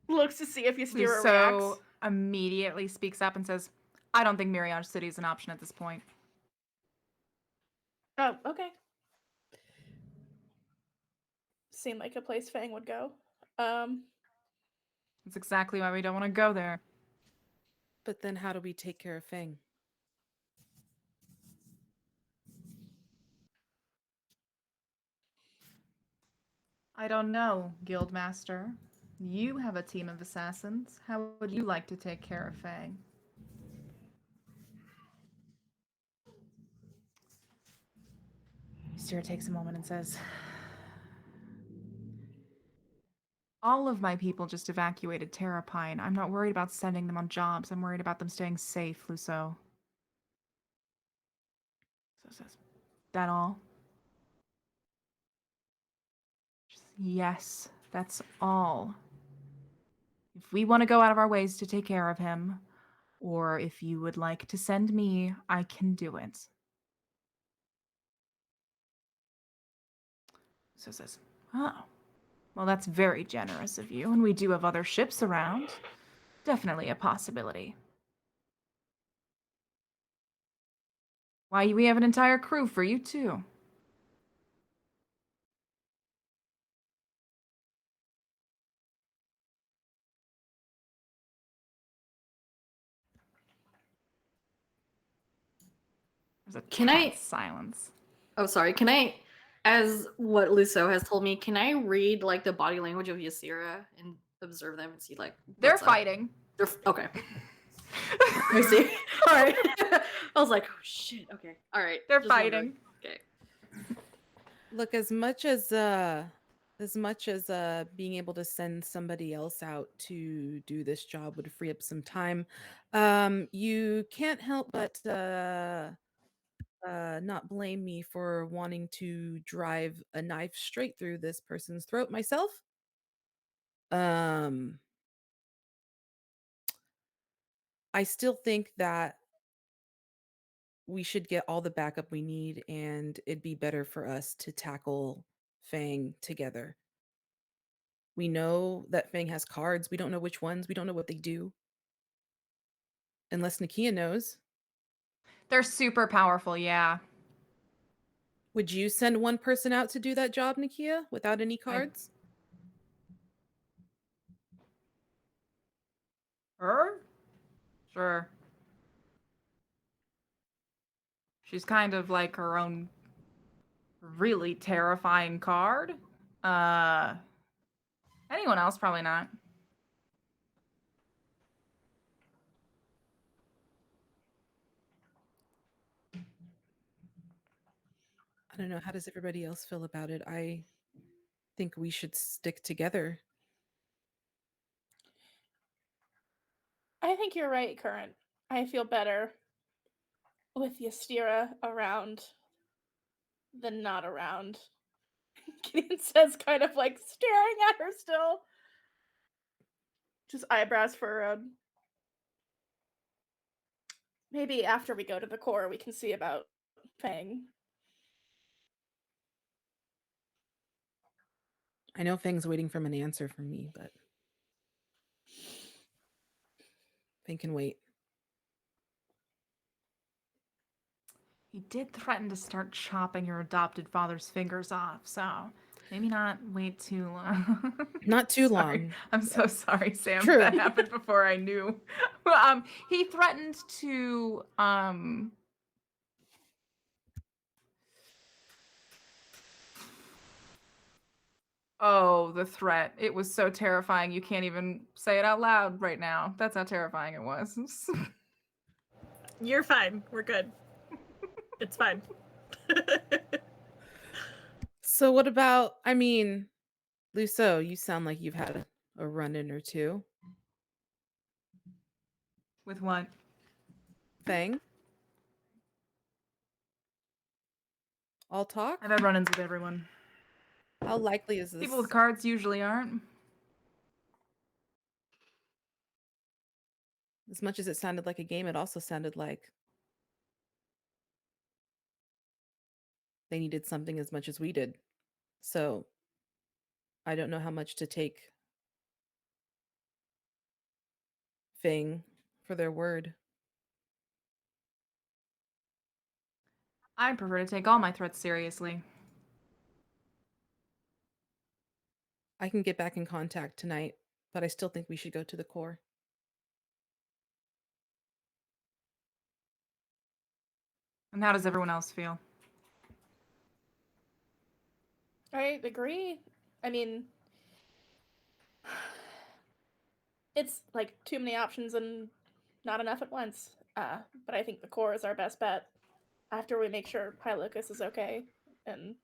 looks to see if Ystera reacts. Immediately speaks up and says, I don't think Mirage City is an option at this point. Oh, okay. Seemed like a place Fang would go. That's exactly why we don't want to go there. But then how do we take care of Fang? I don't know, Guildmaster. You have a team of assassins. How would you like to take care of Fang? Ystera takes a moment and says, all of my people just evacuated Terrapine. I'm not worried about sending them on jobs. I'm worried about them staying safe, Luso. So says, that all? Yes, that's all. If we want to go out of our ways to take care of him, or if you would like to send me, I can do it. So says, oh, well, that's very generous of you, and we do have other ships around. Definitely a possibility. Why, we have an entire crew for you, too. There's a Can I- tense silence. Oh, sorry. Can I, as what Luso has told me, can I read like the body language of Ystera and observe them and see like They're what's up? fighting. They're okay. I see. All right. I was like, oh shit. Okay. All right. They're Just fighting. wondering. Okay. Look, as much as being able to send somebody else out to do this job would free up some time, you can't help but not blame me for wanting to drive a knife straight through this person's throat myself. I still think that we should get all the backup we need, and it'd be better for us to tackle Fang together. We know that Fang has cards. We don't know which ones. We don't know what they do. Unless Nikia knows. They're super powerful, yeah. Would you send one person out to do that job, Nikia, without any cards? Her? Sure. She's kind of like her own really terrifying card. Anyone else? Probably not. I don't know. How does everybody else feel about it? I think we should stick together. I think you're right, Current. I feel better with Ystera around than not around. Gideon says, kind of like staring at her still. Just eyebrows furrowed. Maybe after we go to the core, we can see about Fang. I know Fang's waiting for an answer from me, but Fang can wait. He did threaten to start chopping your adopted father's fingers off, so maybe not wait too long. Not too Sorry. long. I'm so sorry, Sam. True. That happened before I knew. He threatened to Oh, the threat. It was so terrifying. You can't even say it out loud right now. That's how terrifying it was. You're fine. We're good. It's fine. So what about, I mean, Luso, you sound like you've had a run-in or two. With what? Fang? All talk? I've had run-ins with everyone. How likely is this? People with cards usually aren't. As much as it sounded like a game, it also sounded like they needed something as much as we did. So I don't know how much to take Fang for their word. I prefer to take all my threats seriously. I can get back in contact tonight, but I still think we should go to the core. And how does everyone else feel? I agree. I mean, it's like too many options and not enough at once. But I think the core is our best bet after we make sure Hylucus is okay and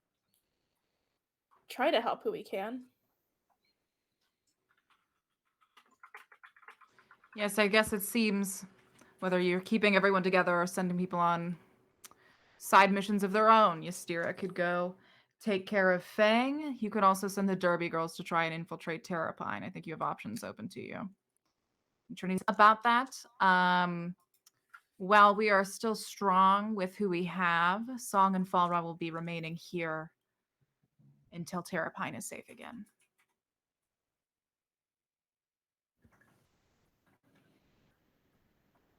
try to help who we can. Yes, I guess it seems whether you're keeping everyone together or sending people on side missions of their own. Ystera could go take care of Fang. You could also send the Derby girls to try and infiltrate Terrapine. I think you have options open to you. Trinity's about that. While we are still strong with who we have, Song and Falra will be remaining here until Terrapine is safe again.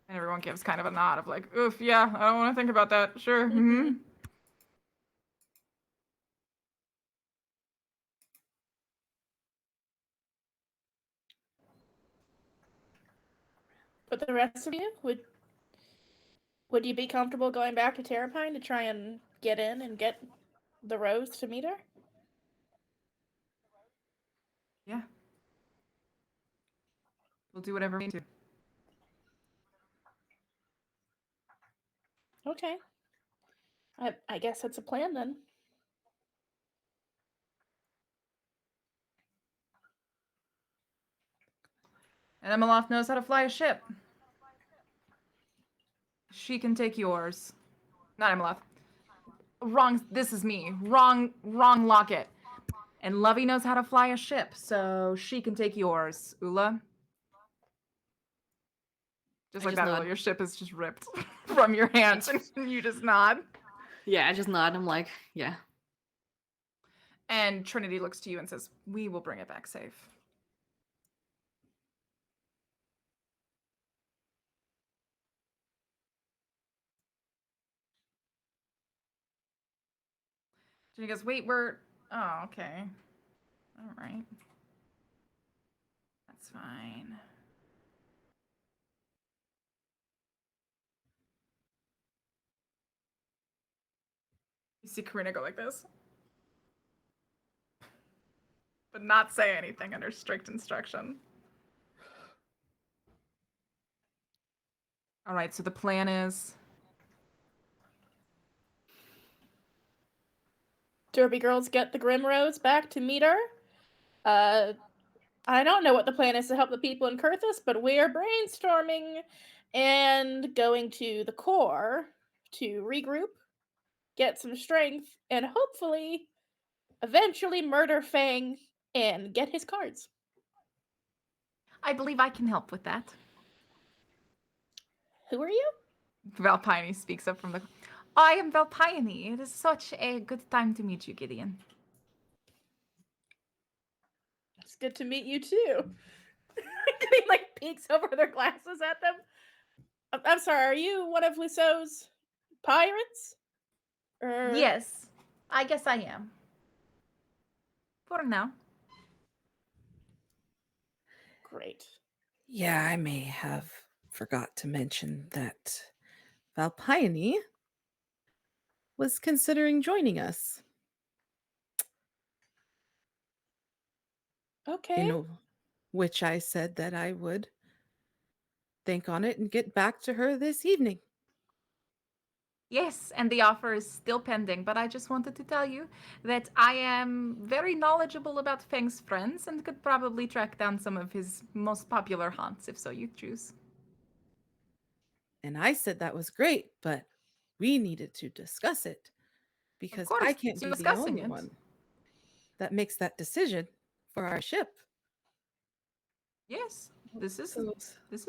And everyone gives kind of a nod of like, oof, yeah, I don't want to think about that. Sure. Mm-hmm. But the rest of you would Would you be comfortable going back to Terrapine to try and get in and get the rose to meet her? Yeah. We'll do whatever we need to. Okay. I guess that's a plan then. And Emmeloff knows how to fly a ship. She can take yours. Not Emmeloff. Wrong. This is me. Wrong locket. And Lovey knows how to fly a ship, so she can take yours. Oola? Just I like just that, nod. Oola, your ship is just ripped from your hands, and you just nod. Yeah, I just nod. I'm like, yeah. And Trinity looks to you and says, "We will bring it back safe." Trinity goes, "Wait, we're... Oh, okay. All right. That's fine." You see Karina go like this. But not say anything under strict instruction. All right, so the plan is... Derby girls get the Grim Rose back to meet her. I don't know what the plan is to help the people in Kurthus, but we're brainstorming and going to the core to regroup, get some strength, and hopefully eventually murder Fang and get his cards. I believe I can help with that. Who are you? Valpione speaks up from the... I am Valpione. It is such a good time to meet you, Gideon. It's good to meet you too. He like peeks over their glasses at them. I'm sorry, are you one of Luceau's pirates? Yes, I guess I am. For now. Great. Yeah, I may have forgot to mention that Valpione was considering joining us. Okay. In which I said that I would think on it and get back to her this evening. Yes, and the offer is still pending, but I just wanted to tell you that I am very knowledgeable about Fang's friends and could probably track down some of his most popular haunts, if so you choose. And I said that was great, but we needed to discuss it because course, I can't still be the discussing only it. one that makes that decision for our ship. Yes, this is So,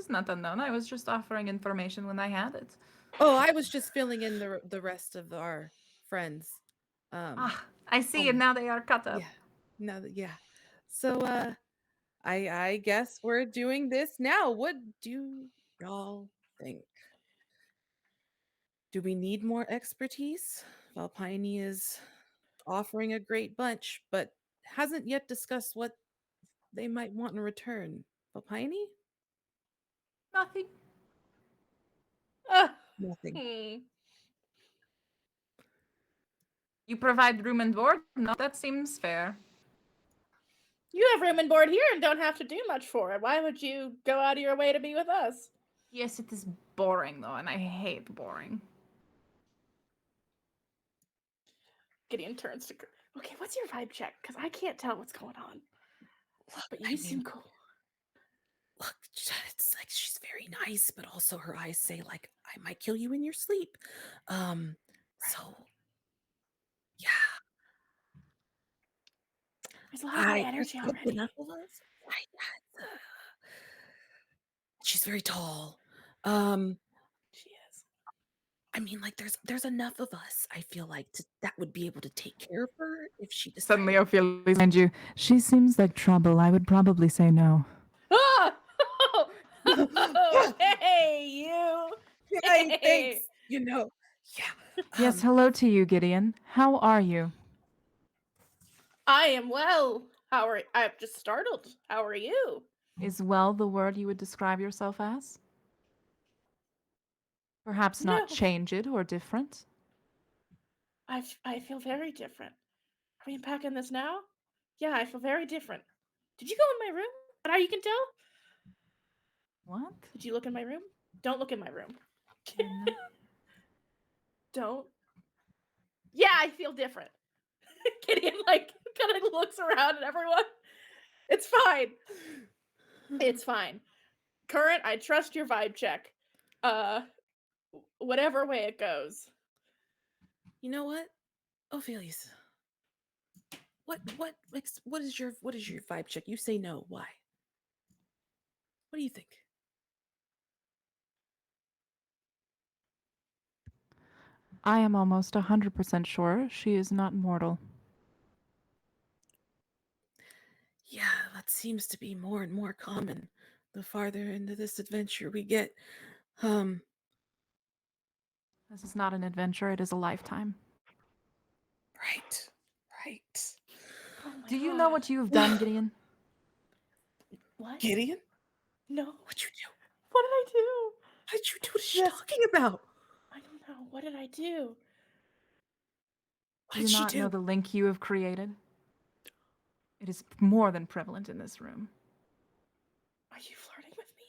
not unknown. I was just offering information when I had it. oh, I was just filling in the rest of our friends. I see, and now they are cut up. Yeah. Yeah. So I guess we're doing this now. What do y'all think? Do we need more expertise? Valpione is offering a great bunch, but hasn't yet discussed what they might want in return. Valpione? Nothing. Nothing. You provide room and board? No, that seems fair. You have room and board here and don't have to do much for it. Why would you go out of your way to be with us? Yes, it is boring though, and I hate boring. Gideon turns to... Okay, what's your vibe check? Because I can't tell what's going on. But you seem cool. Look, it's like she's very nice, but also her eyes say like, I might kill you in your sleep. So yeah. There's a lot of good energy there's already. enough of us. She's very tall. She is. I mean, like there's enough of us. I feel like that would be able to take care of her if she decided. Suddenly, Ophelia behind you. She seems like trouble. I would probably say no. Ah! Hey, you! Hey, thanks. Yeah. Yes, hello to you, Gideon. How are you? I am well. I'm just startled. How are you? Is well the word you would describe yourself as? Perhaps No. not changed or different. I feel very different. Are we unpacking this now? Yeah, I feel very different. Did you go in my room? And how you can tell? What? Did you look in my room? Don't look in my room. No. Don't. Yeah, I feel different. Gideon like kind of looks around at everyone. It's fine. It's fine. Current, I trust your vibe check. Whatever way it goes. You know what, Ophelius? What is your vibe check? You say no. Why? What do you think? I am almost 100% sure she is not mortal. Yeah, that seems to be more and more common the farther into this adventure we get. This is not an adventure, it is a lifetime. Right. Oh my Do you know what you have done, Gideon? What? Gideon? No. What'd you do? What did I do? What'd you do? What are you Yes. talking about? I don't know. What did I do? What Do did you she not know do? the link you have created? It is more than prevalent in this room. Are you flirting with me?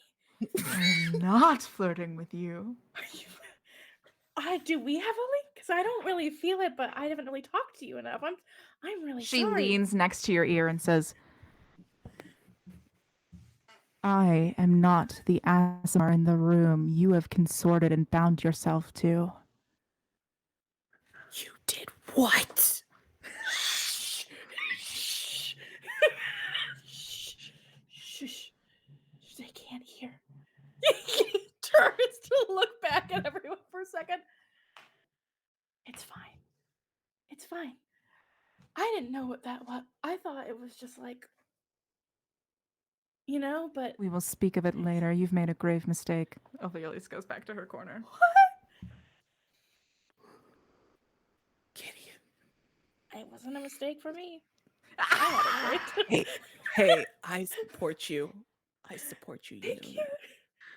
I am not flirting with you. Are you? Do we have a link? Because I don't really feel it, but I haven't really talked to you enough. I'm really She sorry. leans next to your ear and says, I am not the ASMR in the room you have consorted and bound yourself to. You did what? Shh. Shh. They can't hear. He turns to look back at everyone for a second. It's fine. It's fine. I didn't know what that was. I thought it was just like, but We will speak of it later. You've made a grave mistake. Ophelius goes back to her corner. Gideon. it wasn't a mistake for me. I had a great. Hey, I support you. You Thank know you. that.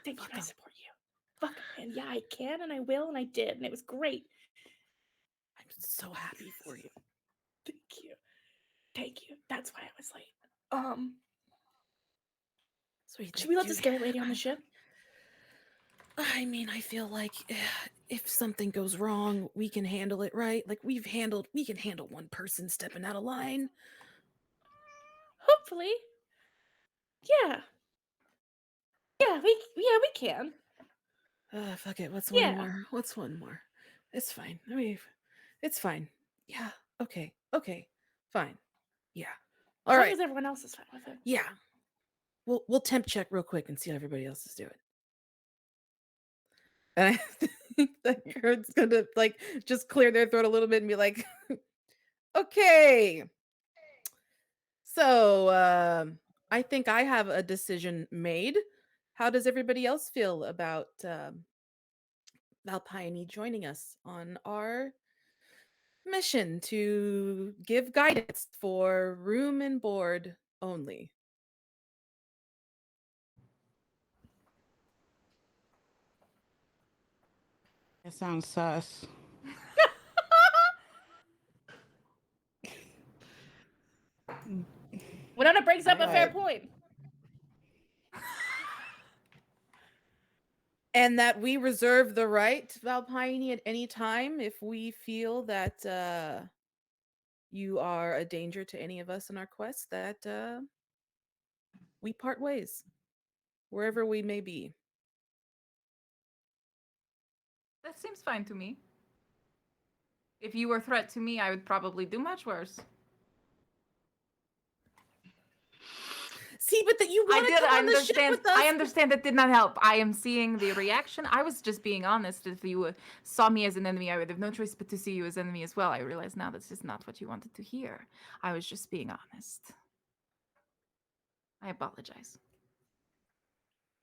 Thank you. Fuck I 'em. support you. Fuck. And yeah, I can and I will and I did and it was great. I'm so happy for you. Thank you. Thank you. That's why I was late. Sweet. Should we let the scary lady on the ship? I mean, I feel like if something goes wrong, we can handle it, right? Like we can handle one person stepping out of line. Hopefully. Yeah. Yeah, we can. Fuck it. What's Yeah. one more? What's one more? It's fine. I mean, it's fine. Yeah. Okay. Fine. Yeah. All As long right. as everyone else is fine with it. Yeah. We'll temp check real quick and see how everybody else is doing. And I think that Kurt's gonna like just clear their throat a little bit and be like, okay. So I think I have a decision made. How does everybody else feel about Valpione joining us on our mission to give guidance for room and board only? It sounds sus. Winona brings up a fair Alright. point. And that we reserve the right, Valpione, at any time if we feel that you are a danger to any of us in our quest, that we part ways, wherever we may be. That seems fine to me. If you were a threat to me, I would probably do much worse. See, but that you want to come on the ship with us. I understand that did not help. I am seeing the reaction. I was just being honest. If you saw me as an enemy, I would have no choice but to see you as enemy as well. I realize now that's just not what you wanted to hear. I was just being honest. I apologize.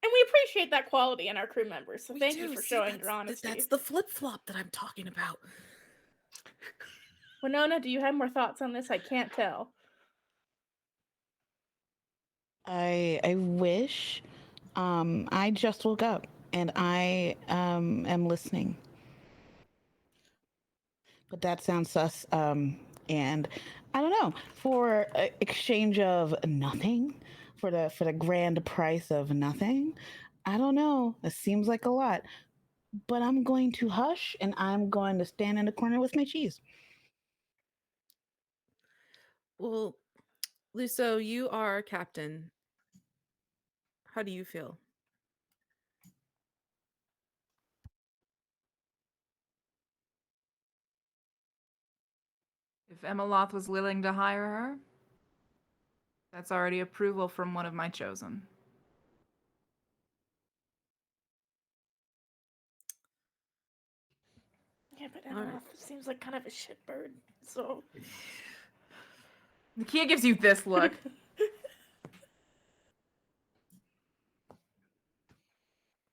And we appreciate that quality in our crew members. So We thank do. you for See, showing your honesty. That's the flip flop that I'm talking about. Winona, do you have more thoughts on this? I can't tell. I wish. I just woke up. and I am listening. But that sounds sus. And I don't know, for exchange of nothing, for the grand price of nothing. I don't know. It seems like a lot, but I'm going to hush and I'm going to stand in the corner with my cheese. Well, Luso, you are captain. How do you feel? If Emmeloth was willing to hire her, that's already approval from one of my chosen. Yeah, but All right. Emma seems like kind of a shitbird. So Nikia gives you this look.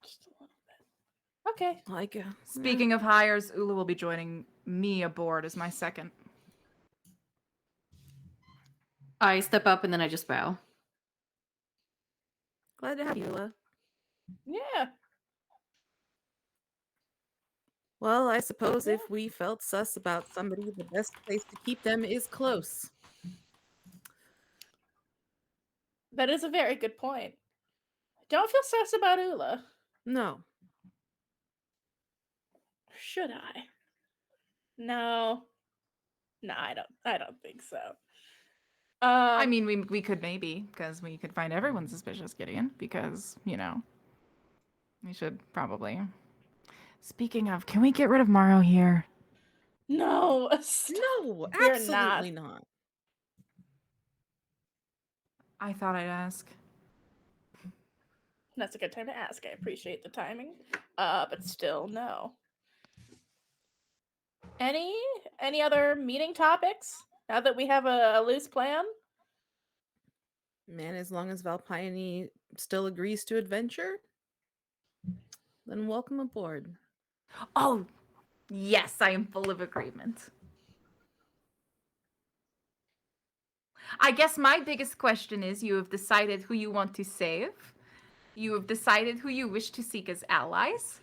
just a little bit. Okay. Like, Speaking of hires, Oola will be joining me aboard as my second. I step up and then I just bow. glad to have you, Oola. Yeah. Well, I suppose Yeah. if we felt sus about somebody, the best place to keep them is close. That is a very good point. Don't feel sus about Oola. No. Should I? No. No, I don't think so. I mean, we could maybe, because we could find everyone suspicious, Gideon, because, we should probably. Speaking of, can we get rid of Morrow here? no. No, We're absolutely not. I thought I'd ask. That's a good time to ask. I appreciate the timing. But still no. Any other meeting topics? Now that we have a loose plan? Man, as long as Valpione still agrees to adventure, then welcome aboard. Oh, yes, I am full of agreement. I guess my biggest question is, you have decided who you want to save. You have decided who you wish to seek as allies.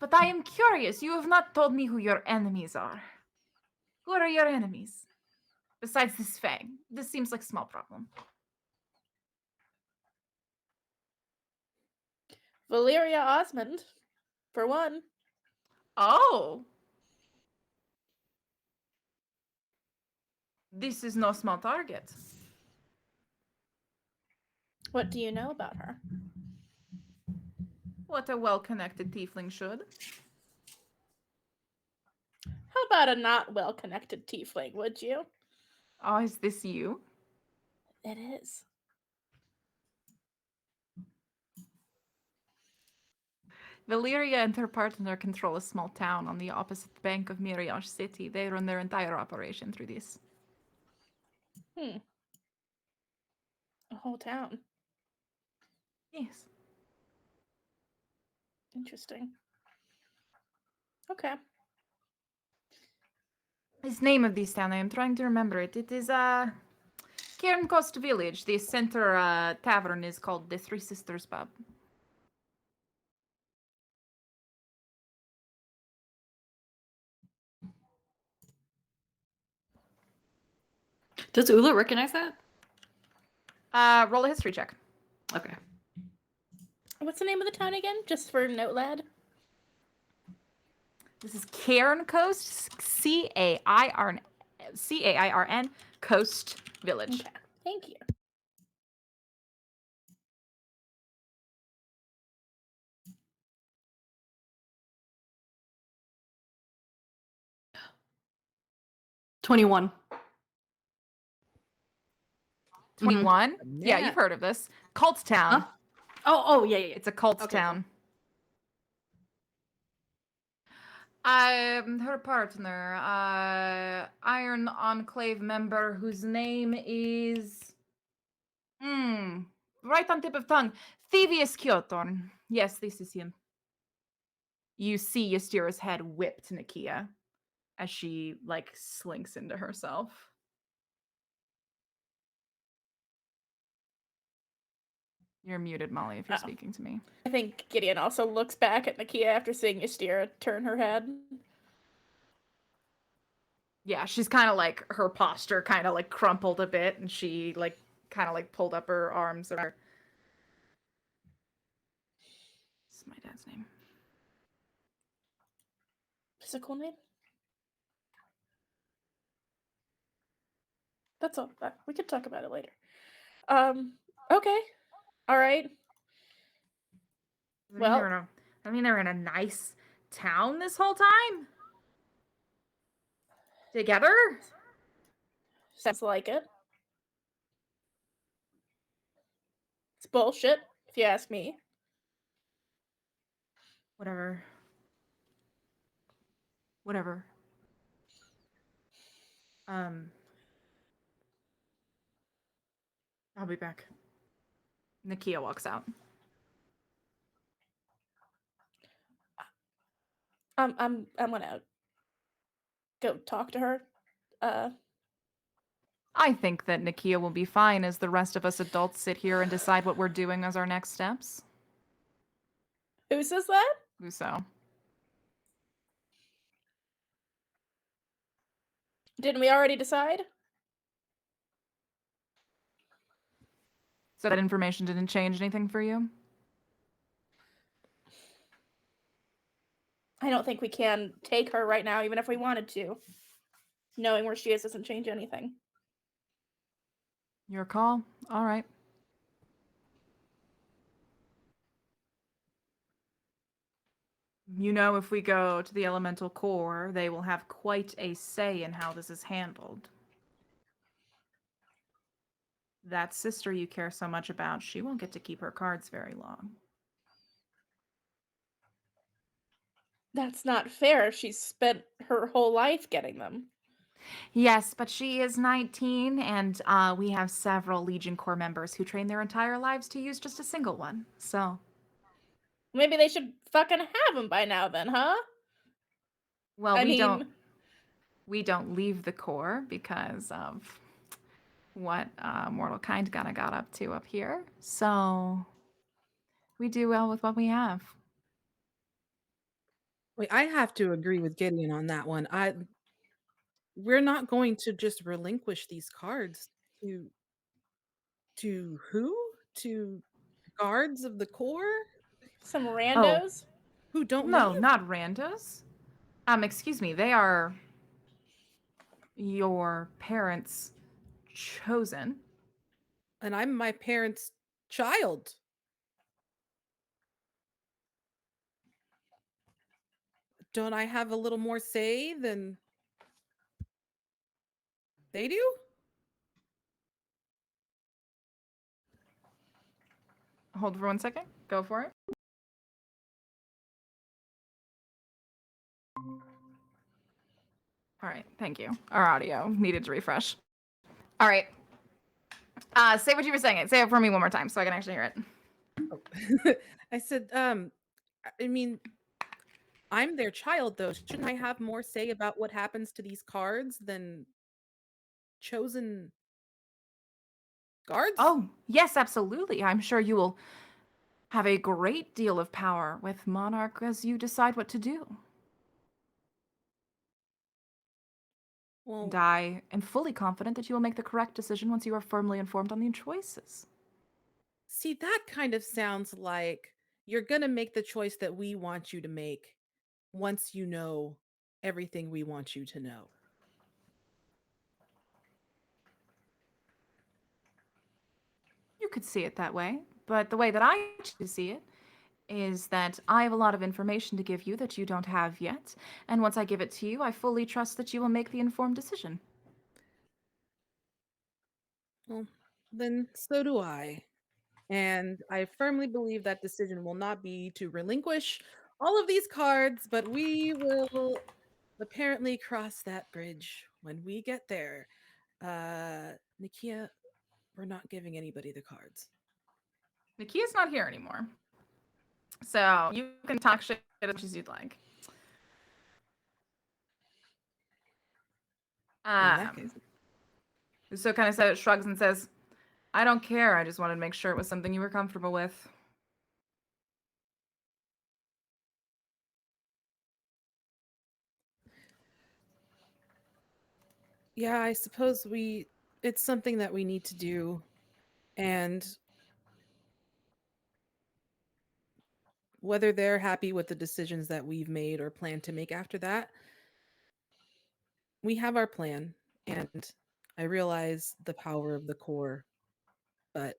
But I am curious, you have not told me who your enemies are. Who are your enemies? Besides this Fang. This seems like a small problem. Valyria Osmond, for one. Oh! This is no small target. What do you know about her? What a well-connected tiefling should. How about a not well-connected tiefling, would you? Oh, is this you? It is. Valyria and her partner control a small town on the opposite bank of Mirage City. They run their entire operation through this. A whole town. Yes. Interesting. Okay. This name of this town, I am trying to remember it. It is Cairn Coast Village. The center tavern is called the Three Sisters Pub. Does Oola recognize that? Roll a history check. Okay. What's the name of the town again? Just for note, lad. This is Cairn Coast, Cairn Coast Village. Okay. Thank you. $21. 21? Yeah, Yeah. you've heard of this. Cult Town. Huh? Oh, yeah. It's a cult Okay, town. Her partner, Iron Enclave member whose name is right on tip of tongue. Thievius Kyotorn. Yes, this is him. You see Ystera's head whip to Nikia as she slinks into herself. You're muted, Molly, if you're Oh. speaking to me. I think Gideon also looks back at Nikia after seeing Ystera turn her head. Yeah, she's kind of like, her posture kind of like crumpled a bit, and she like kind of like pulled up her arms. Or what's my dad's name? Physical name? That's all. We could talk about it later. Okay. All right. Well, they're in a nice town this whole time. Together? sounds like it. It's bullshit, if you ask me. Whatever. I'll be back. Nikia walks out. I'm gonna go talk to her. I think that Nikia will be fine as the rest of us adults sit here and decide what we're doing as our next steps. Who says that? Uso. Didn't we already decide? So that information didn't change anything for you? I don't think we can take her right now, even if we wanted to. Knowing where she is doesn't change anything. Your call. All right. You know, if we go to the elemental core, they will have quite a say in how this is handled. That sister you care so much about, she won't get to keep her cards very long. That's not fair. She's spent her whole life getting them. Yes, but she is 19, and we have several Legion Corps members who train their entire lives to use just a single one. So Maybe they should fucking have them by now then, huh? well, I we don't leave the Corps because of what mortal kind got up to up here. So we do well with what we have. Wait, I have to agree with Gideon on that one. We're not going to just relinquish these cards to who? To guards of the core some Oh, randos. who don't no, leave? not randos. Excuse me, they are your parents' chosen. And I'm my parents' child. Don't I have a little more say than they do? Hold for 1 second. Go for it. All right, thank you. Our audio needed to refresh. All right. Say what you were saying. Say it for me one more time so I can actually hear it. Oh. I said, I mean, I'm their child, though. Shouldn't I have more say about what happens to these cards than chosen guards? Oh, yes, absolutely. I'm sure you will have a great deal of power with Monarch as you decide what to do. And Well, I am fully confident that you will make the correct decision once you are firmly informed on the choices. see, that kind of sounds like you're going to make the choice that we want you to make once you know everything we want you to know. You could see it that way, but the way that I choose to see it is that I have a lot of information to give you that you don't have yet, and once I give it to you, I fully trust that you will make the informed decision. Well, then so do I. And I firmly believe that decision will not be to relinquish all of these cards, but we will apparently cross that bridge when we get there. Nikia, we're not giving anybody the cards. Nikia's not here anymore, so you can talk shit as much as you'd like. In that case, So kind of shrugs and says, I don't care. I just wanted to make sure it was something you were comfortable with. Yeah, I suppose it's something that we need to do. And whether they're happy with the decisions that we've made or plan to make after that, we have our plan. And I realize the power of the core, but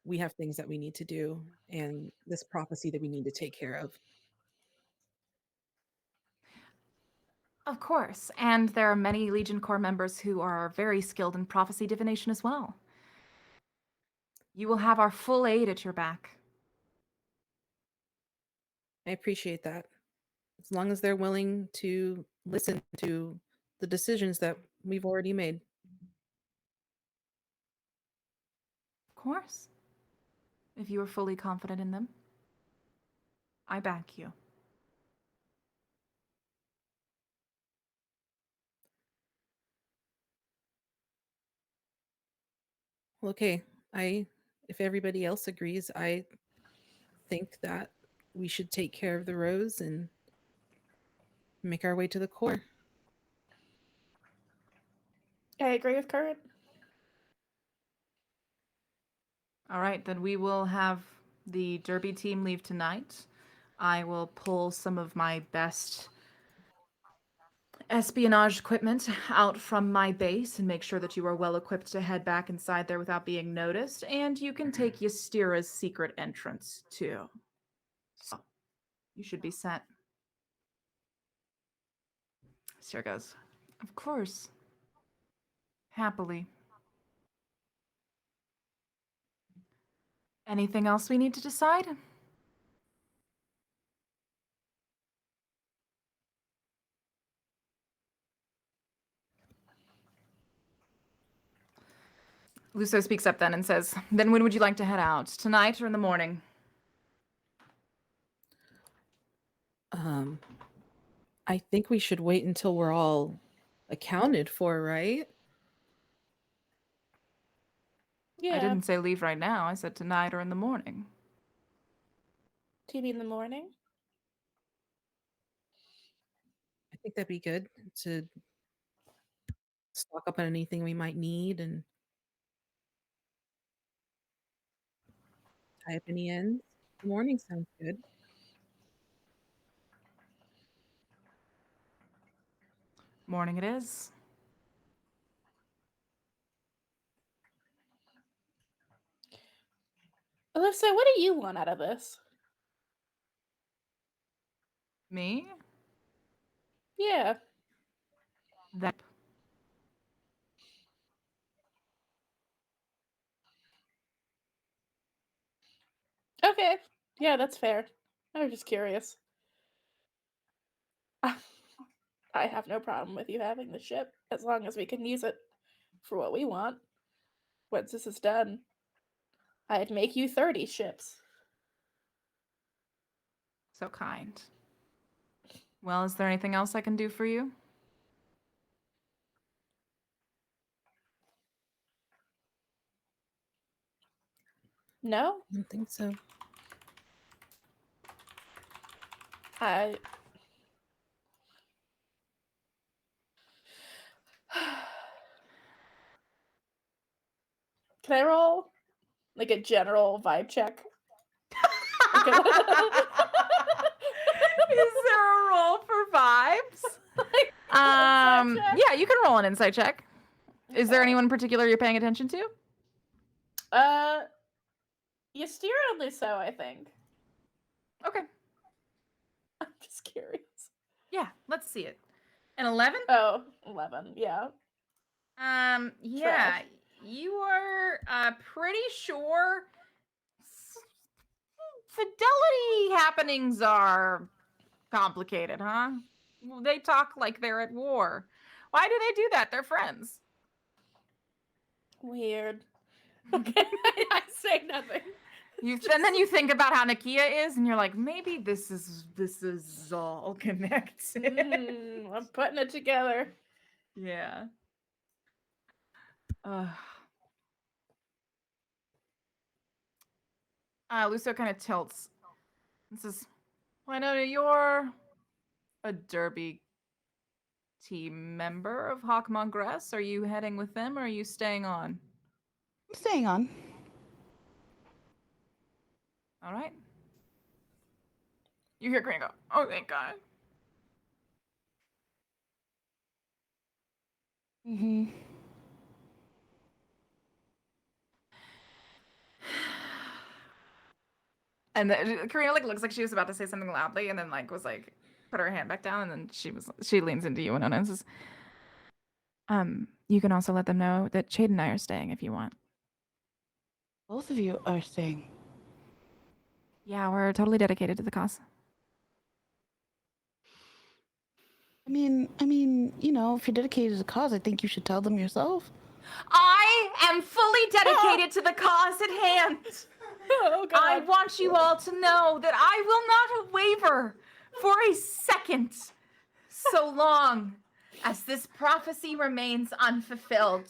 we have things that we need to do and this prophecy that we need to take care of. Of course. And there are many Legion Corps members who are very skilled in prophecy divination as well. You will have our full aid at your back. I appreciate that. As long as they're willing to listen to the decisions that we've already made. Of course. If you are fully confident in them, I back you. Okay, if everybody else agrees, I think that we should take care of the rose and make our way to the core. I agree with Current. All right, then we will have the Derby team leave tonight. I will pull some of my best espionage equipment out from my base and make sure that you are well equipped to head back inside there without being noticed. And you can take Ystera's secret entrance too. So you should be set. Ystera goes, of course. Happily. Anything else we need to decide? Luso speaks up then and says, then when would you like to head out? Tonight or in the morning? I think we should wait until we're all accounted for, right? Yeah. I didn't say leave right now. I said tonight or in the morning. TV in the morning. I think that'd be good to stock up on anything we might need and tie up any ends. The morning sounds good. Morning it is. Alyssa, what do you want out of this? Me? Yeah. That. Okay. Yeah, that's fair. I was just curious. I have no problem with you having the ship as long as we can use it for what we want. Once this is done, I'd make you 30 ships. So kind. Well, is there anything else I can do for you? No? I don't think so. Can I roll like a general vibe check? Is there a roll for vibes? check? Yeah, you can roll an insight check. Is there Okay. anyone in particular you're paying attention to? Ystera and Luso, I think. Okay. I'm just curious. Yeah, let's see it. An 11? Oh, 11, yeah. Yeah, Trash. you are pretty sure fidelity happenings are complicated, huh? Well, they talk like they're at war. Why do they do that? They're friends. Weird. Okay, I say nothing. And then you think about how Nikia is, and you're like, maybe this is all connected. I'm putting it together. Yeah. Lucio kind of tilts and says, Winona, you're a Derby team member of Hawk Mongress. Are you heading with them or are you staying on? I'm staying on. All right. You hear Green go, oh, thank God. Mm-hmm. And Karina like looks like she was about to say something loudly, and then like was like put her hand back down, and then she leans into you and says, you can also let them know that Chade and I are staying if you want. Both of you are staying. Yeah, we're totally dedicated to the cause. I mean, you know, if you're dedicated to the cause, I think you should tell them yourself. I am fully dedicated to the cause at hand. Oh God. I want you all to know that I will not waver for a second so long as this prophecy remains unfulfilled.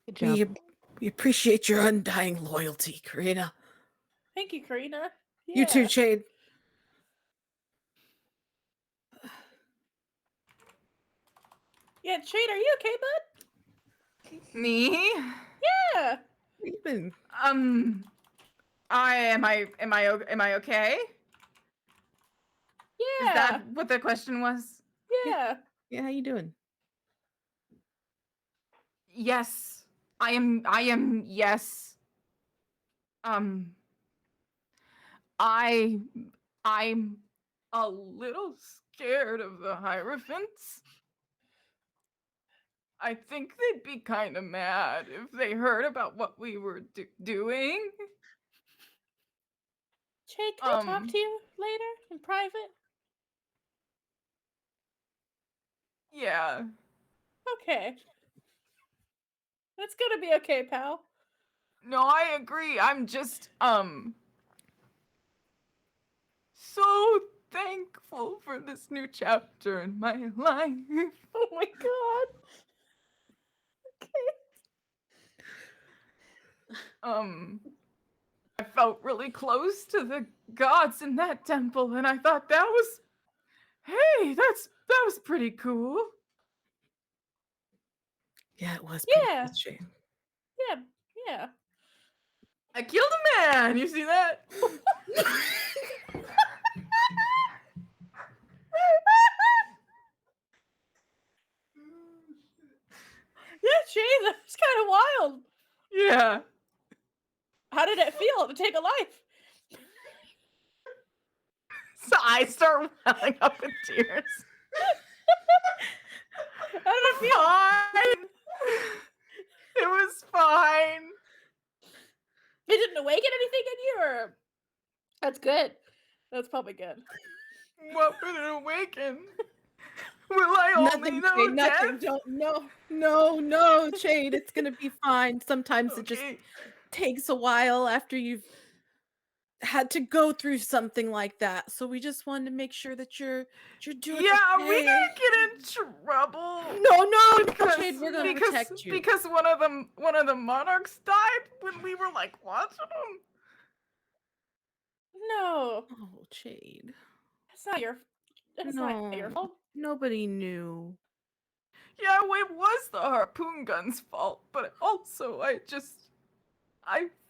Good job. We appreciate your undying loyalty, Karina. Thank you, Karina. Yeah. You too, Chade. Yeah, Chade, are you okay, bud? Me? Yeah. You've been Am I okay? Yeah. Is that what the question was? Yeah. yeah. How you doing? Yes. I am yes. I'm a little scared of the Hierophants. I think they'd be kind of mad if they heard about what we were doing. Chade, can I talk to you later in private? Yeah. Okay. That's gonna be okay, pal. No, I agree. I'm just so thankful for this new chapter in my life. Oh my God. I felt really close to the gods in that temple, and I thought that was, hey, that was pretty cool. Yeah, it was pretty Yeah. cool, Chade. Yeah. Yeah. I killed a man. You see that? Yeah, Chade, that's kind of wild. Yeah. How did it feel to take a life? So I start welling up in tears. How did it feel? Fine. It was fine. It didn't awaken anything in you, or that's good. That's probably good. What would it awaken? Will I only Nothing, know Chade, death? nothing. Don't no, Chade. It's gonna be fine. Sometimes it just Okay. takes a while after you've had to go through something like that. So we just wanted to make sure that you're doing Yeah, are we okay. gonna get in trouble? No, Because, Chade, we're gonna because, protect you. because one of the monarchs died when we were like watching them. No, Oh, Chade. that's not your. That's not your No, fault. nobody knew. Yeah, it was the harpoon gun's fault, but also I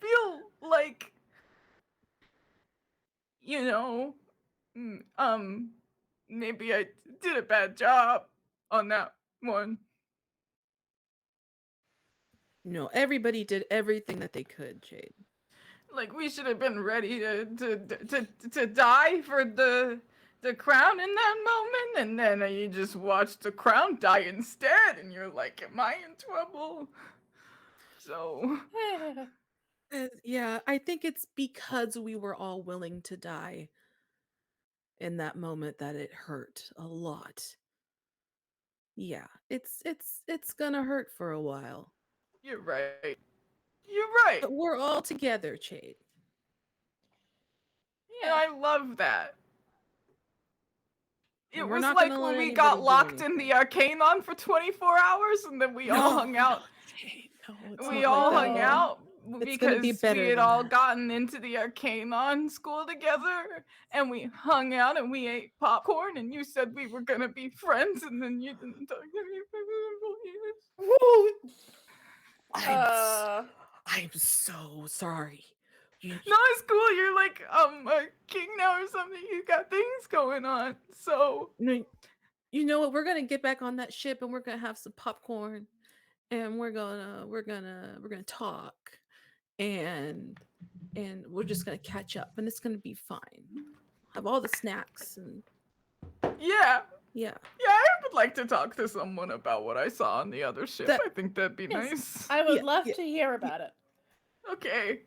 feel like, you know, maybe I did a bad job on that one. No, everybody did everything that they could, Jade. Like we should have been ready to die for the crown in that moment, and then you just watch the crown die instead, and you're like, am I in trouble? So Yeah, I think it's because we were all willing to die in that moment that it hurt a lot. Yeah, it's gonna hurt for a while. you're right. You're right. But we're all together, Jade. And I love that. It And we're was not like gonna when let we anybody got do locked in the Arcanon for 24 hours and then we all No, hung out. No, it's We not all like hung that. out It's gonna be because better we had than all that. gotten into the Arcanon school together and we hung out and we ate popcorn and you said we were gonna be friends and then you didn't talk to me for Whoa. Uh, I'm so sorry. You, No, it's cool. You're like a king now or something. You got things going on. So you know what? We're gonna get back on that ship and we're gonna have some popcorn and we're gonna talk and we're just gonna catch up and it's gonna be fine. Have all the snacks and yeah. yeah. Yeah, I would like to talk to someone about what I saw on the other ship. That- I think that'd be Yes. nice. I would Yeah, love yeah. to hear about it. Okay.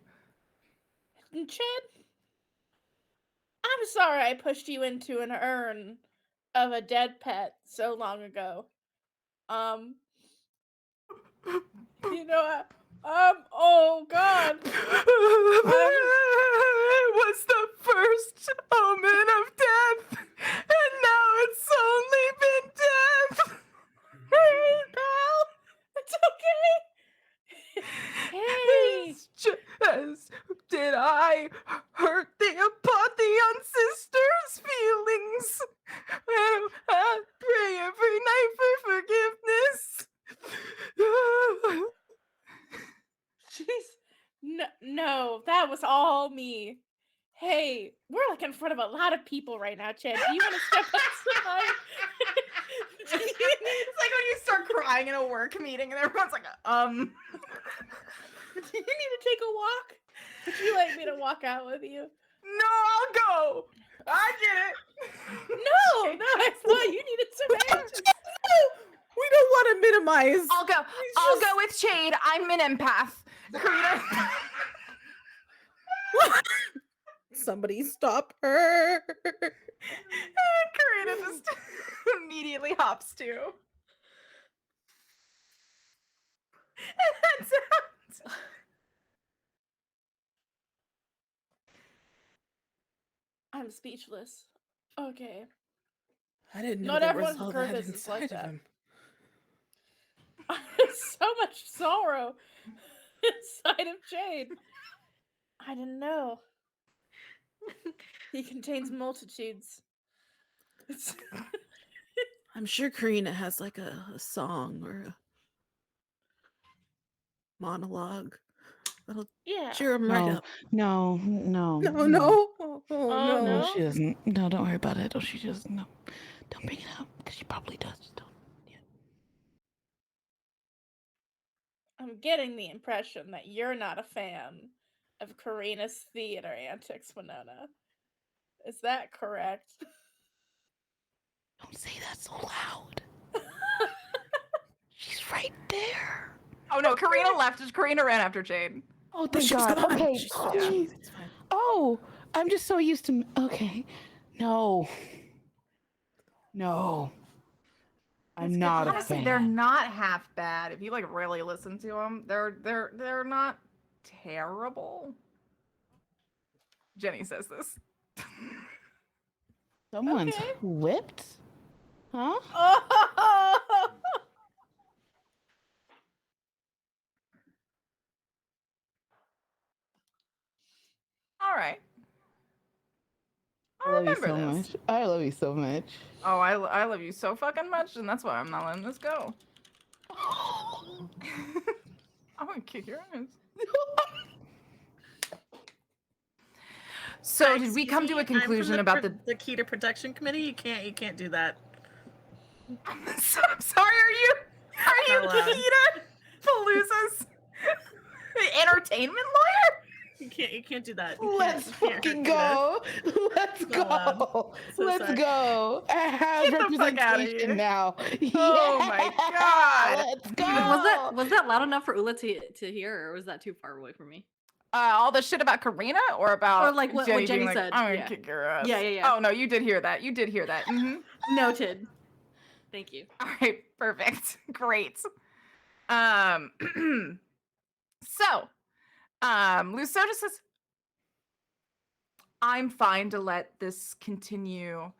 And Chad, I'm sorry I pushed you into an urn of a dead pet so long ago. You know, oh God. It was the first omen of death, and now it's only been death. Hey, pal. It's okay. Hey. It's just, did I hurt the Apothion sisters' feelings? I pray every night for forgiveness. Jeez. No, that was all me. Hey, we're like in front of a lot of people right now, Chad. Do you want to step outside? It's like when you start crying in a work meeting and everyone's like, Do you need to take a walk? Would you like me to walk out with you? no, I'll go. I get it. No, I thought you needed some air. We don't want to minimize. I'll go. I'll go with Shade. I'm an empath. Karina. Somebody stop her. Karina just immediately hops to. And heads out. I'm speechless. Okay. I didn't know Not there was everyone's all her that business inside like of that. him. So much sorrow inside of Jade. I didn't know. He contains multitudes. I'm sure Karina has like a song or a monologue that'll Yeah. cheer him right No, up. no. No, no. Oh, Oh, no. No, no? she doesn't. No, don't worry about it. Oh, she just no. Don't bring it up because she probably does. Don't. I'm getting the impression that you're not a fan of Karina's theater antics, Winona. Is that correct? Don't say that so loud. She's right there. Oh no, Karina left. Karina ran after Jade. Oh, thank she's God. gone. Okay. She's Oh, fine. jeez. It's fine. Oh, I'm just so used to. Okay. No. No. I'm not a Honestly, fan. they're not half bad. If you like really listen to them, they're not terrible. Jenny says this. Someone's Okay. whipped? Huh? Oh! All right. I I love you remember so this. much. I love you so much. Oh, I love you so fucking much, and that's why I'm not letting this go. I'm gonna kick your ass. So, did we Excuse come to me, a conclusion about the? the Keto Protection Committee? You can't do that. I'm sorry. Are you Not allowed. Keita Palooza's entertainment lawyer? You can't do that. Let's You can't fucking do that. go. Let's So loud. go. So Let's sorry. go. I have Get the fuck outta here. representation now. Oh my God. Let's go. Was that loud enough for Oola to hear, or was that too far away from me? All the shit about Karina, or about Or, like, what Jenny Jenny being like, said, I'm gonna yeah. kick your ass. Yeah. Oh no, you did hear that. Mm-hmm. Noted. Thank you. All right, perfect. Great. So, Lusoda says, I'm fine to let this continue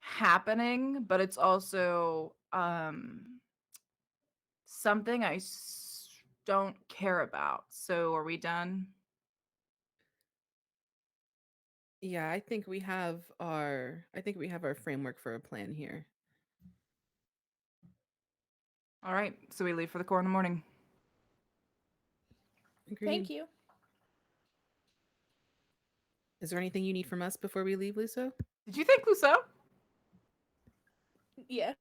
happening, but it's also something don't care about. So are we done? Yeah, I think we have our framework for a plan here. All right, so we leave for the core in the morning. Agreed. Thank you. Is there anything you need from us before we leave, Luso? Did you think Luso? Yes.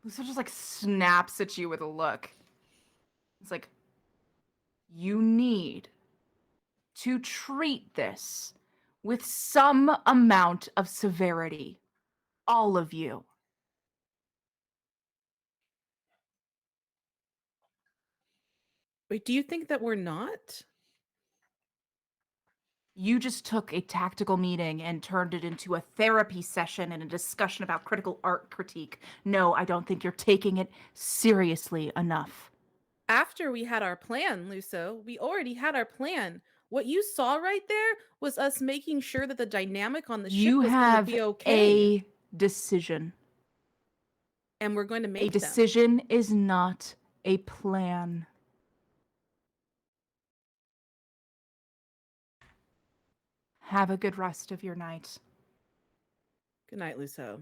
Luso just like snaps at you with a look. It's like, you need to treat this with some amount of severity. All of you. Wait, do you think that we're not? You just took a tactical meeting and turned it into a therapy session and a discussion about critical art critique. No, I don't think you're taking it seriously enough. After we had our plan, Luso, we already had our plan. What you saw right there was us making sure that the dynamic on the ship You was going to have be okay. a decision. And we're going to make A decision is not a plan. Have a good rest of your night. Good night, Luso.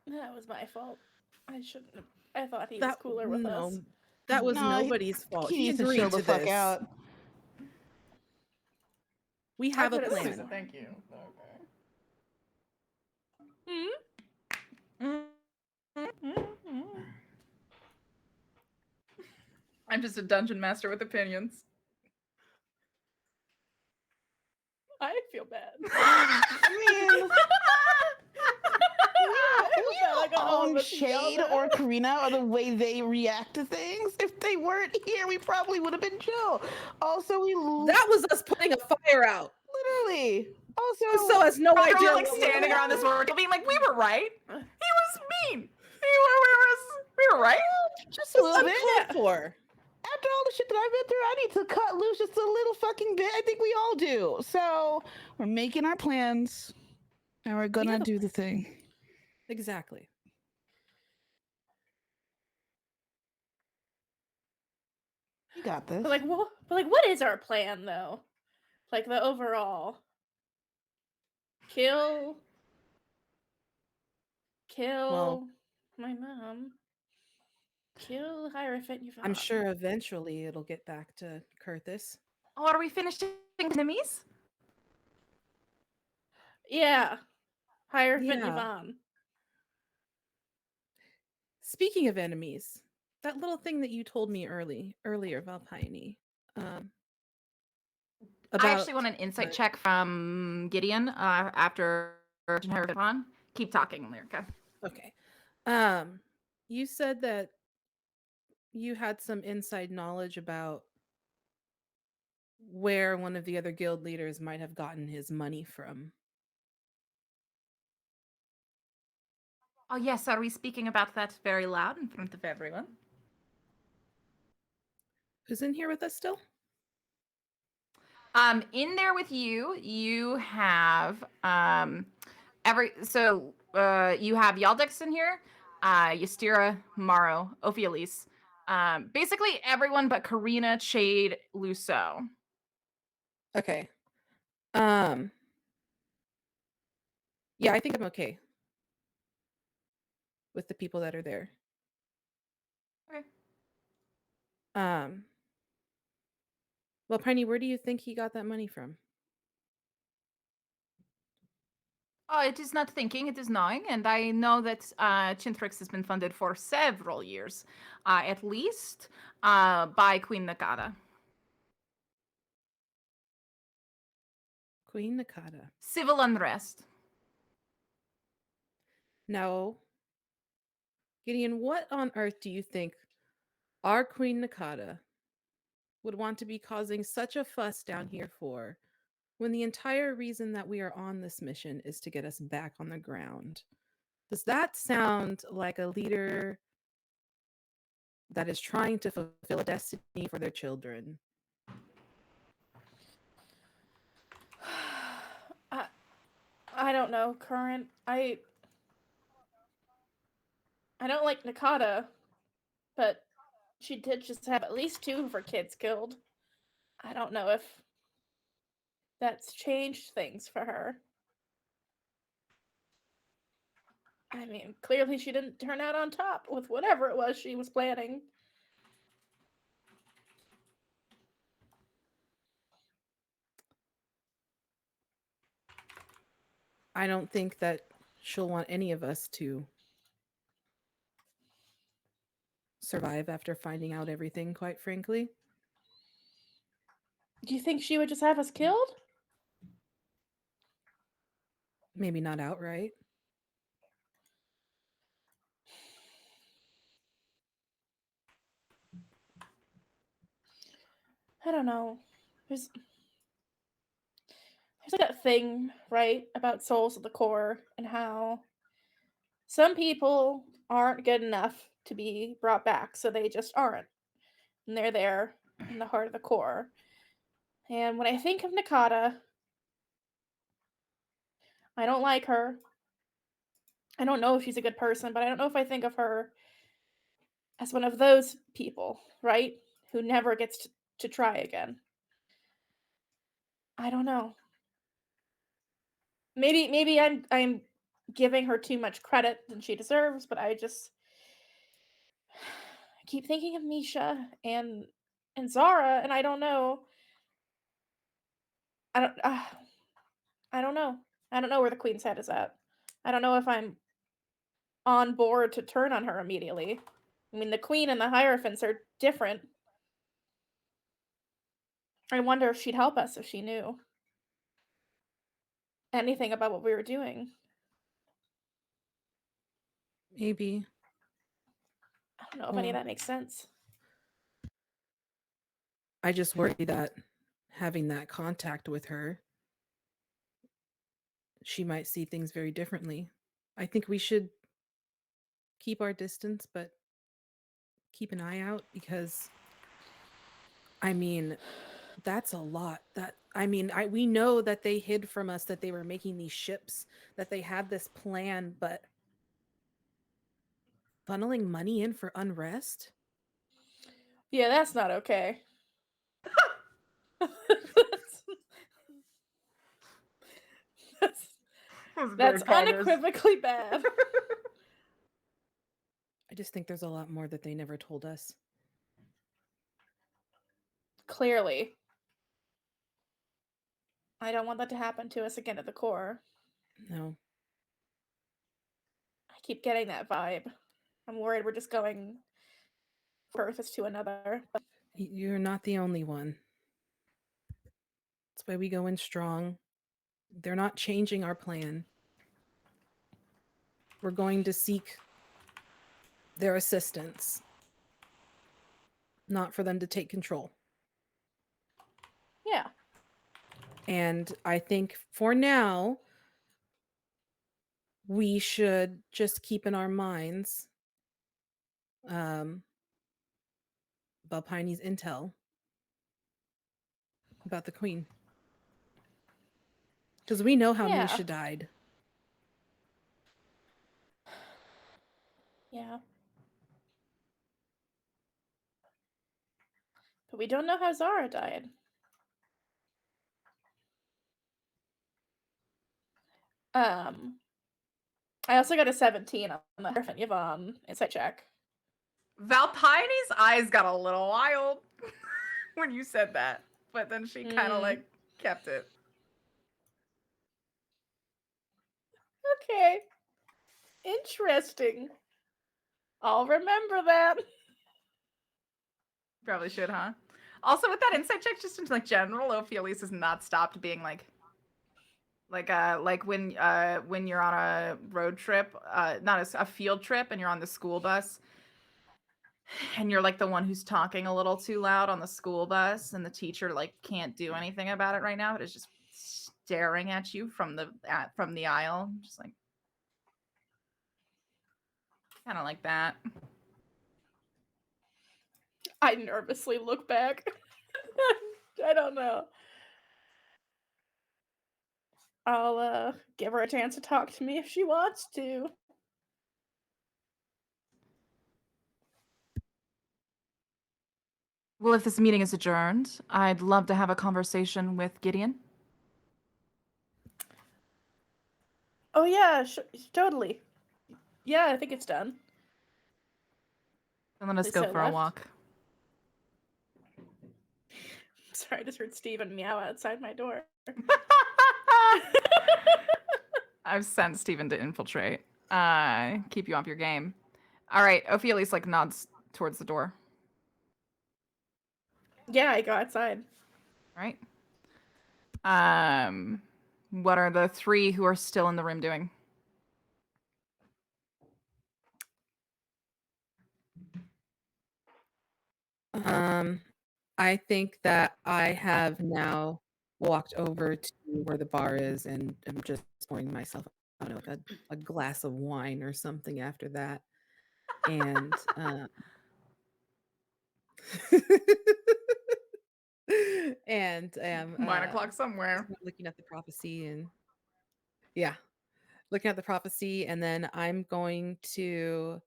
That was my fault. I shouldn't have. I thought he was cooler with us. That was No, nobody's fault. He He needs to agreed chill to the fuck this. out. We have a could've plan. sworn. Thank you. Hmm? I'm just a dungeon master with opinions. I feel bad. I mean, we I got all don't of own us yelled Shade at. or Karina or the way they react to things. If they weren't here, we probably would have been chill. Also, we That was us putting a fire out. literally. Also, Luso has no We're idea like what standing around this work, being like, we were right. He was mean. We were right. just a little bit. uncalled for. After all the shit that I've been through, I need to cut loose just a little fucking bit. I think we all do. So we're making our plans, and we're gonna have a do the thing. Exactly. You got this. But what is our plan though? Like the overall. Kill Well, my mom. Kill Hierophant Yvonne. I'm sure eventually it'll get back to Curtis. Oh, are we finishing enemies? Yeah. Hierophant Yeah. Yvonne. Speaking of enemies, that little thing that you told me earlier, Valpione. I actually want an insight check from Gideon after Hierophant. Keep talking, Lyrica. Okay. You said that you had some inside knowledge about where one of the other guild leaders might have gotten his money from. Oh, yes. Are we speaking about that very loud in front of everyone? Who's in here with us still? In there with you, you have you have Yaldex in here, Ystera, Maro, Ophiolise. Basically everyone but Karina, Chade, Luso. Okay. Yeah, I think I'm okay with the people that are there. Okay. Well, Piney, where do you think he got that money from? Oh, it is not thinking, it is knowing, and I know that Chintrix has been funded for several years, at least, by Queen Nakata. Queen Nakata. Civil unrest. Now, Gideon, what on earth do you think our Queen Nakata would want to be causing such a fuss down here for, when the entire reason that we are on this mission is to get us back on the ground? Does that sound like a leader that is trying to fulfill a destiny for their children? I don't know, Current. I don't like Nakata, but she did just have at least 2 of her kids killed. I don't know if that's changed things for her. I mean, clearly she didn't turn out on top with whatever it was she was planning. I don't think that she'll want any of us to survive after finding out everything, quite frankly. Do you think she would just have us killed? Maybe not outright. I don't know. There's like that thing, right, about souls at the core and how some people aren't good enough to be brought back, so they just aren't. And they're there in the heart of the core. And when I think of Nakata, I don't like her. I don't know if she's a good person, but I don't know if I think of her as one of those people, right? Who never gets to try again. I don't know. Maybe I'm giving her too much credit than she deserves, but I keep thinking of Misha and Zara, and I don't know. I don't. I don't know. I don't know where the Queen's head is at. I don't know if I'm on board to turn on her immediately. I mean, the Queen and the Hierophants are different. I wonder if she'd help us if she knew anything about what we were doing. Maybe. I don't know if any of that makes sense. I just worry that having that contact with her, she might see things very differently. I think we should keep our distance, but keep an eye out because, I mean, that's a lot. We know that they hid from us that they were making these ships, that they had this plan, but funneling money in for unrest? Yeah, that's not okay. That's unequivocally bad. I just think there's a lot more that they never told us. Clearly. I don't want that to happen to us again at the core. No. I keep getting that vibe. I'm worried we're just going furthest to another. But You're not the only one. That's why we go in strong. They're not changing our plan. We're going to seek their assistance, not for them to take control. yeah. And I think for now, we should just keep in our minds Valpione's intel about the Queen. Because we know how Yeah. Misha died. Yeah. But we don't know how Zara died. I also got a 17 on the Hierophant Yvonne insight check. Valpione's eyes got a little wild when you said that, but then she kind of like kept it. Okay. Interesting. I'll remember that. Probably should, huh? Also, with that insight check, just in like general, Ophiulis has not stopped being like when you're on a road trip, not a field trip, and you're on the school bus, and you're like the one who's talking a little too loud on the school bus, and the teacher like can't do anything about it right now. It is just staring at you from the aisle, just like Kind of like that. I nervously look back. I don't know. I'll give her a chance to talk to me if she wants to. Well, if this meeting is adjourned, I'd love to have a conversation with Gideon. Oh yeah, totally. Yeah, I think it's done. Then let us Is go it for a left? walk. Sorry, I just heard Steven meow outside my door. I've sent Steven to infiltrate. Keep you off your game. All right, Ophelius like nods towards the door. Yeah, I go outside. All right. What are the three who are still in the room doing? I think that I have now walked over to where the bar is and I'm just pouring myself, I don't know, like a glass of wine or something after that. And and am 9:00 somewhere. just looking at the prophecy and yeah, looking at the prophecy, and then I'm going to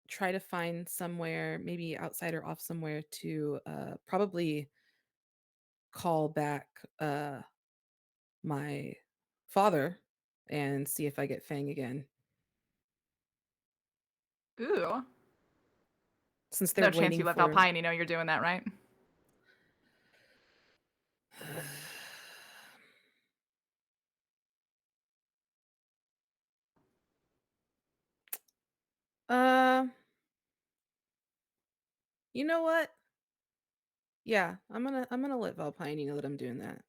try to find somewhere, maybe outside or off somewhere, to probably call back my father and see if I get Fang again. Ooh. Since they're No chance waiting you let for Valpione know you're doing that, right? uh you know what? Yeah, I'm gonna let Valpione know that I'm doing that.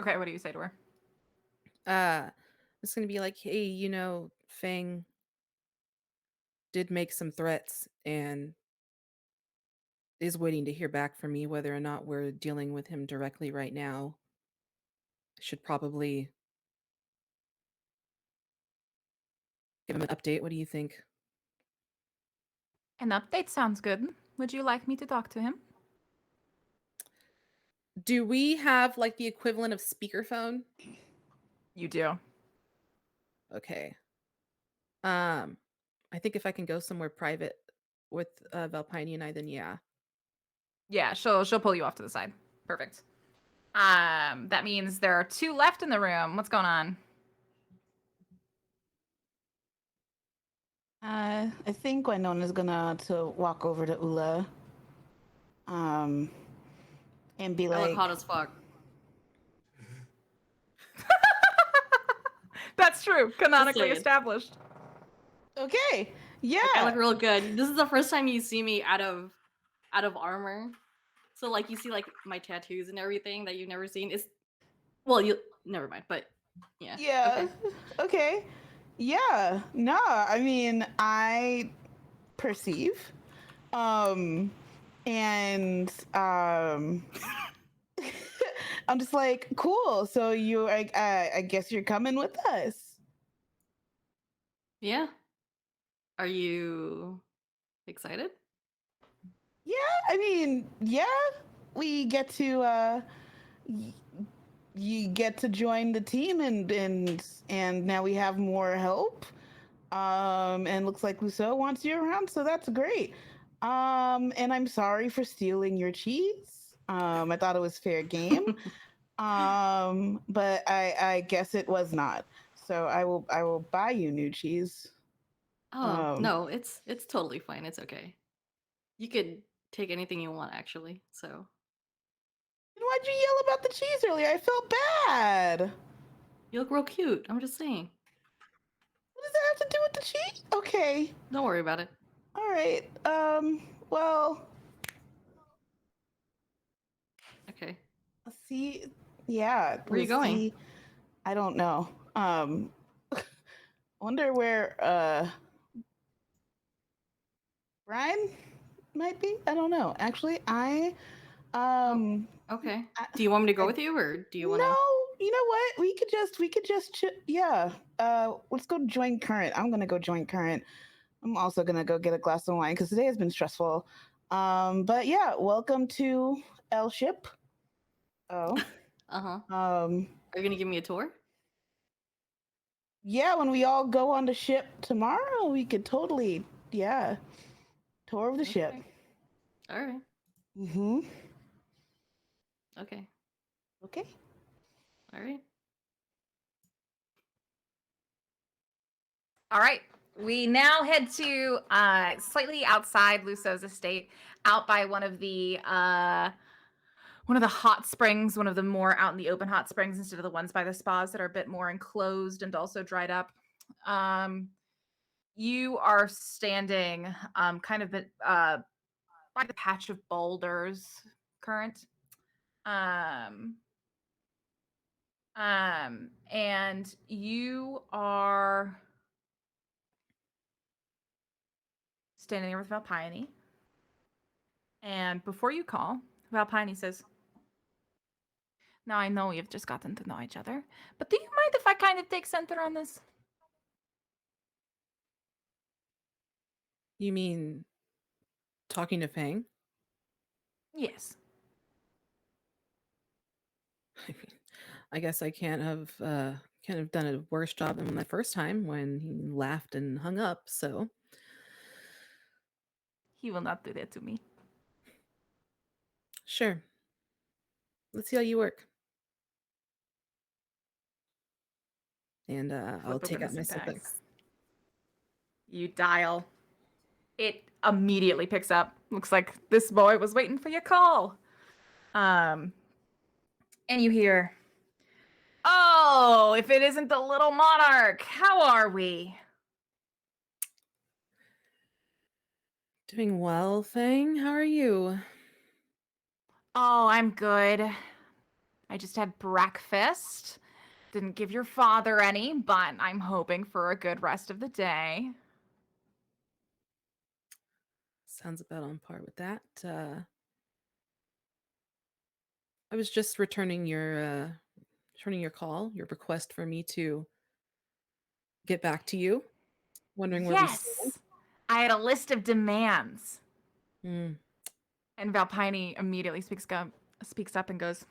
Okay, what do you say to her? It's gonna be like, hey, you know, Fang did make some threats and is waiting to hear back from me whether or not we're dealing with him directly right now. Should probably give him an update. What do you think? An update sounds good. Would you like me to talk to him? Do we have like the equivalent of speakerphone? You do. Okay. I think if I can go somewhere private with Valpine and I, then yeah. Yeah, she'll pull you off to the side. Perfect. That means there are 2 left in the room. What's going on? I think Winona's gonna to walk over to Oola, and be I look like, hot as fuck. That's true. Canonically saying. established. okay, yeah, Like, I look real good. This is the first time you see me out of armor. So like you see like my tattoos and everything that you've never seen. It's well, you never mind, but yeah. yeah, okay, yeah. No, I mean, I perceive, and I'm just like, cool. So I guess you're coming with us. Yeah. Are you excited? Yeah, I mean, yeah, we get to you get to join the team, and now we have more help. And looks like Luceau wants you around, so that's great. And I'm sorry for stealing your cheese. I thought it was fair game. But I guess it was not. So I will buy you new cheese. Oh, no, it's totally fine. It's okay. You could take anything you want actually. So Why'd you yell about the cheese earlier? I felt bad. you look real cute. I'm just saying. What does that have to do with the cheese? Okay. Don't worry about it. All right. Well, Okay. let's see. Yeah. Where are you going? I don't know. Wonder where Brian might be. I don't know. Actually, I Okay. I- Do you want me to go I- with you or do you want no, to you know what? We could just yeah. Let's go join Current. I'm gonna go join Current. I'm also gonna go get a glass of wine because today has been stressful. But yeah, welcome to L Ship. Oh. Uh-huh. Are you gonna give me a tour? Yeah, when we all go on the ship tomorrow, we could totally, yeah, tour of the ship. All right. Mm-hmm. Okay. Okay. All right. All right. We now head to slightly outside Luso's estate, out by one of the hot springs, one of the more out in the open hot springs instead of the ones by the spas that are a bit more enclosed and also dried up. You are standing kind of by the patch of boulders, Current. And you are standing there with Valpione. And before you call, Valpione says, "Now I know you've just gotten to know each other, but do you mind if I kind of take center on this?" You mean talking to Fang? Yes. I mean, I guess I can't have done a worse job than the first time when he laughed and hung up. So He will not do that to me. sure, let's see how you work. And I'll Flip open take the out my syntax. syntax. You dial. It immediately picks up. Looks like this boy was waiting for your call. And you hear, "Oh, if it isn't the little monarch, how are we?" Doing well, Fang. How are you? "Oh, I'm good. I just had breakfast. Didn't give your father any, but I'm hoping for a good rest of the day." Sounds about on par with that. I was just returning your call, your request for me to get back to you. Wondering where we stand. Yes. I had a list of demands. Mm. And Valpine immediately speaks up and goes,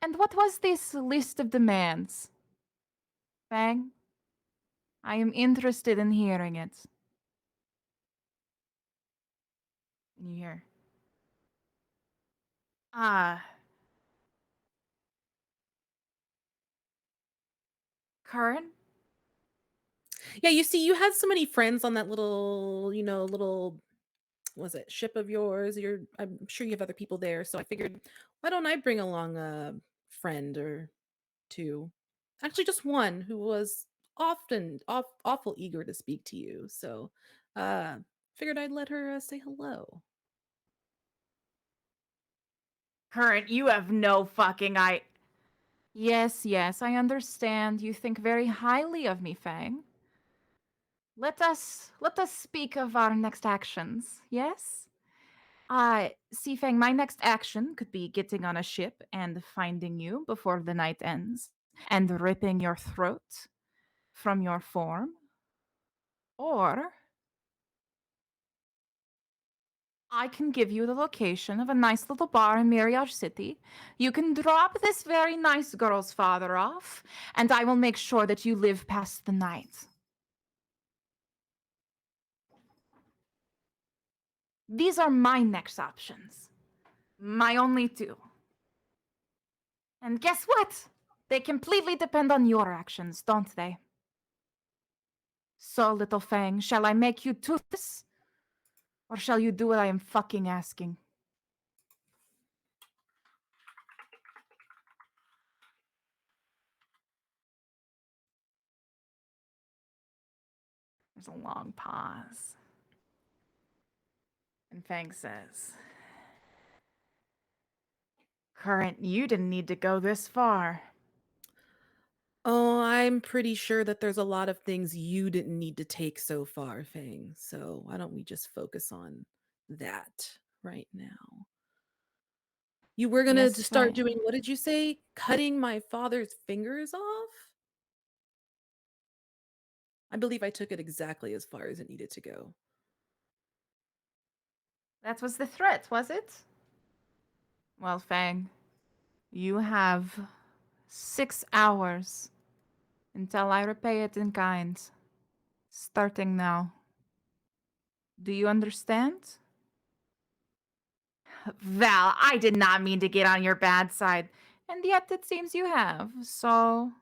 "And what was this list of demands?" "Fang, I am interested in hearing it." And you hear, "Ah, Current?" Yeah, you see, you had so many friends on that little was it ship of yours? I'm sure you have other people there, so I figured, why don't I bring along a friend or two? Actually, just one who was awful eager to speak to you. So, uh, figured I'd let her say hello. Current, you have no fucking Yes, yes, I understand. You think very highly of me, Fang. Let us speak of our next actions, yes? See, Fang, my next action could be getting on a ship and finding you before the night ends and ripping your throat from your form. Or I can give you the location of a nice little bar in Mirage City. You can drop this very nice girl's father off, and I will make sure that you live past the night. These are my next options. My only two. And guess what? They completely depend on your actions, don't they? So, little Fang, shall I make you do this? Or shall you do what I am fucking asking? There's a long pause. And Fang says, "Current, you didn't need to go this far." Oh, I'm pretty sure that there's a lot of things you didn't need to take so far, Fang. So why don't we just focus on that right now? You were gonna Yes, to start doing, ma'am. what did you say? Cutting my father's fingers off? I believe I took it exactly as far as it needed to go. That was the threat, was it? Well, Fang, you have 6 hours until I repay it in kind. Starting now. Do you understand? Val, I did not mean to get on your bad side, and yet it seems you have. So,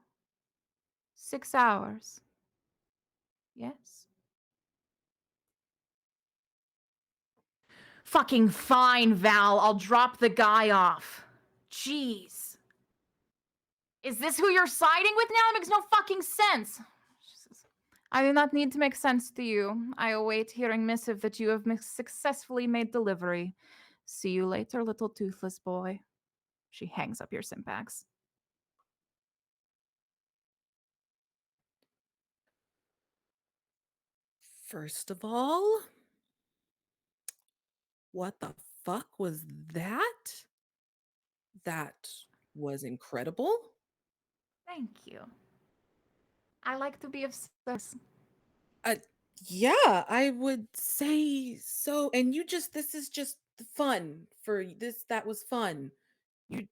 6 hours. Yes? Fucking fine, Val. I'll drop the guy off. Jeez. Is this who you're siding with now? It makes no fucking sense. Jesus. I do not need to make sense to you. I await hearing missive that you have successfully made delivery. See you later, little toothless boy. She hangs up your Sympax. First of all, what the fuck was that? That was incredible. Thank you. I like to be of service. Uh, yeah, I would say so. And this is just fun for this. That was fun. You,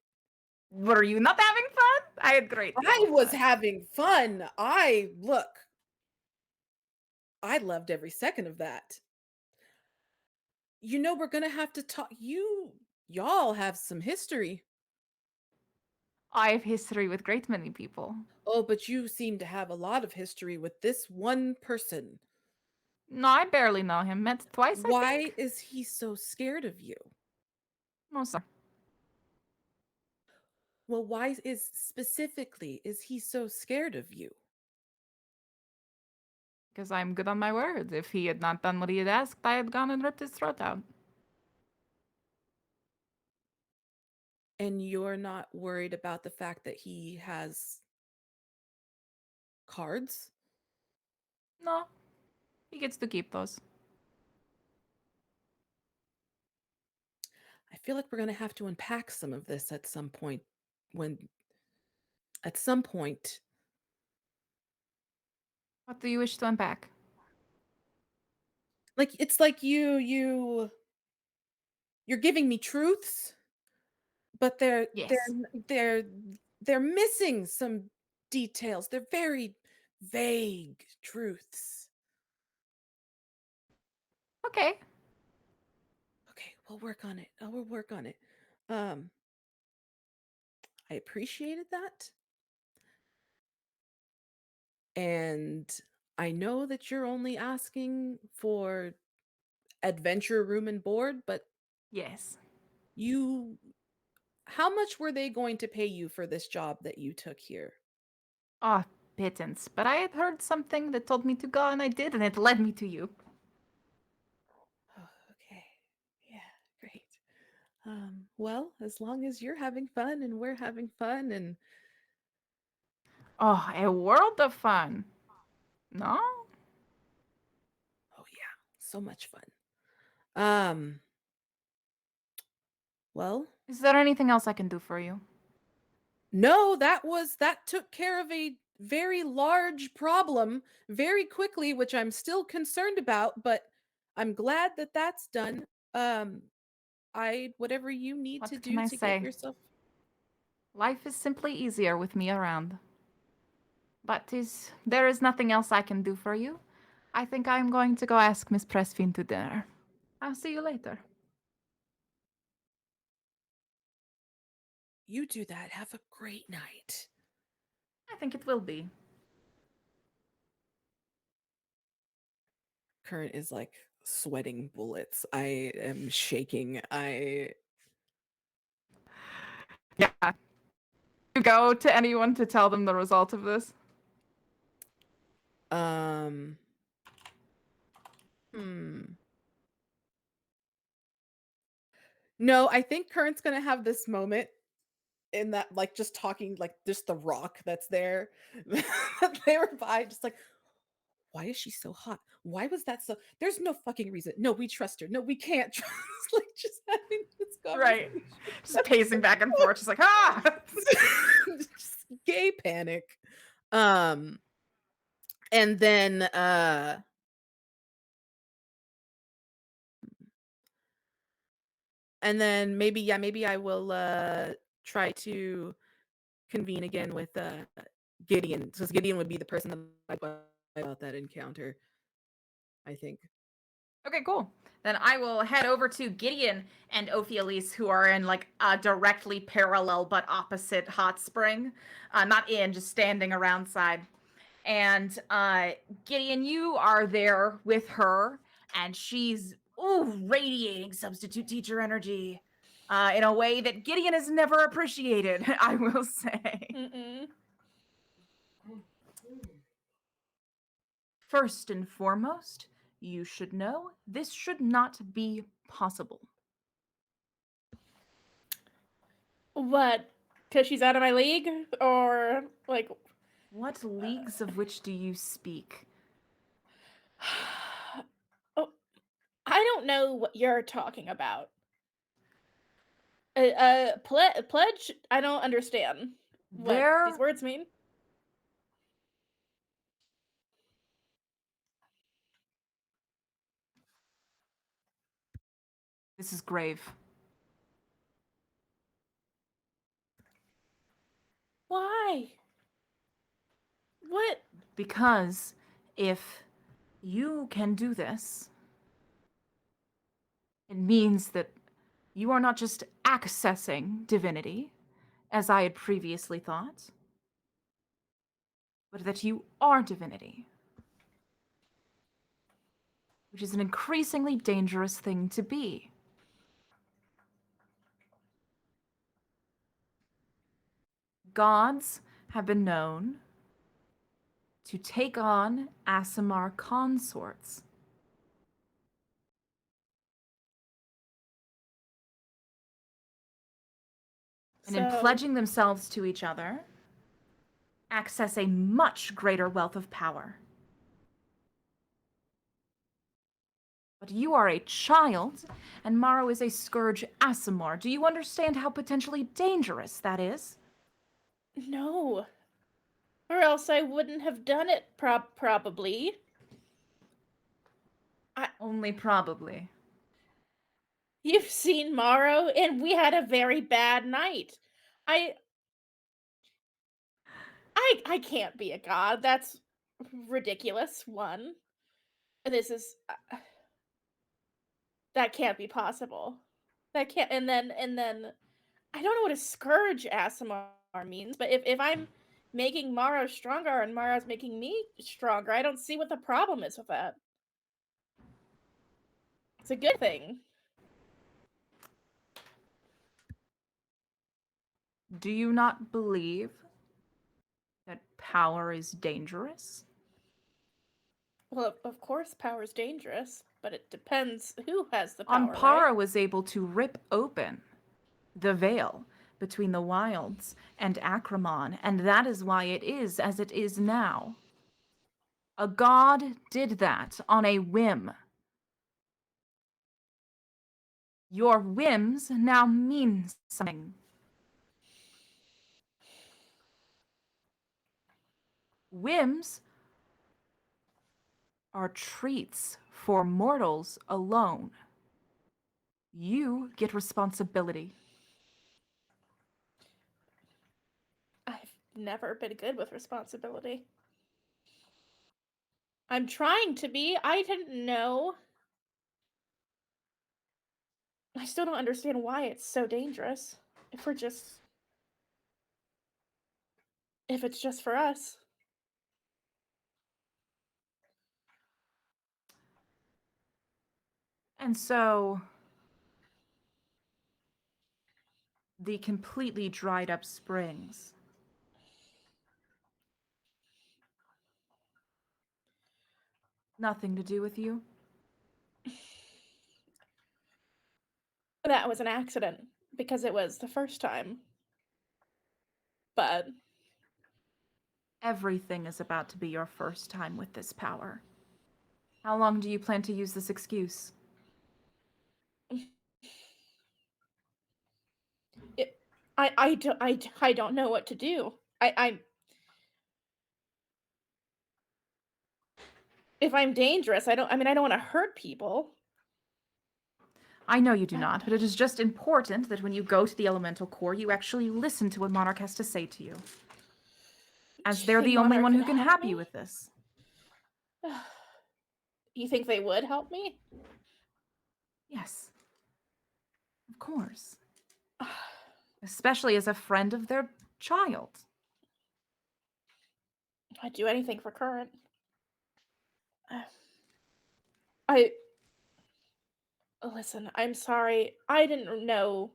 Were you not having fun? I had great I was fun. having fun. I loved every second of that. We're gonna have to talk. Y'all have some history. I have history with great many people. Oh, but you seem to have a lot of history with this one person. No, I barely know him. Met twice, I Why think. is he so scared of you? No, sir. Well, why is he so scared of you? Because I'm good on my word. If he had not done what he had asked, I had gone and ripped his throat out. And you're not worried about the fact that he has cards? No, he gets to keep those. I feel like we're going to have to unpack some of this at some point when at some point What do you wish to unpack? like it's like you're giving me truths, but Yes. they're they're missing some details. They're very vague truths. Okay. Okay, we'll work on it. We'll work on it. Um, I appreciated that. And I know that you're only asking for adventure room and board, but Yes. you how much were they going to pay you for this job that you took here? Oh, pittance. But I had heard something that told me to go, and I did, and it led me to you. Oh, okay. Yeah, great. Well, as long as you're having fun and we're having fun and Oh, a world of fun. No? oh yeah, so much fun. Um, well, Is there anything else I can do for you? no, that took care of a very large problem very quickly, which I'm still concerned about, but I'm glad that that's done. Um, I whatever you need to What can do I to get say? yourself. Life is simply easier with me around. But there is nothing else I can do for you. I think I'm going to go ask Miss Pressfield to dinner. I'll see you later. You do that. Have a great night. I think it will be. Current is like sweating bullets. I am shaking. Yeah. You go to anyone to tell them the result of this? Um hmm. No, I think Current's gonna have this moment in that like just talking like just the rock that's there. They were by just like why is she so hot? Why was that so? There's no fucking reason. No, we trust her. No, we can't trust. Like just having this Right. conversation. Just pacing back and forth, just like, ah! Just gay panic. And then maybe I will try to convene again with Gideon, because Gideon would be the person that I thought about that encounter, I think. Okay, cool. Then I will head over to Gideon and Ophialise, who are in like a directly parallel but opposite hot spring. Not in, just standing around side. And Gideon, you are there with her, and she's radiating substitute teacher energy in a way that Gideon has never appreciated, I will say. Mm-mm. First and foremost, you should know this should not be possible. What? Because she's out of my league? Or, like... What leagues of which do you speak? Oh, I don't know what you're talking about. Pledge? I don't understand what There these words mean. This is grave. Why? What? Because if you can do this, it means that you are not just accessing divinity, as I had previously thought, but that you are divinity, which is an increasingly dangerous thing to be. Gods have been known to take on Aasimar consorts. And in So, pledging themselves to each other, access a much greater wealth of power. But you are a child, and Maro is a scourge Aasimar. Do you understand how potentially dangerous that is? no. Or else I wouldn't have done it, probably. Only probably. You've seen Morrow, and we had a very bad night. I can't be a god. That's ridiculous. One. This is that can't be possible. That can't. And then I don't know what a scourge Asimar means, but if I'm making Morrow stronger and Morrow's making me stronger, I don't see what the problem is with that. It's a good thing. Do you not believe that power is dangerous? Well, of course, power's dangerous, but it depends who has the power, Ampara right? was able to rip open the veil between the wilds and Akramon, and that is why it is as it is now. A god did that on a whim. Your whims now mean something. Whims are treats for mortals alone. You get responsibility. I've never been good with responsibility. I'm trying to be. I didn't know. I still don't understand why it's so dangerous. If we're just. If it's just for us. And so, the completely dried up springs. Nothing to do with you? That was an accident because it was the first time. But Everything is about to be your first time with this power. How long do you plan to use this excuse? I don't know what to do. If I'm dangerous, I don't want to hurt people. I know you do not, but it is just important that when you go to the elemental core, you actually listen to what Monarch has to say to you. As Do you they're think the only Monarch one who could can help help me? you with this. You think they would help me? Yes, of course. Especially as a friend of their child. I'd do anything for Current. I Listen, I'm sorry. I didn't know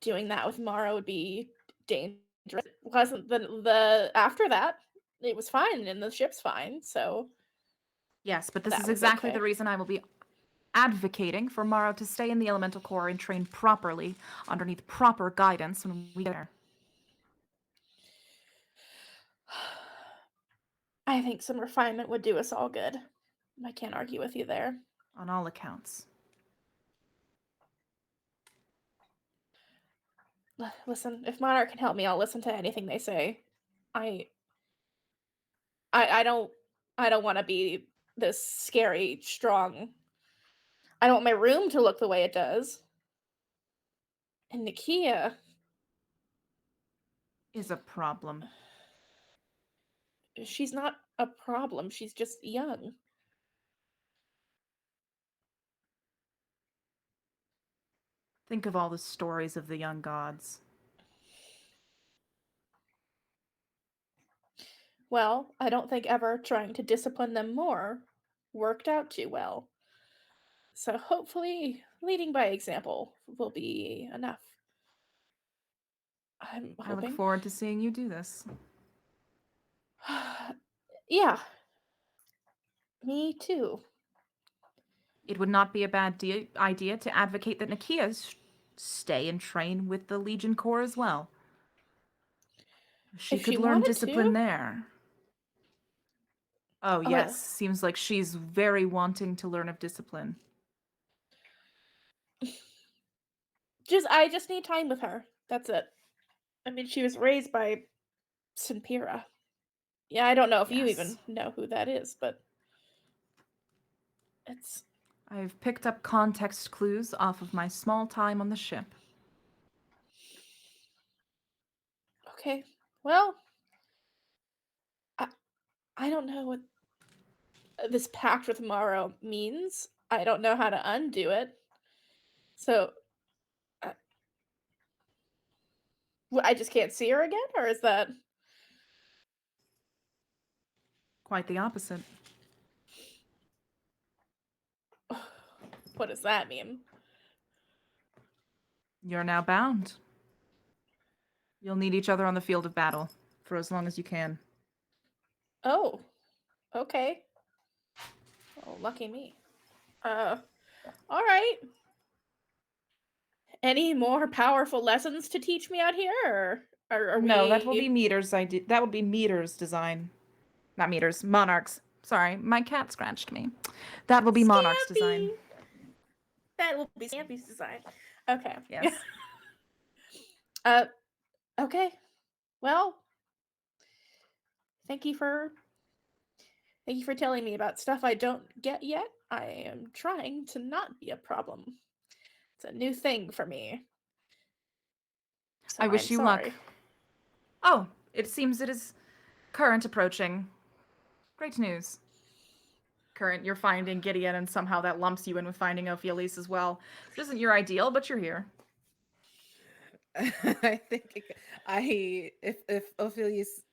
doing that with Mara would be dangerous. It wasn't the after that. It was fine and the ship's fine, so Yes, but this that is was exactly okay. the reason I will be advocating for Morrow to stay in the elemental core and train properly underneath proper guidance when we get there. I think some refinement would do us all good. I can't argue with you there. On all accounts. Listen, if Monarch can help me, I'll listen to anything they say. I I don't want to be this scary, strong. I don't want my room to look the way it does. And Nikia, Is a problem. she's not a problem. She's just young. Think of all the stories of the young gods. Well, I don't think ever trying to discipline them more worked out too well. So hopefully, leading by example will be enough. I'm I look hoping. forward to seeing you do this. Yeah, me too. It would not be a bad idea to advocate that Nikia stay and train with the Legion Corps as well. She If she could learn wanted discipline to. there. Oh, yes. Seems like she's very wanting to learn of discipline. I just need time with her. That's it. I mean, she was raised by Sinpira. Yeah, I don't know if you even know who that is, but it's I've picked up context clues off of my small time on the ship. okay. Well, I don't know what this pact with Morrow means. I don't know how to undo it. So, I just can't see her again, or is that Quite the opposite. what does that mean? You're now bound. You'll need each other on the field of battle for as long as you can. Oh, okay. Oh, lucky me. All right. Any more powerful lessons to teach me out here, or are we? No, that will be Meter's idea. That would be Meter's design. Not Meter's, Monarch's. Sorry, my cat scratched me. That will be Monarch's design. That will be Stampy's design. Okay. Yes. Okay. Well, thank you for telling me about stuff I don't get yet. I am trying to not be a problem. It's a new thing for me. So I wish I'm you sorry. luck. Oh, it seems it is Current approaching. Great news. Current, you're finding Gideon, and somehow that lumps you in with finding Ophiulis as well. This isn't your ideal, but you're here. I think if Ophelius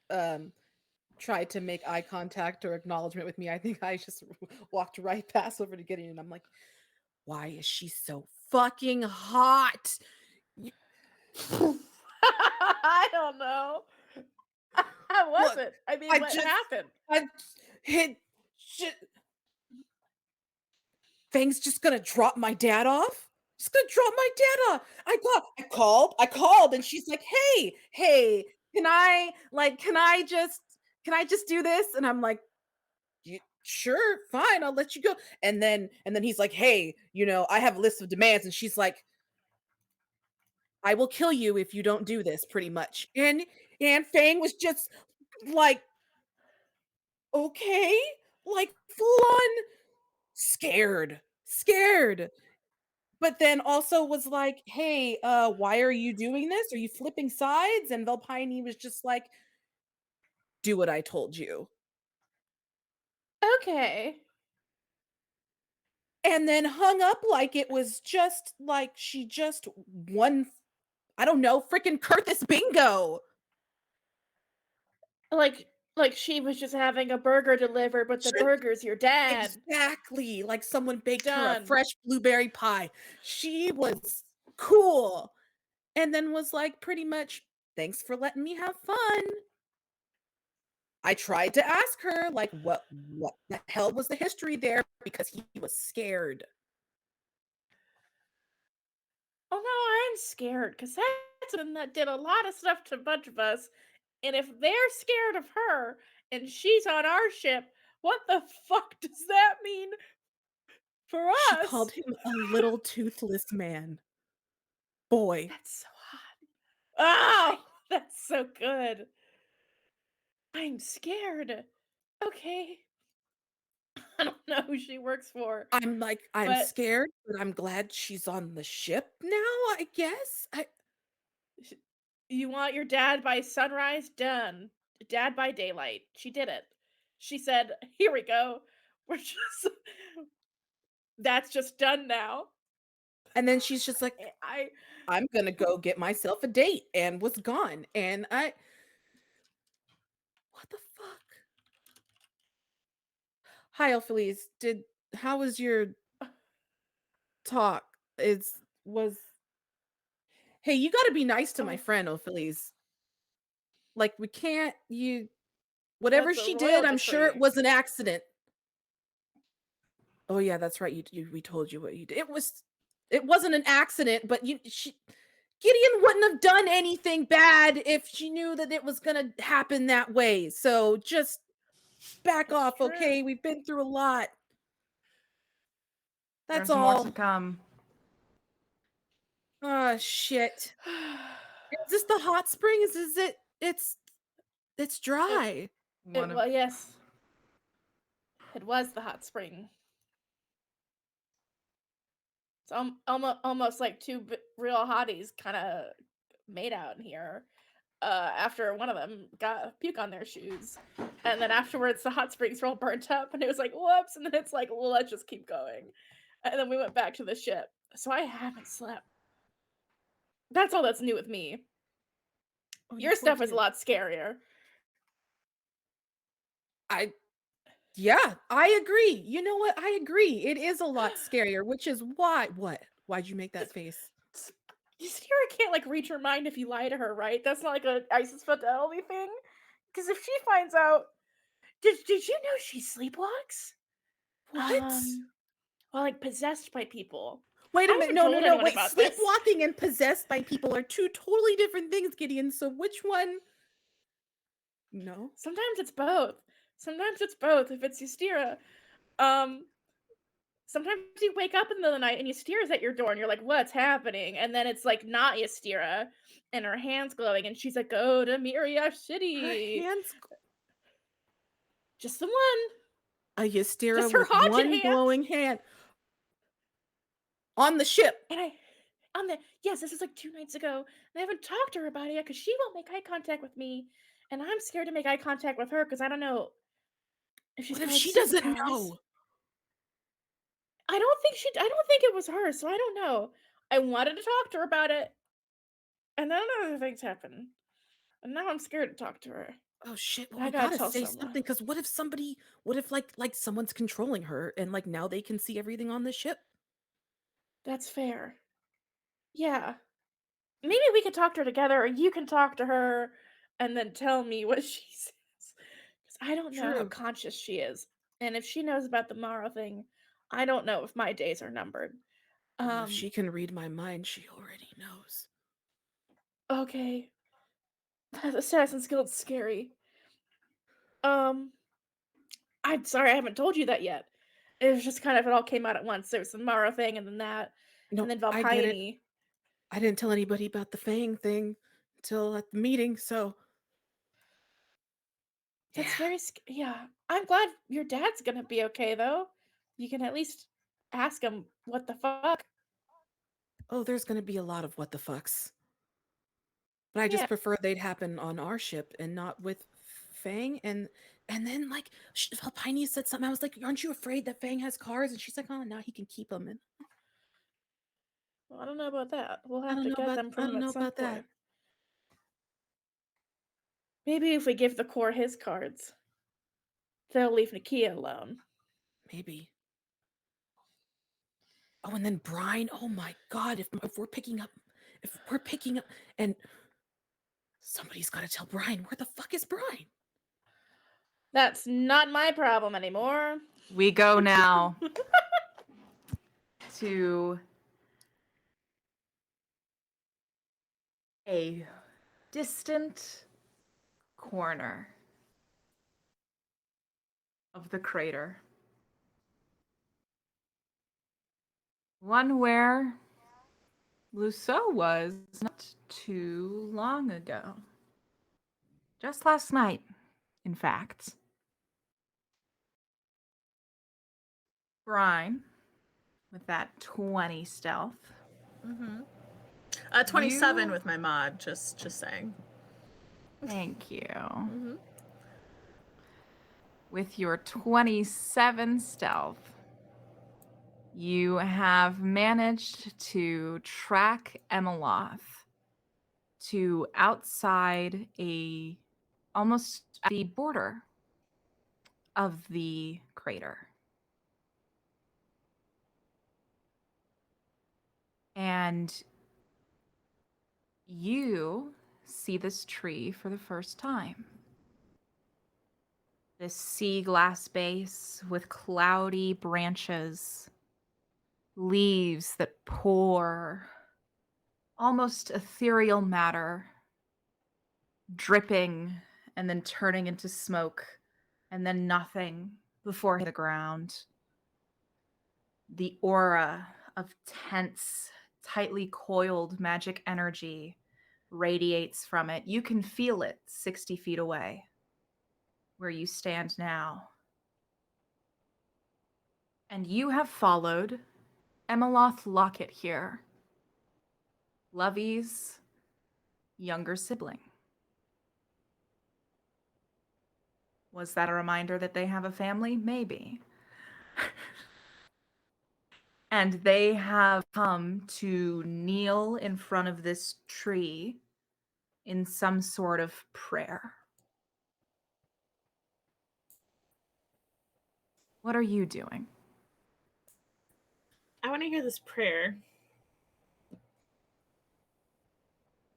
tried to make eye contact or acknowledgement with me, I think I just walked right past over to Gideon and I'm like, why is she so fucking hot? I don't know. How was Look, it? I mean, I what just- happened? I hit shit. Fang's just gonna drop my dad off? Just gonna drop my dad off. I called, and she's like, hey, can I just can I just do this? And I'm like, sure, fine, I'll let you go. And then he's like, hey, I have a list of demands. And she's like, I will kill you if you don't do this, pretty much. And Fang was just like, okay, like full on scared. But then also was like, hey, why are you doing this? Are you flipping sides? And Valpione was just like, do what I told you. Okay. And then hung up like it was just like she just won, I don't know, freaking Curtis bingo. Like she was just having a burger delivered, but the Just burger's your dad. exactly like someone baked her a Done. fresh blueberry pie. She was cool. And then was like, pretty much, thanks for letting me have fun. I tried to ask her, like, what the hell was the history there? Because he was scared. Oh no, I'm scared because that's one that did a lot of stuff to a bunch of us. And if they're scared of her and she's on our ship, what the fuck does that mean for us? She called him a little toothless man. Boy. That's so hot. Oh, that's so good. I'm scared. Okay. I don't know who she works for. I'm But- scared, but I'm glad she's on the ship now, I guess. You want your dad by sunrise? Done. Dad by daylight. She did it. She said, here we go. We're just. That's just done now. And then she's just like, I'm gonna go get myself a date, and was gone. And what the fuck? Hi, Elphillies. How was your talk? Hey, you gotta be nice to my friend, Opheles. Like, we can't, whatever That's a she did, I'm sure it decree. was an accident. Oh yeah, that's right. We told you what you did. It wasn't an accident, but Gideon wouldn't have done anything bad if she knew that it was gonna happen that way. So just back off, true. okay? We've been through a lot. That's There's all. more to come. Oh shit. Is this the hot springs? Is it? It's dry. Well, yes. It was the hot spring. It's almost like two real hotties kind of made out in here. After one of them got puke on their shoes, and then afterwards the hot springs were all burnt up, and it was like whoops, and then it's like, well, let's just keep going, and then we went back to the ship. So I haven't slept. That's all that's new with me. Your stuff is a lot scarier. Yeah, I agree. You know what? I agree. It is a lot scarier, which is why. What? Why'd you make that face? Ystera can't like reach her mind if you lie to her, right? That's not like a ISIS fidelity thing. Because if she finds out, did you know she sleepwalks? What? Well, like possessed by people. Wait a I minute. haven't No. told anyone Wait. about this. Sleepwalking and possessed by people are two totally different things, Gideon. So which one? No. Sometimes it's both. If it's Ystera, sometimes you wake up in the middle of the night and Ystera's at your door and you're like, what's happening? And then it's like not Ystera and her hands glowing and she's like, go to Miriash City. Her hands. Just the one. A Ystera Just her with haunted one hands. glowing hand on the ship. And yes, this is like 2 nights ago. And I haven't talked to her about it yet because she won't make eye contact with me. And I'm scared to make eye contact with her because I don't know if she's What if got, like, she doesn't superpowers. know? I don't think it was her, so I don't know. I wanted to talk to her about it. And then other things happened. And now I'm scared to talk to her. Oh shit! Well, I we gotta gotta tell say someone. something, because what if like someone's controlling her and like now they can see everything on the ship? That's fair. Yeah. Maybe we could talk to her together, or you can talk to her and then tell me what she says. Because I don't know how True. conscious she is. And if she knows about the Mara thing, I don't know if my days are numbered. Well, if she can read my mind, she already knows. Okay. Assassin's Guild's scary. I'm sorry, I haven't told you that yet. It was just kind of it all came out at once. There was the Mara thing, and then that, No, and then I get it. Valpione. I didn't tell anybody about the Fang thing until at the meeting, so That's yeah. very yeah. I'm glad your dad's gonna be okay though. You can at least ask him what the fuck. Oh, there's gonna be a lot of what the fucks. But I Yeah. just prefer they'd happen on our ship and not with Fang. And then like Valpione said something. I was like, "Aren't you afraid that Fang has cars?" And she's like, "Oh, now he can keep them." And Well, I don't know about that. We'll I have don't to know get about them from him at some that. point. Maybe if we give the core his cards, they'll leave Nikia alone. Maybe. Oh, and then Brine. Oh my God! If we're picking up, and somebody's got to tell Brine, where the fuck is Brine? That's not my problem anymore. We go now to a distant corner of the crater. One where Luceau was not too long ago. Just last night, in fact. Brine, with that 20 stealth. 27 You- with my mod, just saying. Thank you. With your 27 stealth, you have managed to track Emeloth to outside almost at the border of the crater. And you see this tree for the first time. This sea glass base with cloudy branches, leaves that pour, almost ethereal matter, dripping and then turning into smoke, and then nothing before hitting the ground. The aura of tense, tightly coiled magic energy radiates from it. You can feel it 60 feet away, where you stand now. And you have followed Emeloth Lockett here, Lovey's younger sibling. Was that a reminder that they have a family? Maybe. And they have come to kneel in front of this tree in some sort of prayer. What are you doing? I want to hear this prayer.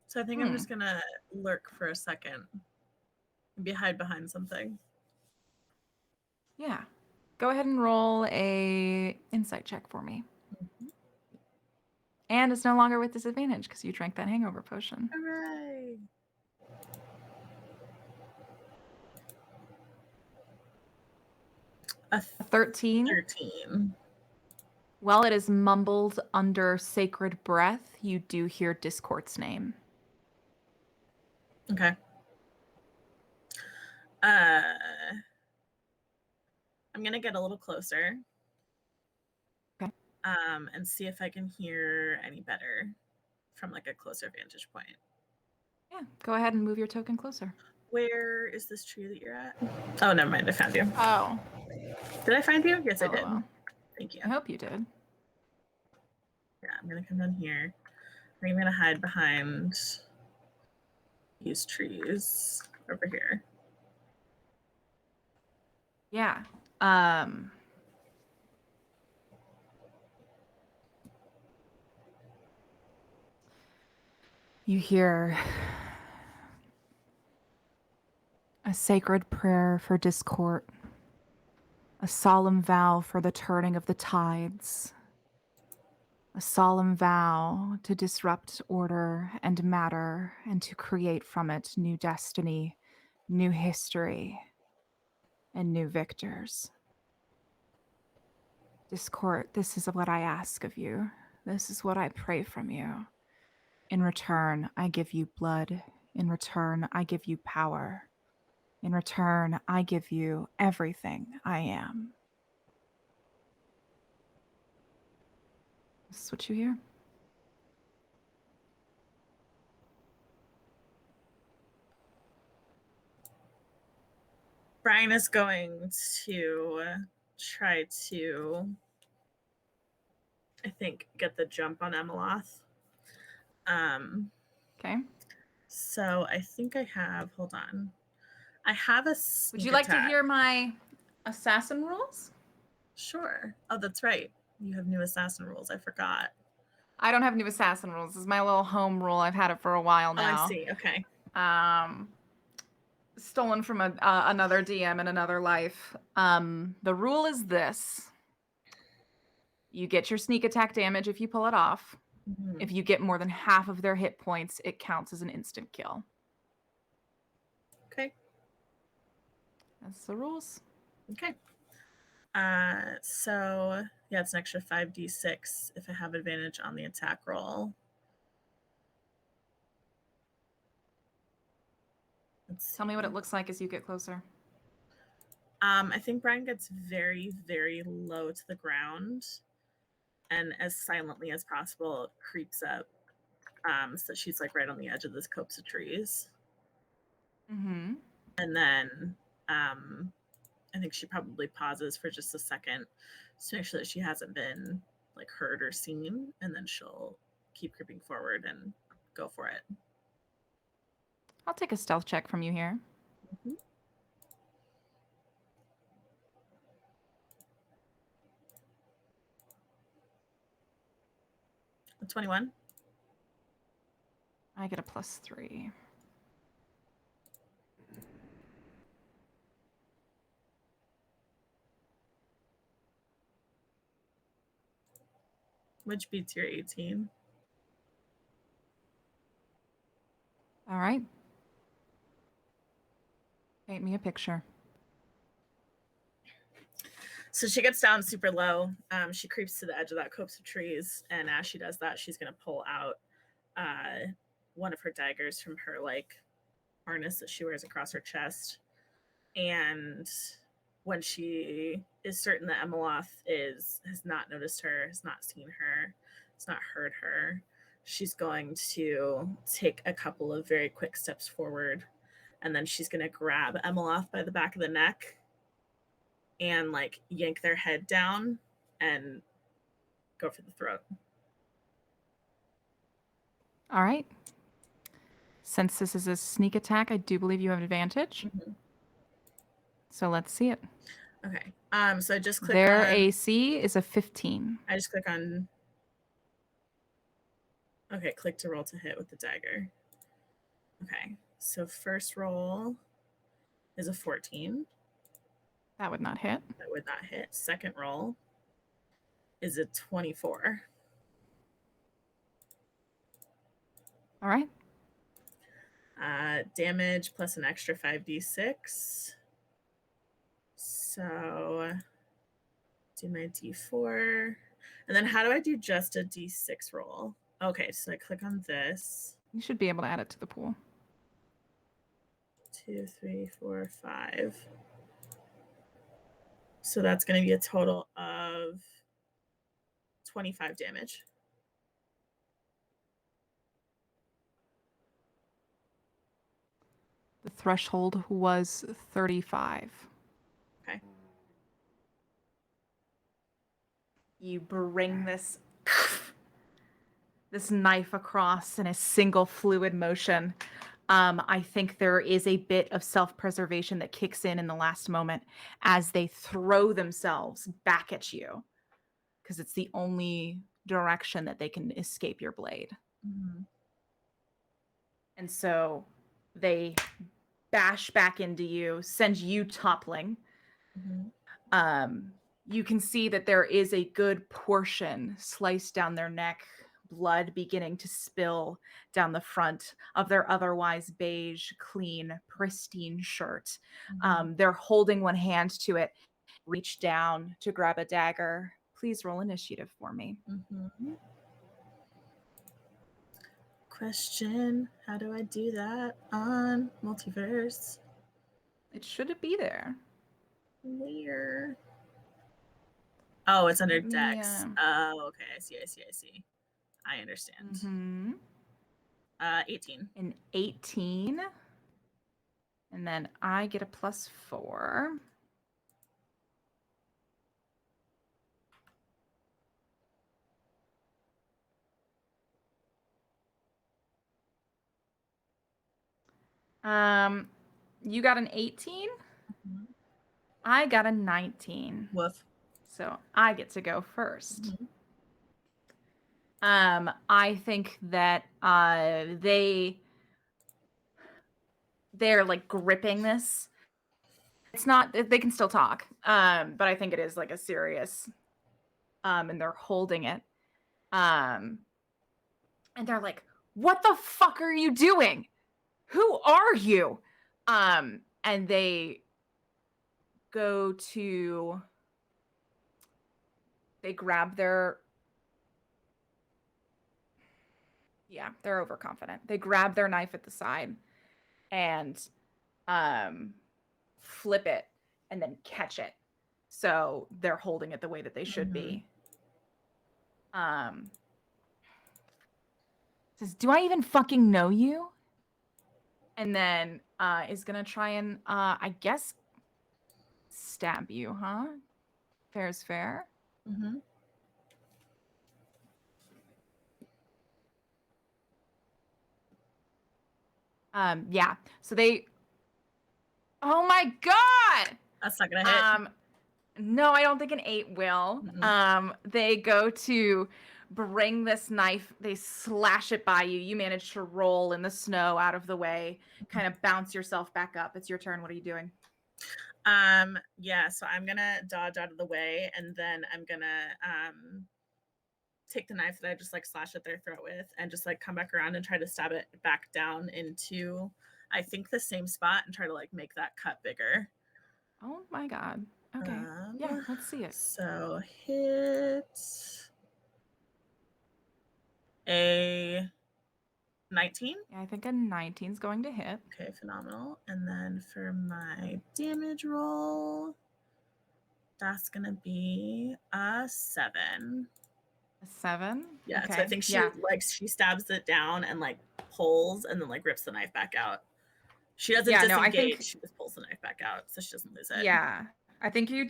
So I think I'm just gonna lurk for a second. Maybe hide behind something. Yeah. Go ahead and roll a insight check for me. And it's no longer with disadvantage because you drank that hangover potion. Hooray! A 13. 13. While it is mumbled under sacred breath, you do hear Discord's name. Okay. I'm gonna get a little closer. Okay. And see if I can hear any better from like a closer vantage point. Yeah, go ahead and move your token closer. Where is this tree that you're at? Oh, never mind. I found you. Oh. Did I find you? Yes, I did. Well. Thank you. I hope you did. Yeah, I'm gonna come down here. I'm gonna hide behind these trees over here. Yeah. You hear a sacred prayer for discord, a solemn vow for the turning of the tides, a solemn vow to disrupt order and matter and to create from it new destiny, new history. and new victors. Discord, this is what I ask of you. This is what I pray from you. In return, I give you blood. In return, I give you power. In return, I give you everything I am. This is what you hear. Brian is going to try to, I think, get the jump on Emeloth. Okay. So I think I have, hold on. I have a sneak Would you like attack. to hear my assassin rules? Sure. Oh, that's right. You have new assassin rules. I forgot. I don't have new assassin rules. This is my little home rule. I've had it for a while now. Oh, I see. Okay. Stolen from another DM in another life. The rule is this. You get your sneak attack damage if you pull it off. Mhm. If you get more than half of their hit points, it counts as an instant kill. Okay. That's the rules. Okay. So yeah, it's an extra 5d6 if I have advantage on the attack roll. Tell me what it looks like as you get closer. I think Brian gets very, very low to the ground and as silently as possible creeps up. So she's like right on the edge of this copse of trees. Mm-hmm. And then I think she probably pauses for just a second to make sure that she hasn't been like heard or seen, and then she'll keep creeping forward and go for it. I'll take a stealth check from you here. Mm-hmm. A 21. I get a +3. Which beats your 18. All right. Paint me a picture. So she gets down super low. She creeps to the edge of that copse of trees, and as she does that, she's going to pull out one of her daggers from her like harness that she wears across her chest. And when she is certain that Emeloth has not noticed her, has not seen her, has not heard her, she's going to take a couple of very quick steps forward, and then she's going to grab Emeloth by the back of the neck and like yank their head down and go for the throat. All right. Since this is a sneak attack, I do believe you have advantage. Mm-hmm. So let's see it. Okay. So I just click Their on AC is a 15. I just click on okay, click to roll to hit with the dagger. Okay. So first roll is a 14. That would not hit. That would not hit. Second roll is a 24. All right. Damage plus an extra 5d6. So do my d4. And then how do I do just a d6 roll? Okay, so I click on this. You should be able to add it to the pool. 2, 3, 4, 5. So that's going to be a total of 25 damage. The threshold was 35. Okay. You bring this knife across in a single fluid motion. I think there is a bit of self-preservation that kicks in the last moment as they throw themselves back at you, because it's the only direction that they can escape your blade. Mm-hmm. And so they bash back into you, send you toppling. Mm-hmm. You can see that there is a good portion sliced down their neck blood beginning to spill down the front of their otherwise beige, clean, pristine shirt. They're holding one hand to it, reach down to grab a dagger. Please roll initiative for me. Question, how do I do that on Multiverse? It should be there. Where? Oh, it's under Dex. Yeah. Oh, okay. I see. I understand. 18. An 18. And then I get a +4. You got an 18? I got a 19. Woof. So I get to go first. I think that they're like gripping this. It's not, they can still talk. But I think it is like a serious and they're holding it. And they're like, "What the fuck are you doing? Who are you?" And they go to, they grab their, yeah, they're overconfident. They grab their knife at the side and flip it and then catch it. So they're holding it the way that they should be. Says, "Do I even fucking know you?" And then is gonna try and I guess stab you, huh? Fair is fair. Yeah. So they, oh my god! That's not gonna hit. No, I don't think an 8 will. They go to bring this knife, they slash it by you. You manage to roll in the snow out of the way, kind of bounce yourself back up. It's your turn. What are you doing? Yeah, so I'm gonna dodge out of the way, and then I'm gonna take the knife that I just like slashed at their throat with and just like come back around and try to stab it back down into, I think, the same spot and try to like make that cut bigger. Oh my god. Okay. Yeah, let's see it. So hit a 19. Yeah, I think a 19 is going to hit. Okay, phenomenal. And then for my damage roll, that's gonna be a 7. A 7? Yeah, okay. So I think she like she stabs it down and like pulls and then like rips the knife back out. She doesn't disengage. She just pulls the knife back out so she doesn't lose it. Yeah. I think you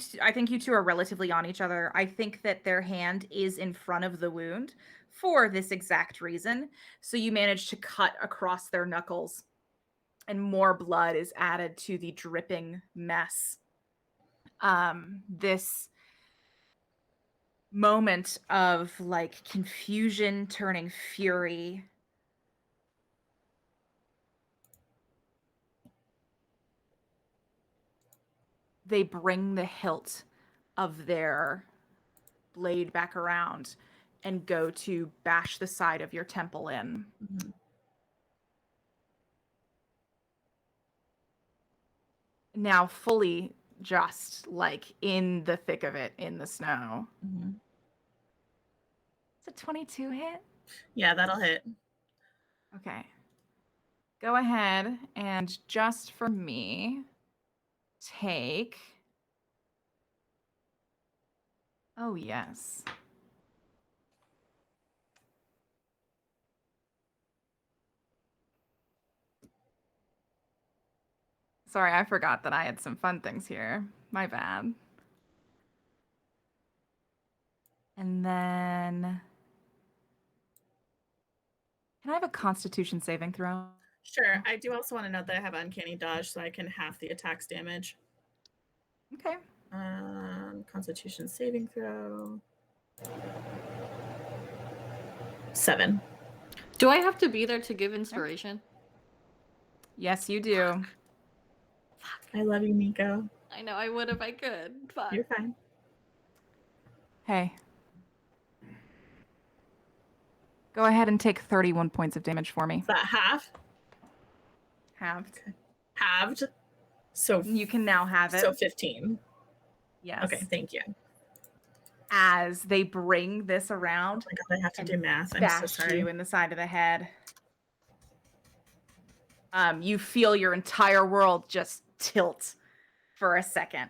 two are relatively on each other. I think that their hand is in front of the wound for this exact reason. So you manage to cut across their knuckles and more blood is added to the dripping mess. This moment of like confusion turning fury. They bring the hilt of their blade back around and go to bash the side of your temple in. Now fully just like in the thick of it in the snow. It's a 22 hit? Yeah, that'll hit. Okay. Go ahead and just for me, take... Oh, yes. Sorry, I forgot that I had some fun things here. My bad. And then... Can I have a Constitution saving throw? Sure. I do also want to note that I have uncanny dodge, so I can half the attack's damage. Okay. Constitution saving throw. 7. Do I have to be there to give inspiration? Yes, you do. Fuck. I love you, Nico. I know I would if I could. Fuck. You're fine. Hey. Go ahead and take 31 points of damage for me. Is that half? Halved. Halved. So You can now have it. So 15. Yes. Okay, thank you. As they bring this around, Oh my god, I have to do math. I'm so bash sorry. you in the side of the head. You feel your entire world just tilt for a second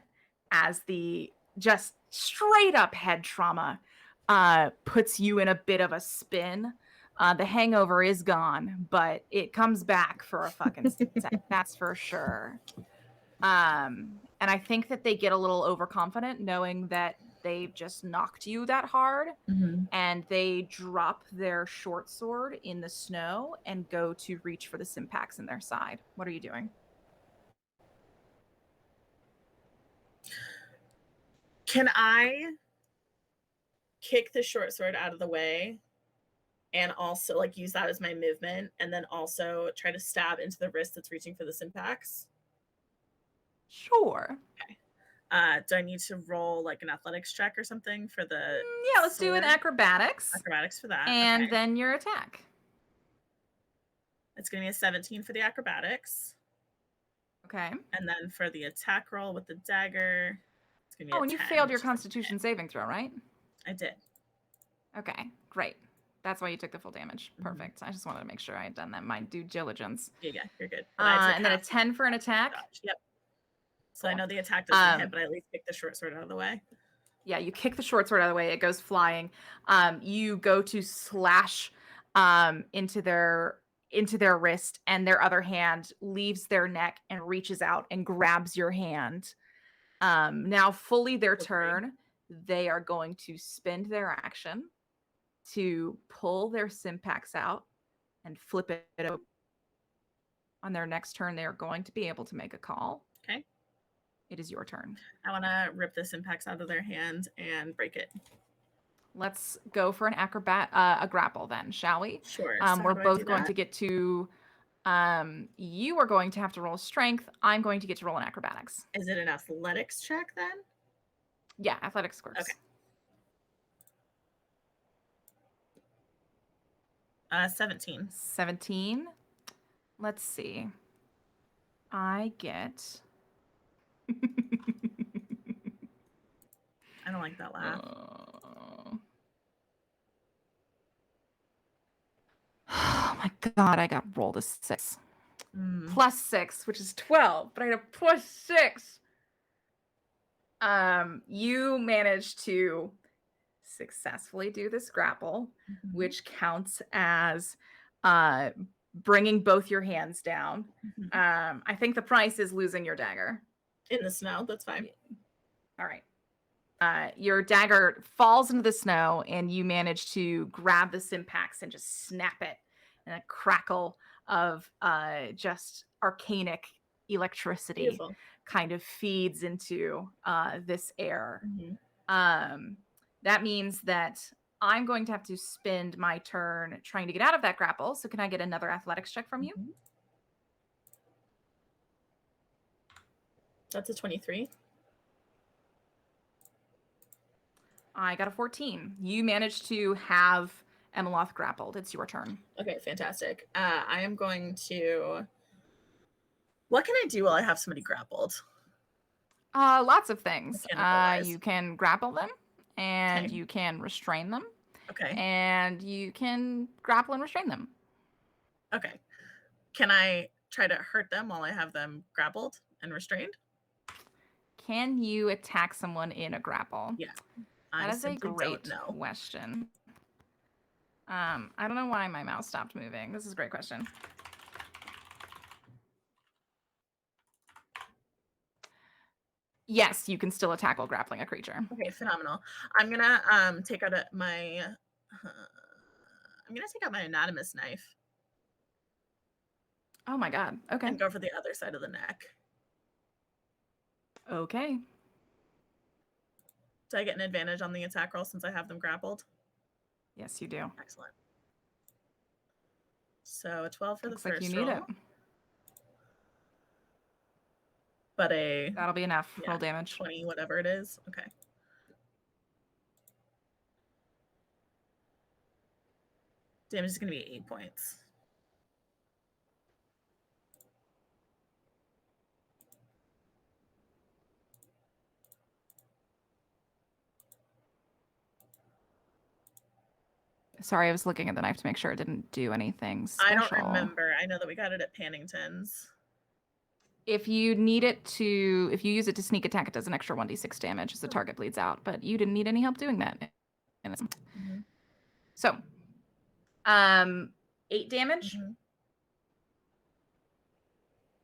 as the just straight up head trauma puts you in a bit of a spin. The hangover is gone, but it comes back for a fucking second. That's for sure. And I think that they get a little overconfident knowing that they've just knocked you that hard. And they drop their short sword in the snow and go to reach for the Simpax in their side. What are you doing? Can I kick the short sword out of the way and also like use that as my movement and then also try to stab into the wrist that's reaching for the Simpax? Sure. Okay. Do I need to roll like an athletics check or something for the Yeah, let's do an sword? acrobatics. Acrobatics for that. And okay. then your attack. It's going to be a 17 for the acrobatics. Okay. And then for the attack roll with the dagger, it's going to be Oh, and you 10, failed your which is Constitution saving throw, right? I did. Okay, great. That's why you took the full damage. Perfect. I just wanted to make sure I had done that. My due diligence. Yeah, you're good. But I took and then a half 10 for an attack. dodge. Yep. So I Cool. know the attack doesn't hit, but I at least kick the short sword out of the way. Yeah, you kick the short sword out of the way. It goes flying. You go to slash into their wrist, and their other hand leaves their neck and reaches out and grabs your hand. Now, fully their turn, they are going to spend their action to pull their Simpax out and flip it over. On their next turn, they are going to be able to make a call. Okay. It is your turn. I want to rip the Simpax out of their hand and break it. Let's go for an a grapple then, shall we? Sure. We're both going to get to. You are going to have to roll strength. I'm going to get to roll an acrobatics. Is it an athletics check then? Yeah, athletics works. Okay. 17. 17. Let's see. I get. I don't like that laugh. Oh my god, I got rolled a 6. Plus 6, which is 12, but I had a plus 6. You managed to successfully do this grapple, which counts as bringing both your hands down. I think the price is losing your dagger. In the snow, that's fine. All right. Your dagger falls into the snow, and you manage to grab the Simpax and just snap it. And a crackle of just arcanic electricity Beautiful. kind of feeds into this air. That means that I'm going to have to spend my turn trying to get out of that grapple. So can I get another athletics check from you? That's a 23. I got a 14. You managed to have Emeloth grappled. It's your turn. Okay, fantastic. I am going to... What can I do while I have somebody grappled? Lots of things. Mechanical-wise. You can grapple them, and you can restrain them. Okay. And you can grapple and restrain them. Okay. Can I try to hurt them while I have them grappled and restrained? Can you attack someone in a grapple? Yeah. That is a great question. I don't know why my mouse stopped moving. This is a great question. Yes, you can still attack while grappling a creature. Okay, phenomenal. I'm gonna take out my anonymous knife. Oh my god. Okay. And go for the other side of the neck. Okay. Do I get an advantage on the attack roll since I have them grappled? Yes, you do. Excellent. So a 12 for Looks the like first you need roll. it. But that'll be enough. Roll damage. 20, whatever it is. Okay. Damage is going to be 8 points. Sorry, I was looking at the knife to make sure it didn't do anything special. I don't remember. I know that we got it at Pannington's. If you need it to, if you use it to sneak attack, it does an extra 1d6 damage as the target bleeds out, but you didn't need any help doing that. Mhm. So, 8 damage. Mhm.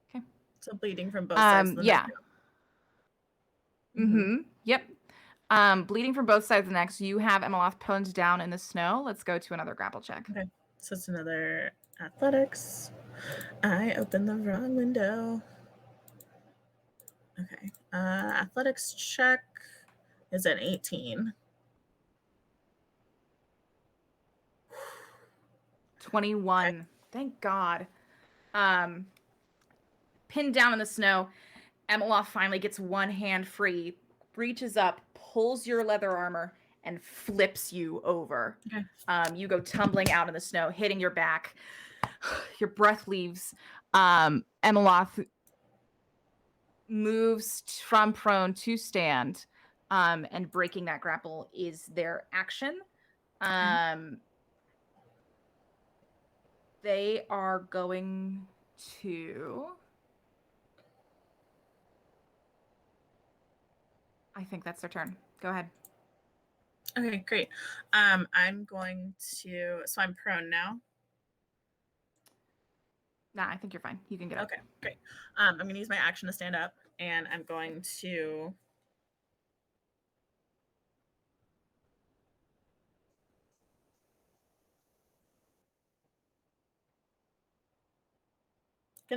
Okay. So bleeding from both sides of the Yeah. neck. Yep. Bleeding from both sides of the neck. So you have Emeloth pinned down in the snow. Let's go to another grapple check. Okay. So it's another athletics. I opened the wrong window. Okay. Athletics check is an 18. 21. Okay. Thank God. Pinned down in the snow, Emeloth finally gets one hand free, reaches up, pulls your leather armor, and flips you over. Okay. You go tumbling out in the snow, hitting your back. Your breath leaves. Emeloth moves from prone to stand, and breaking that grapple is their action. They are going to... I think that's their turn. Go ahead. Okay, great. I'm going to, so I'm prone now. Nah, I think you're fine. You can get up. Okay, great. I'm going to use my action to stand up, and I'm going to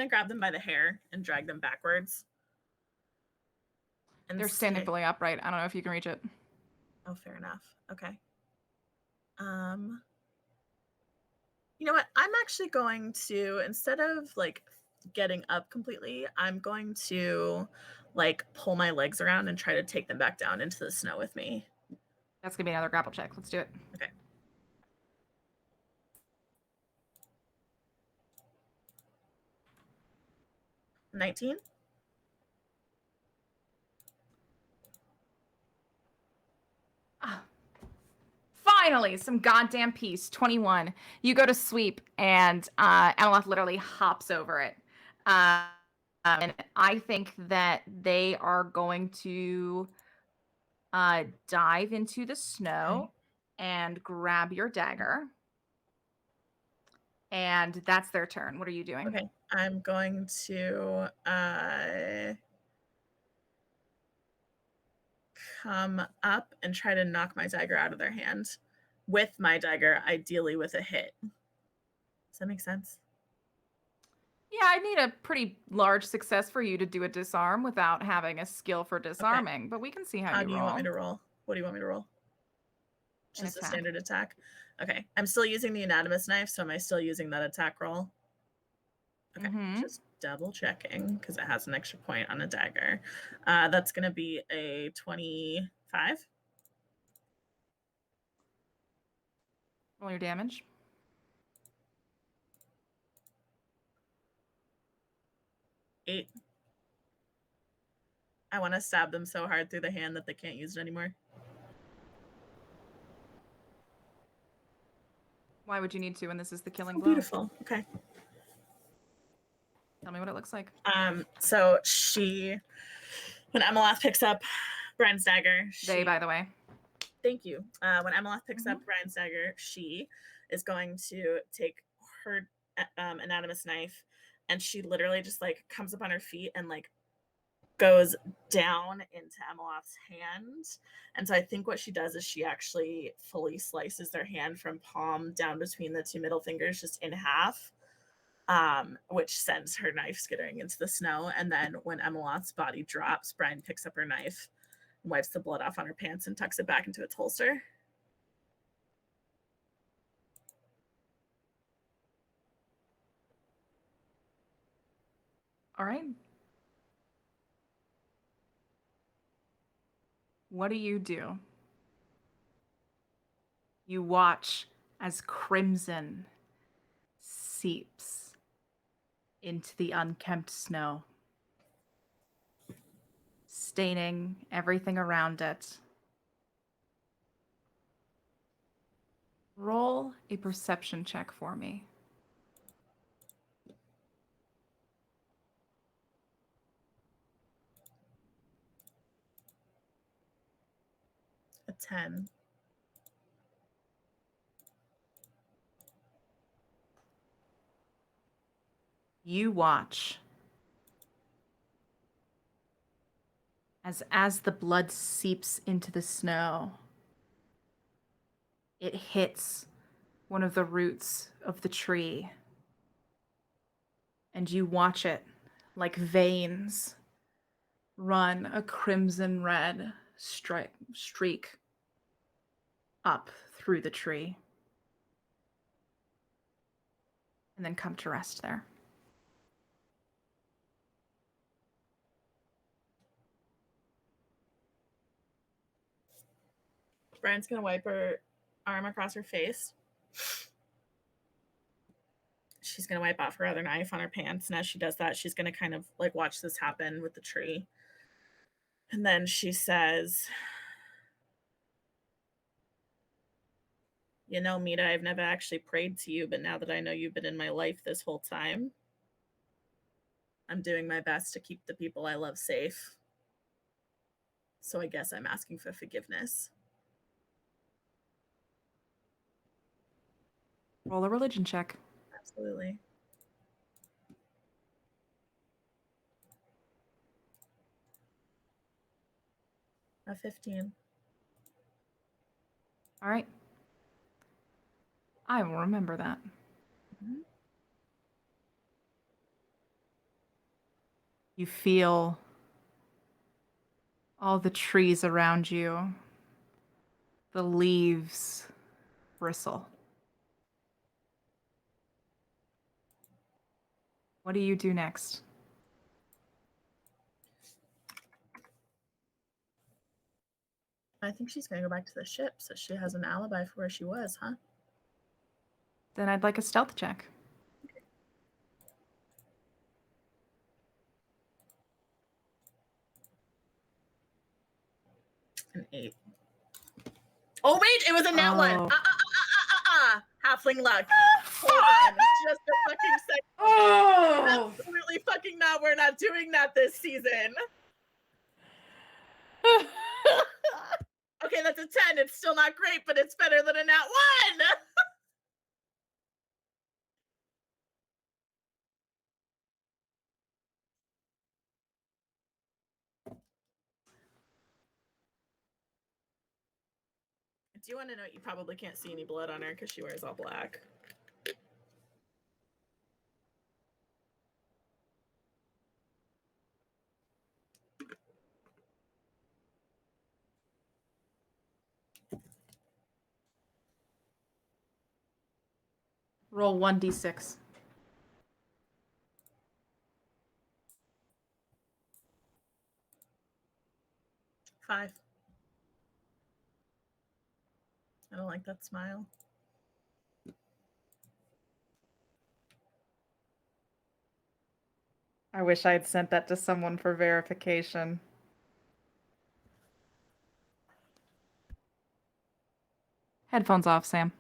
grab them by the hair and drag them backwards. And They're standing fully upright. I don't know if you can reach it. Oh, fair enough. Okay. You know what? I'm actually going to, instead of like getting up completely, I'm going to like pull my legs around and try to take them back down into the snow with me. That's gonna be another grapple check. Let's do it. Okay. $19. Finally, some goddamn peace. 21. You go to sweep, and Emeloth literally hops over it. And I think that they are going to dive into the snow and grab your dagger. And that's their turn. What are you doing? Okay. I'm going to come up and try to knock my dagger out of their hand with my dagger, ideally with a hit. Does that make sense? Yeah, I need a pretty large success for you to do a disarm without having a skill for disarming, but we can see how do you want me to roll? What do you want me to roll? Just a standard attack. Okay. I'm still using the anatomist knife, so am I still using that attack roll? Okay. Just double checking because it has an extra point on a dagger. That's going to be a 25. Roll your damage. 8. I want to stab them so hard through the hand that they can't use it anymore. Why would you need to when this is the killing blow? Beautiful. Okay. Tell me what it looks like. So when Emeloth picks up Brian's dagger, By the way. Thank you. When Emeloth picks up Brian's dagger, she is going to take her anatomist knife, and she literally just like comes up on her feet and like goes down into Emeloth's hand. And so I think what she does is she actually fully slices their hand from palm down between the two middle fingers, just in half, which sends her knife skittering into the snow. And then when Emeloth's body drops, Brian picks up her knife, wipes the blood off on her pants, and tucks it back into its holster. All right. What do? You watch as crimson seeps into the unkempt snow, staining everything around it. Roll a perception check for me. A 10. You watch as the blood seeps into the snow, it hits one of the roots of the tree, and you watch it like veins run a crimson red streak up through the tree, and then come to rest there. Brian's gonna wipe her arm across her face. She's gonna wipe off her other knife on her pants, and as she does that, she's gonna kind of like watch this happen with the tree. And then she says, "You know, Mita, I've never actually prayed to you, but now that I know you've been in my life this whole time, I'm doing my best to keep the people I love safe. So I guess I'm asking for forgiveness." Roll a religion check. Absolutely. A 15. All right. I will remember that. Mhm. You feel all the trees around you, the leaves bristle. What do you do next? I think she's gonna go back to the ship so she has an alibi for where she was, huh? Then I'd like a stealth check. An 8. Oh wait, it was a nat 1. Halfling luck. Hold on, just a fucking second. Oh! Absolutely fucking not. We're not doing that this season. Okay, that's a 10. It's still not great, but it's better than a nat 1. I do want to note you probably can't see any blood on her because she wears all black. Roll 1d6. 5. I don't like that smile. I wish I had sent that to someone for verification. Headphones off, Sam.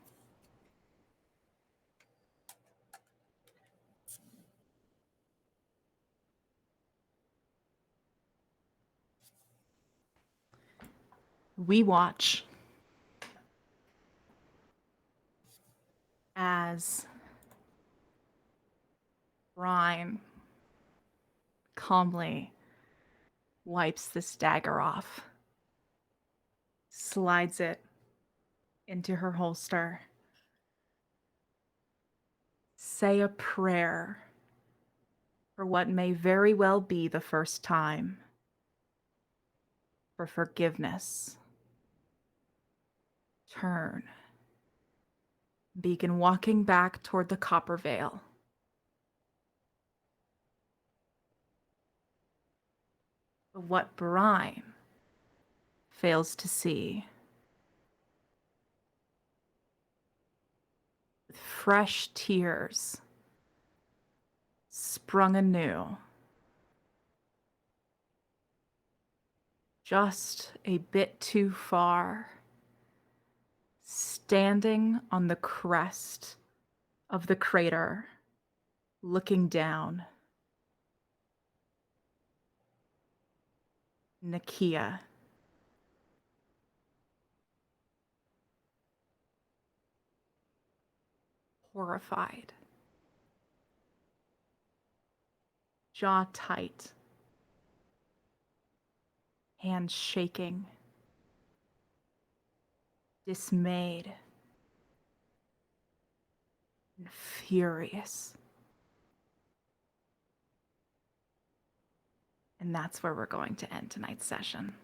We watch as Ryan calmly wipes this dagger off, slides it into her holster. Say a prayer for what may very well be the first time, for forgiveness. Turn. Begin walking back toward the copper veil. But what Brine fails to see fresh tears, sprung anew. Just a bit too far, standing on the crest of the crater, looking down. Nikia. Horrified. Jaw tight. Hands shaking. Dismayed. And furious. And that's where we're going to end tonight's session.